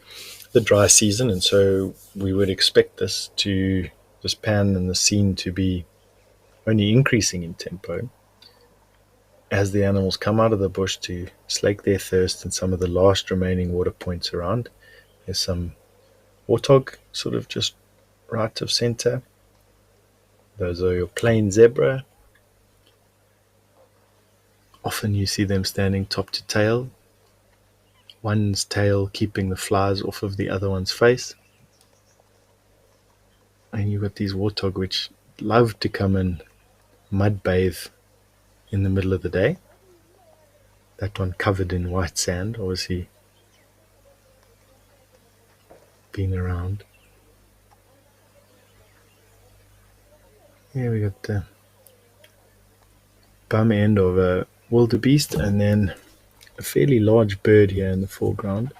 the dry season, and so we would expect this pan and the scene to be only increasing in tempo as the animals come out of the bush to slake their thirst in some of the last remaining water points around. There's some warthog sort of just right of center. Those are your plain zebra. Often you see them standing top to tail, one's tail keeping the flies off of the other one's face. And you've got these warthog which love to come and mud bathe in the middle of the day. That one covered in white sand, obviously being around. Here we got the bum end of a wildebeest, and then a fairly large bird here in the foreground,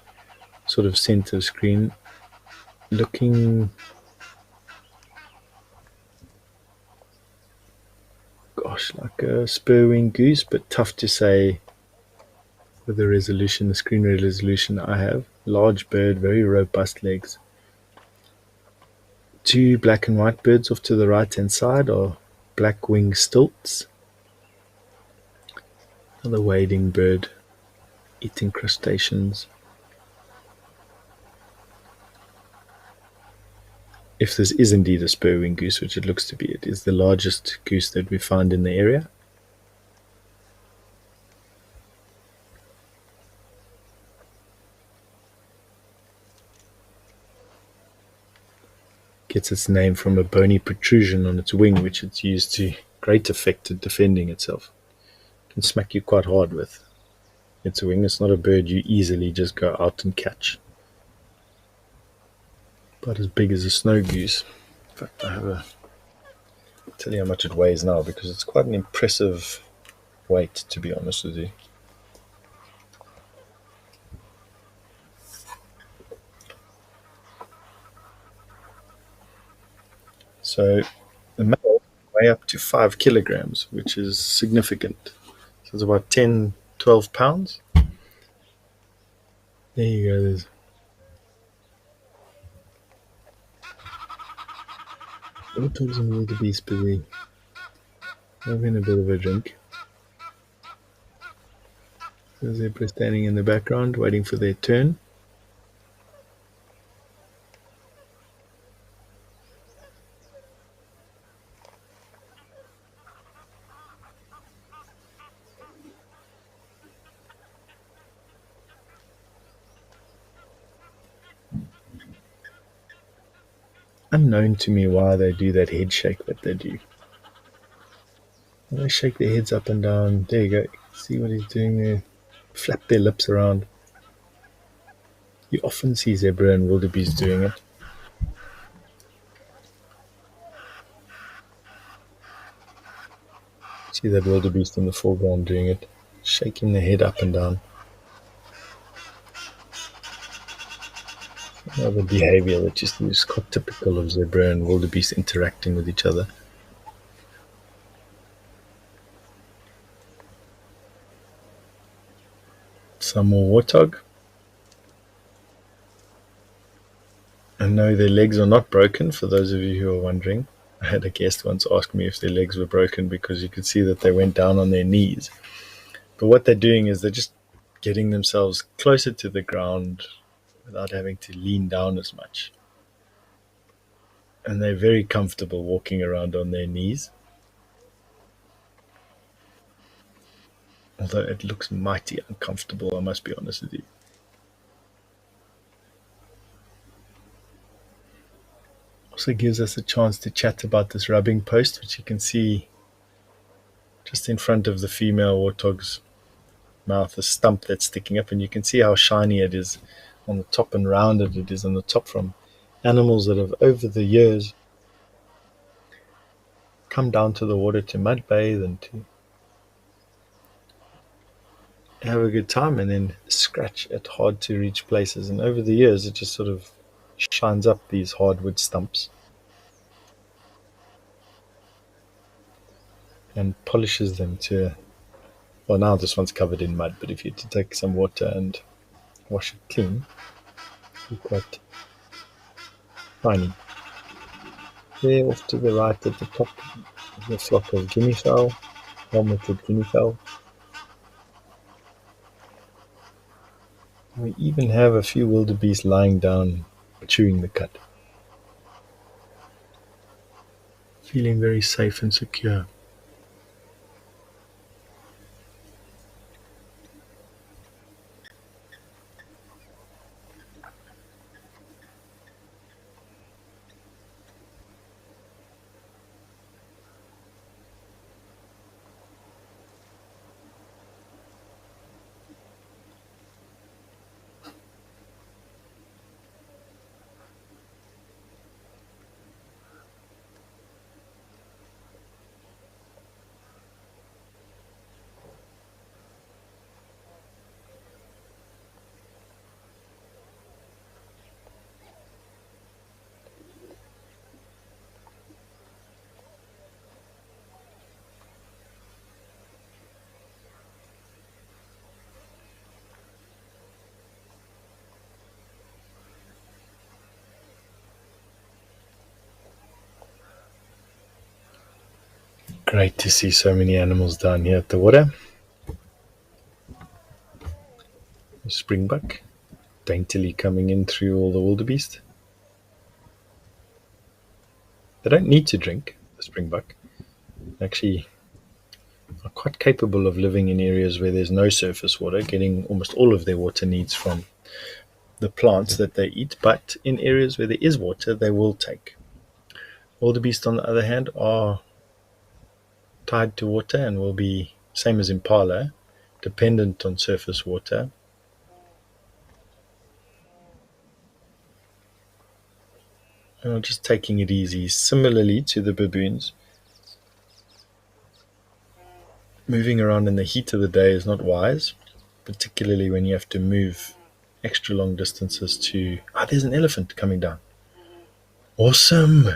sort of center screen, looking, gosh, like a spur-winged goose, but tough to say with the screen resolution I have. Large bird, very robust legs. 2 black and white birds off to the right hand side are black winged stilts. Another wading bird eating crustaceans. If this is indeed a spur-winged goose, which it looks to be, it is the largest goose that we find in the area. Gets its name from a bony protrusion on its wing, which it's used to great effect at defending itself. It can smack you quite hard with its wing. It's not a bird you easily just go out and catch. About as big as a snow goose. In fact, I have a tell you how much it weighs now because it's quite an impressive weight, to be honest with you. So the male weigh up to 5 kilograms, which is significant. So it's about 10, 12 pounds. There you go. There's warthogs and wildebeest busy having a bit of a drink. The zebra standing in the background waiting for their turn. Unknown to me why they do that head shake that they do. They shake their heads up and down. There you go. See what he's doing there? Flap their lips around. You often see zebra and wildebeest doing it. See that wildebeest in the foreground doing it, shaking the head up and down. Another behavior that just is quite typical of zebra and wildebeest interacting with each other. Some more warthog. And no, their legs are not broken, for those of you who are wondering. I had a guest once ask me if their legs were broken because you could see that they went down on their knees. But what they're doing is they're just getting themselves closer to the ground without having to lean down as much. And they're very comfortable walking around on their knees. Although it looks mighty uncomfortable, I must be honest with you. Also gives us a chance to chat about this rubbing post, which you can see just in front of the female warthog's mouth, a stump that's sticking up, and you can see how shiny it is on the top and rounded it is on the top from animals that have over the years come down to the water to mud bathe and to have a good time and then scratch at hard to reach places. And over the years, it just sort of shines up these hardwood stumps and polishes them to, well, now this one's covered in mud, but if you had to take some water and wash it clean, it's quite shiny. There off to the right at the top is a flock of guinea fowl, helmeted guinea fowl. We even have a few wildebeest lying down, chewing the cud. Feeling very safe and secure. Great to see so many animals down here at the water. A springbuck daintily coming in through all the wildebeest. They don't need to drink, the springbuck. Actually are quite capable of living in areas where there's no surface water, getting almost all of their water needs from the plants that they eat, but in areas where there is water, they will take. Wildebeest, on the other hand, are tied to water and will be, same as impala, dependent on surface water. And are just taking it easy, similarly to the baboons. moving around in the heat of the day is not wise, particularly when you have to move extra long distances to. Ah, there's an elephant coming down. Awesome!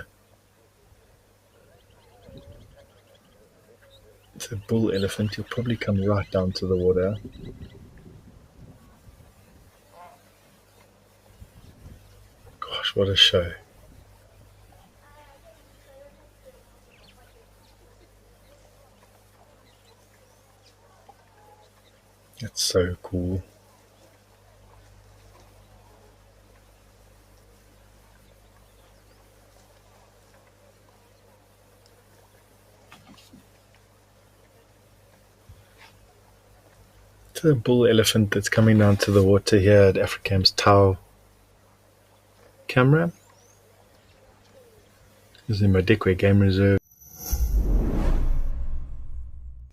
It's a bull elephant. He'll probably come right down to the water. Gosh, what a show. That's so cool. It's a bull elephant that's coming down to the water here at Africam's Tau camera. This is the Madikwe Game Reserve.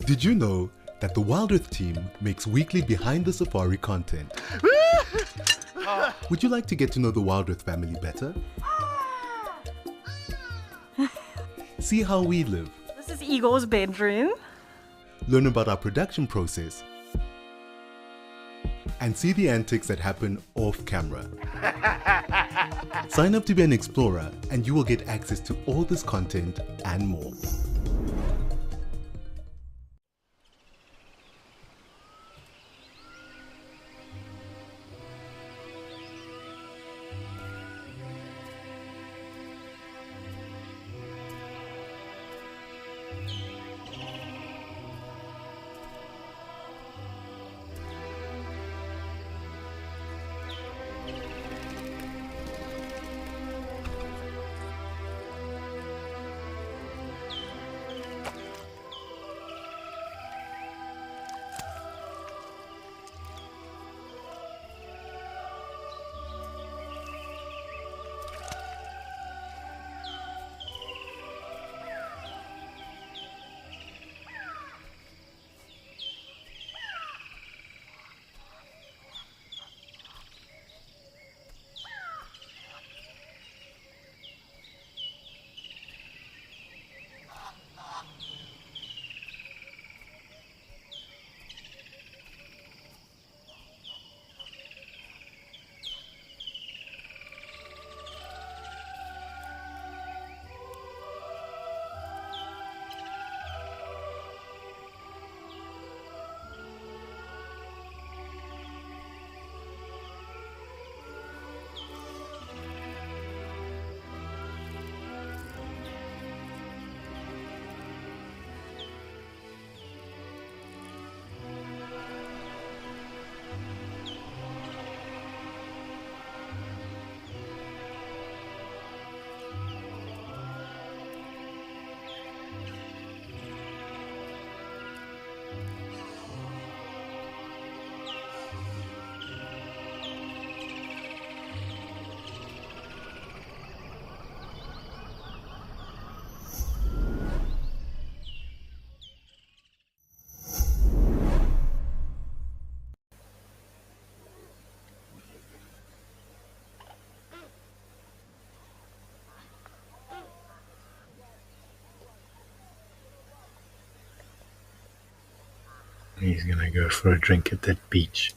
Did you know that the WildEarth team makes weekly behind the safari content? Would you like to get to know the WildEarth family better? See how we live. This is Igor's bedroom. Learn about our production process. And see the antics that happen off camera. Sign up to be an explorer and you will get access to all this content and more. He's going to go for a drink at that beach.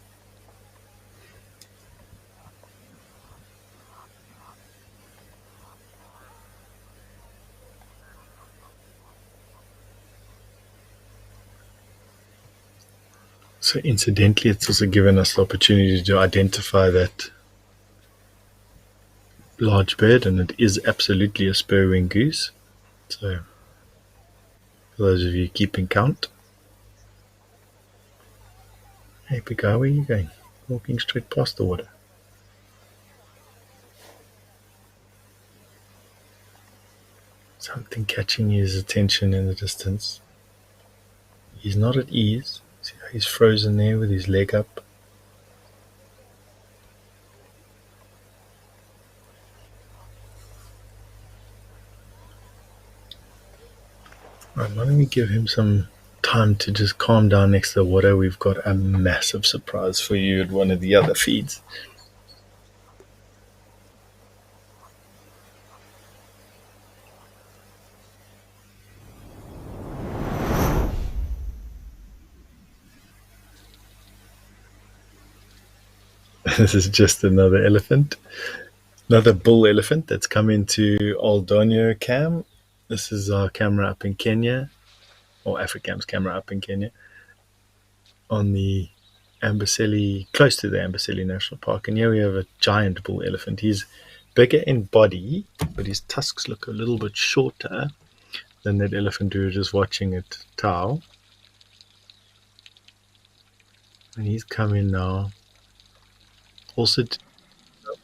So incidentally, it's also given us the opportunity to identify that large bird, and it is absolutely a spur-winged goose. So for those of you keeping count. Hey, big guy, where are you going? Walking straight past the water. Something catching his attention in the distance. He's not at ease. See how he's frozen there with his leg up. Right, why don't we give him some time to just calm down next to the water. We've got a massive surprise for you at one of the other feeds. This is just another elephant, another bull elephant that's come into Old Donyo Cam. This is our camera up in Kenya, or Africam's camera up in Kenya, on the Amboseli, close to the Amboseli National Park. And here we have a giant bull elephant. He's bigger in body, but his tusks look a little bit shorter than that elephant we were just watching at Tau. And he's coming now.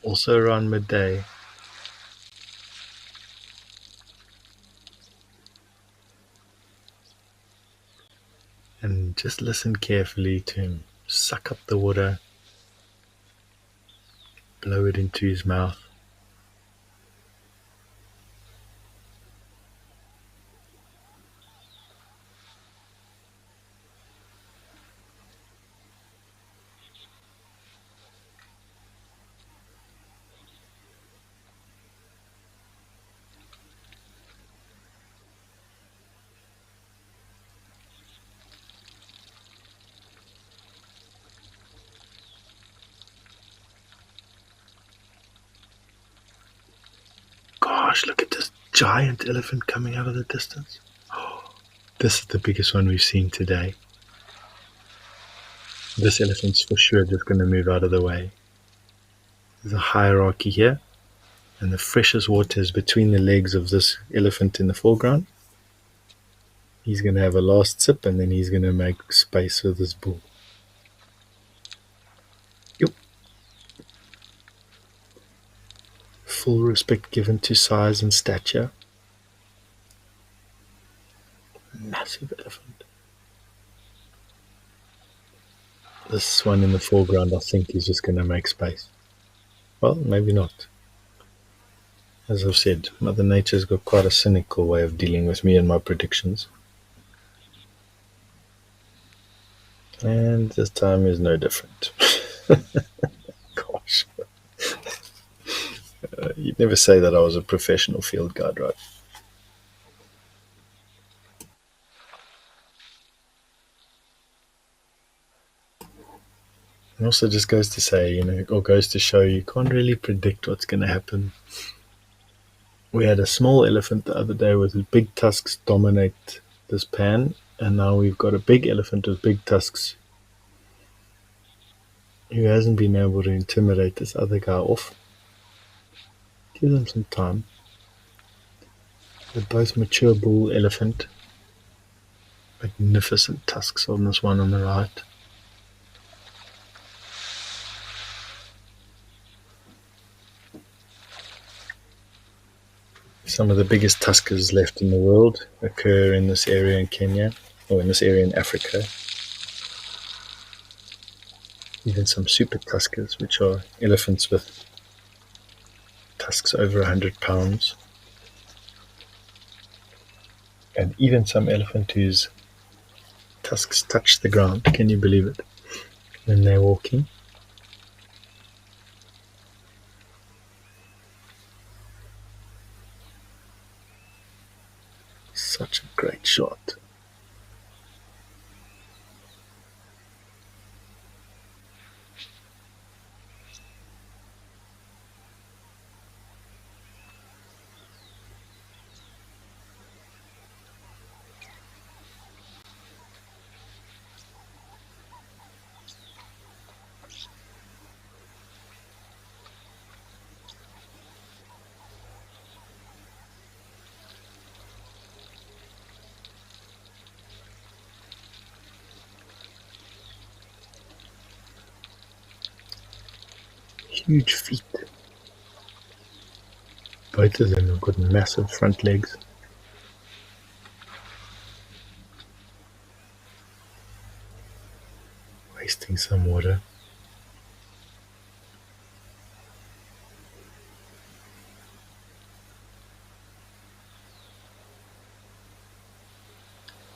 Also around midday. And just listen carefully to him suck up the water, blow it into his mouth. Gosh, look at this giant elephant coming out of the distance. Oh, this is the biggest one we've seen today. This elephant's for sure just going to move out of the way. There's a hierarchy here, and the freshest water is between the legs of this elephant in the foreground. He's going to have a last sip, and then he's going to make space for this bull. Yep. Full respect given to size and stature. Massive elephant. This one in the foreground, I think, is just going to make space. Well, maybe not. As I've said, Mother Nature's got quite a cynical way of dealing with me and my predictions. And this time is no different. Gosh. You'd never say that I was a professional field guide, right? And also just goes to say, or goes to show you can't really predict what's going to happen. We had a small elephant the other day with big tusks dominate this pan, and now we've got a big elephant with big tusks who hasn't been able to intimidate this other guy off. Give them some time. They're both mature bull elephant. Magnificent tusks on this one on the right. Some of the biggest tuskers left in the world occur in this area in Kenya, or in this area in Africa. Even some super tuskers, which are elephants with tusks over 100 pounds. And even some elephant whose tusks touch the ground, can you believe it, when they're walking? Such a great shot. Huge feet. Both of them have got massive front legs. Wasting some water.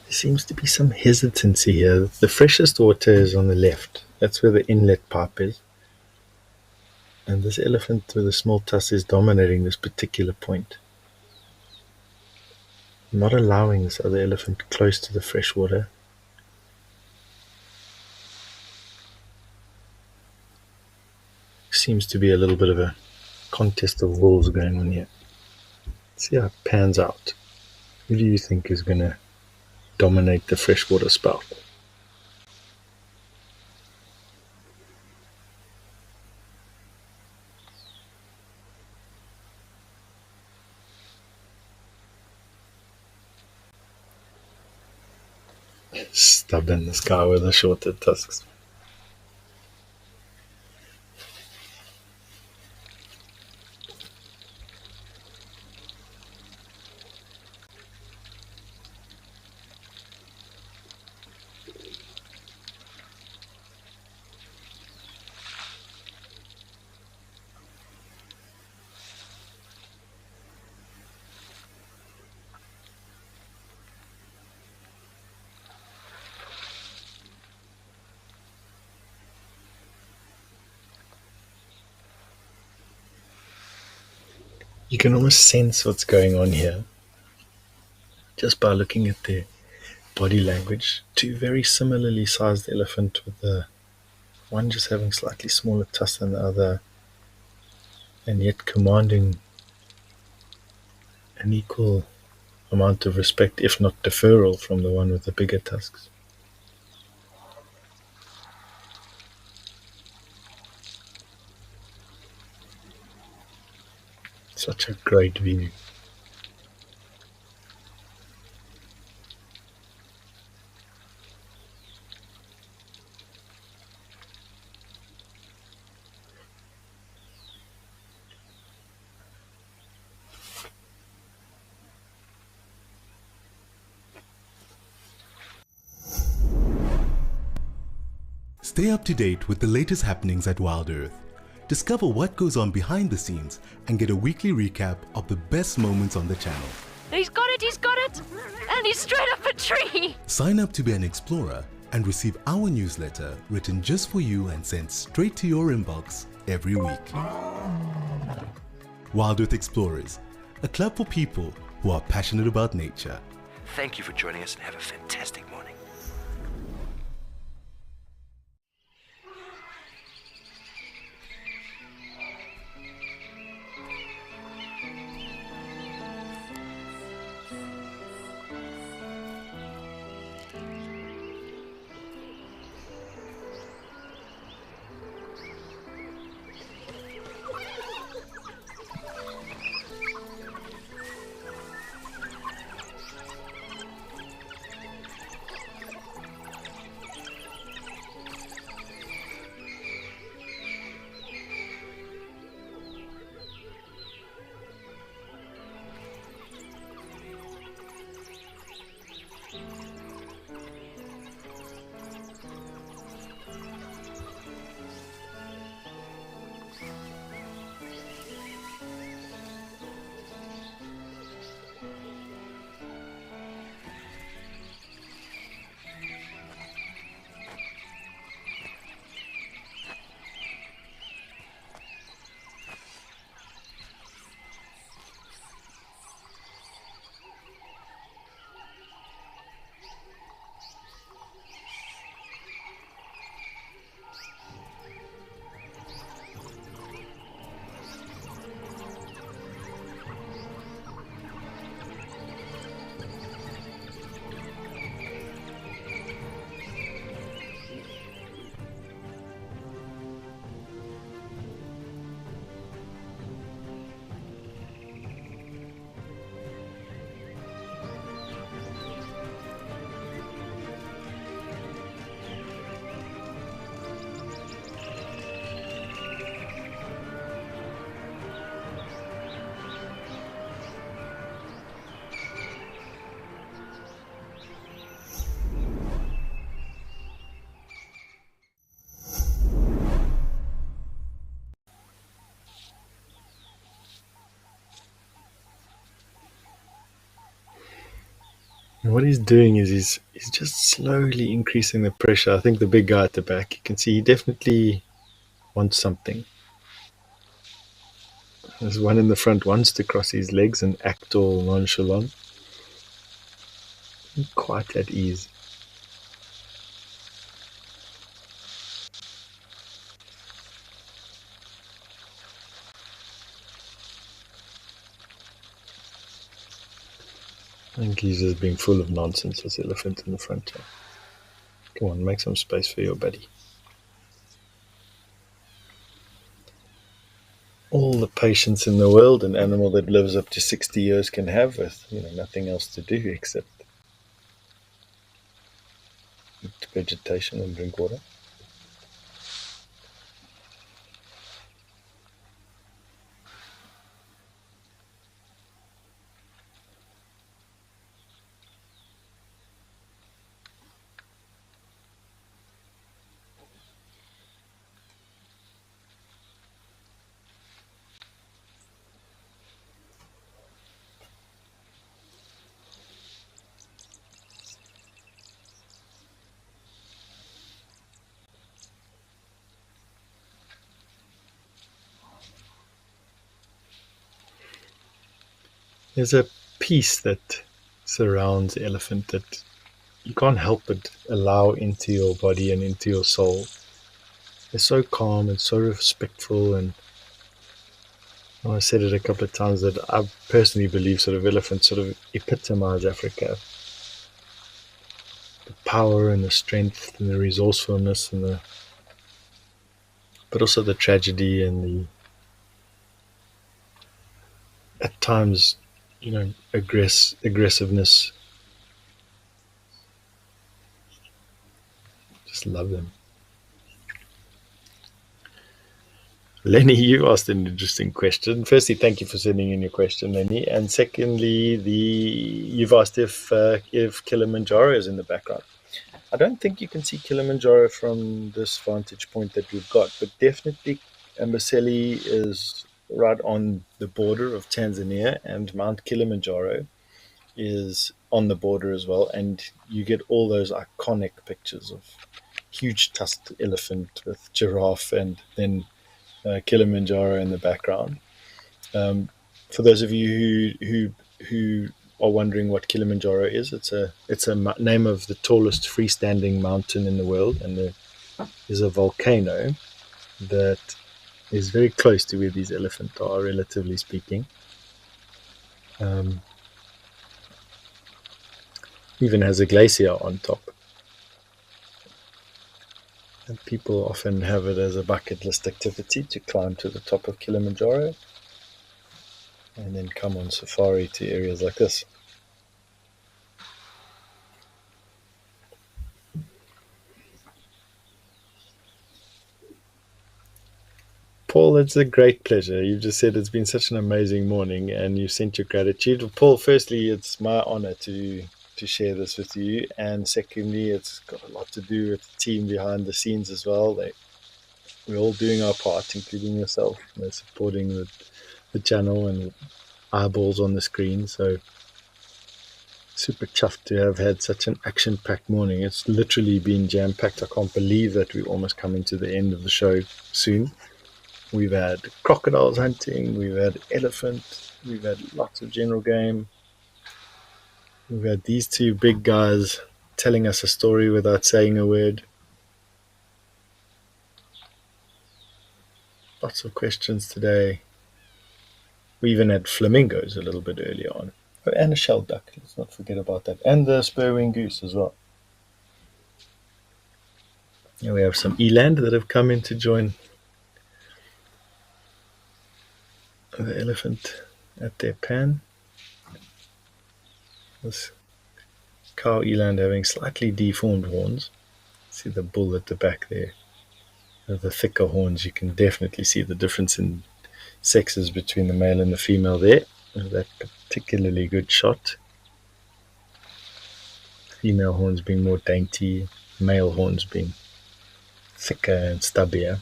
There seems to be some hesitancy here. The freshest water is on the left. That's where the inlet pipe is. And this elephant with a small tusk is dominating this particular point. Not allowing this other elephant close to the fresh water. seems to be a little bit of a contest of wills going on here. Let's see how it pans out. Who do you think is going to dominate the freshwater spout? Stubborn, this guy with the shorter tusks. You can almost sense what's going on here just by looking at their body language. Two very similarly sized elephant, with the one just having slightly smaller tusks than the other, and yet commanding an equal amount of respect, if not deferral, from the one with the bigger tusks. Such a great view. Stay up to date with the latest happenings at WildEarth. Discover what goes on behind the scenes and get a weekly recap of the best moments on the channel. He's got it! And he's straight up a tree! Sign up to be an explorer and receive our newsletter written just for you and sent straight to your inbox every week. WildEarth Explorers, a club for people who are passionate about nature. Thank you for joining us and have a fantastic morning. And what he's doing is he's just slowly increasing the pressure. I think the big guy at the back, you can see he definitely wants something. There's one in the front wants to cross his legs and act all nonchalant. Quite at ease. think he's just being full of nonsense, this elephant in the front here. Come on, make some space for your buddy. All the patience in the world an animal that lives up to 60 years can have with nothing else to do except eat vegetation and drink water. There's a peace that surrounds the elephant that you can't help but allow into your body and into your soul. They're so calm and so respectful, and I said it a couple of times that I personally believe sort of elephants sort of epitomize Africa. The power and the strength and the resourcefulness but also the tragedy and the at times aggressiveness. Just love them. Lenny, you asked an interesting question. Firstly, thank you for sending in your question, Lenny. And secondly, you've asked if Kilimanjaro is in the background. I don't think you can see Kilimanjaro from this vantage point that we've got, but definitely Amboseli is right on the border of Tanzania, and Mount Kilimanjaro is on the border as well. And you get all those iconic pictures of huge tusked elephant with giraffe and then Kilimanjaro in the background. For those of you who are wondering what Kilimanjaro is, it's a name of the tallest freestanding mountain in the world, and there is a volcano that is very close to where these elephants are, relatively speaking. Even has a glacier on top. And people often have it as a bucket list activity to climb to the top of Kilimanjaro and then come on safari to areas like this. Paul, it's a great pleasure. You've just said it's been such an amazing morning and you sent your gratitude. Paul, firstly, it's my honor to share this with you. And secondly, it's got a lot to do with the team behind the scenes as well. We're all doing our part, including yourself, supporting the channel and eyeballs on the screen. So super chuffed to have had such an action-packed morning. It's literally been jam-packed. I can't believe that we're almost coming to the end of the show soon. We've had crocodiles hunting, we've had elephant, we've had lots of general game. We've had these two big guys telling us a story without saying a word. Lots of questions today. We even had flamingos a little bit earlier on. Oh, and a shell duck, let's not forget about that. And the spur-winged goose as well. And we have some eland that have come in to join the elephant at their pan. This cow eland having slightly deformed horns. See the bull at the back there. The thicker horns, you can definitely see the difference in sexes between the male and the female there. That particularly good shot. Female horns being more dainty, male horns being thicker and stubbier.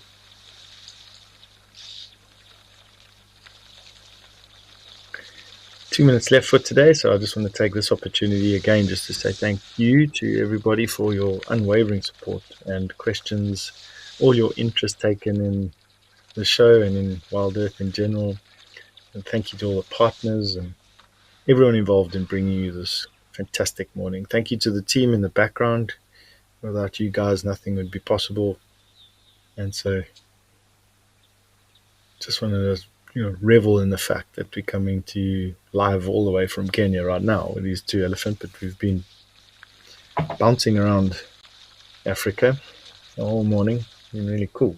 Two minutes left for today, so I just want to take this opportunity again just to say thank you to everybody for your unwavering support and questions, all your interest taken in the show and in WildEarth in general. And thank you to all the partners and everyone involved in bringing you this fantastic morning. Thank you to the team in the background. Without you guys, nothing would be possible. And so just want to revel in the fact that we're coming to you live all the way from Kenya right now with these two elephants, but we've been bouncing around Africa the whole morning. Been really cool.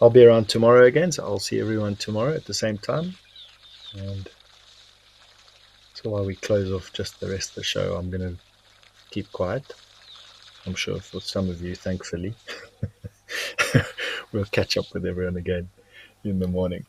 I'll be around tomorrow again, so I'll see everyone tomorrow at the same time. And so while we close off just the rest of the show, I'm going to keep quiet. I'm sure for some of you, thankfully, we'll catch up with everyone again in the morning.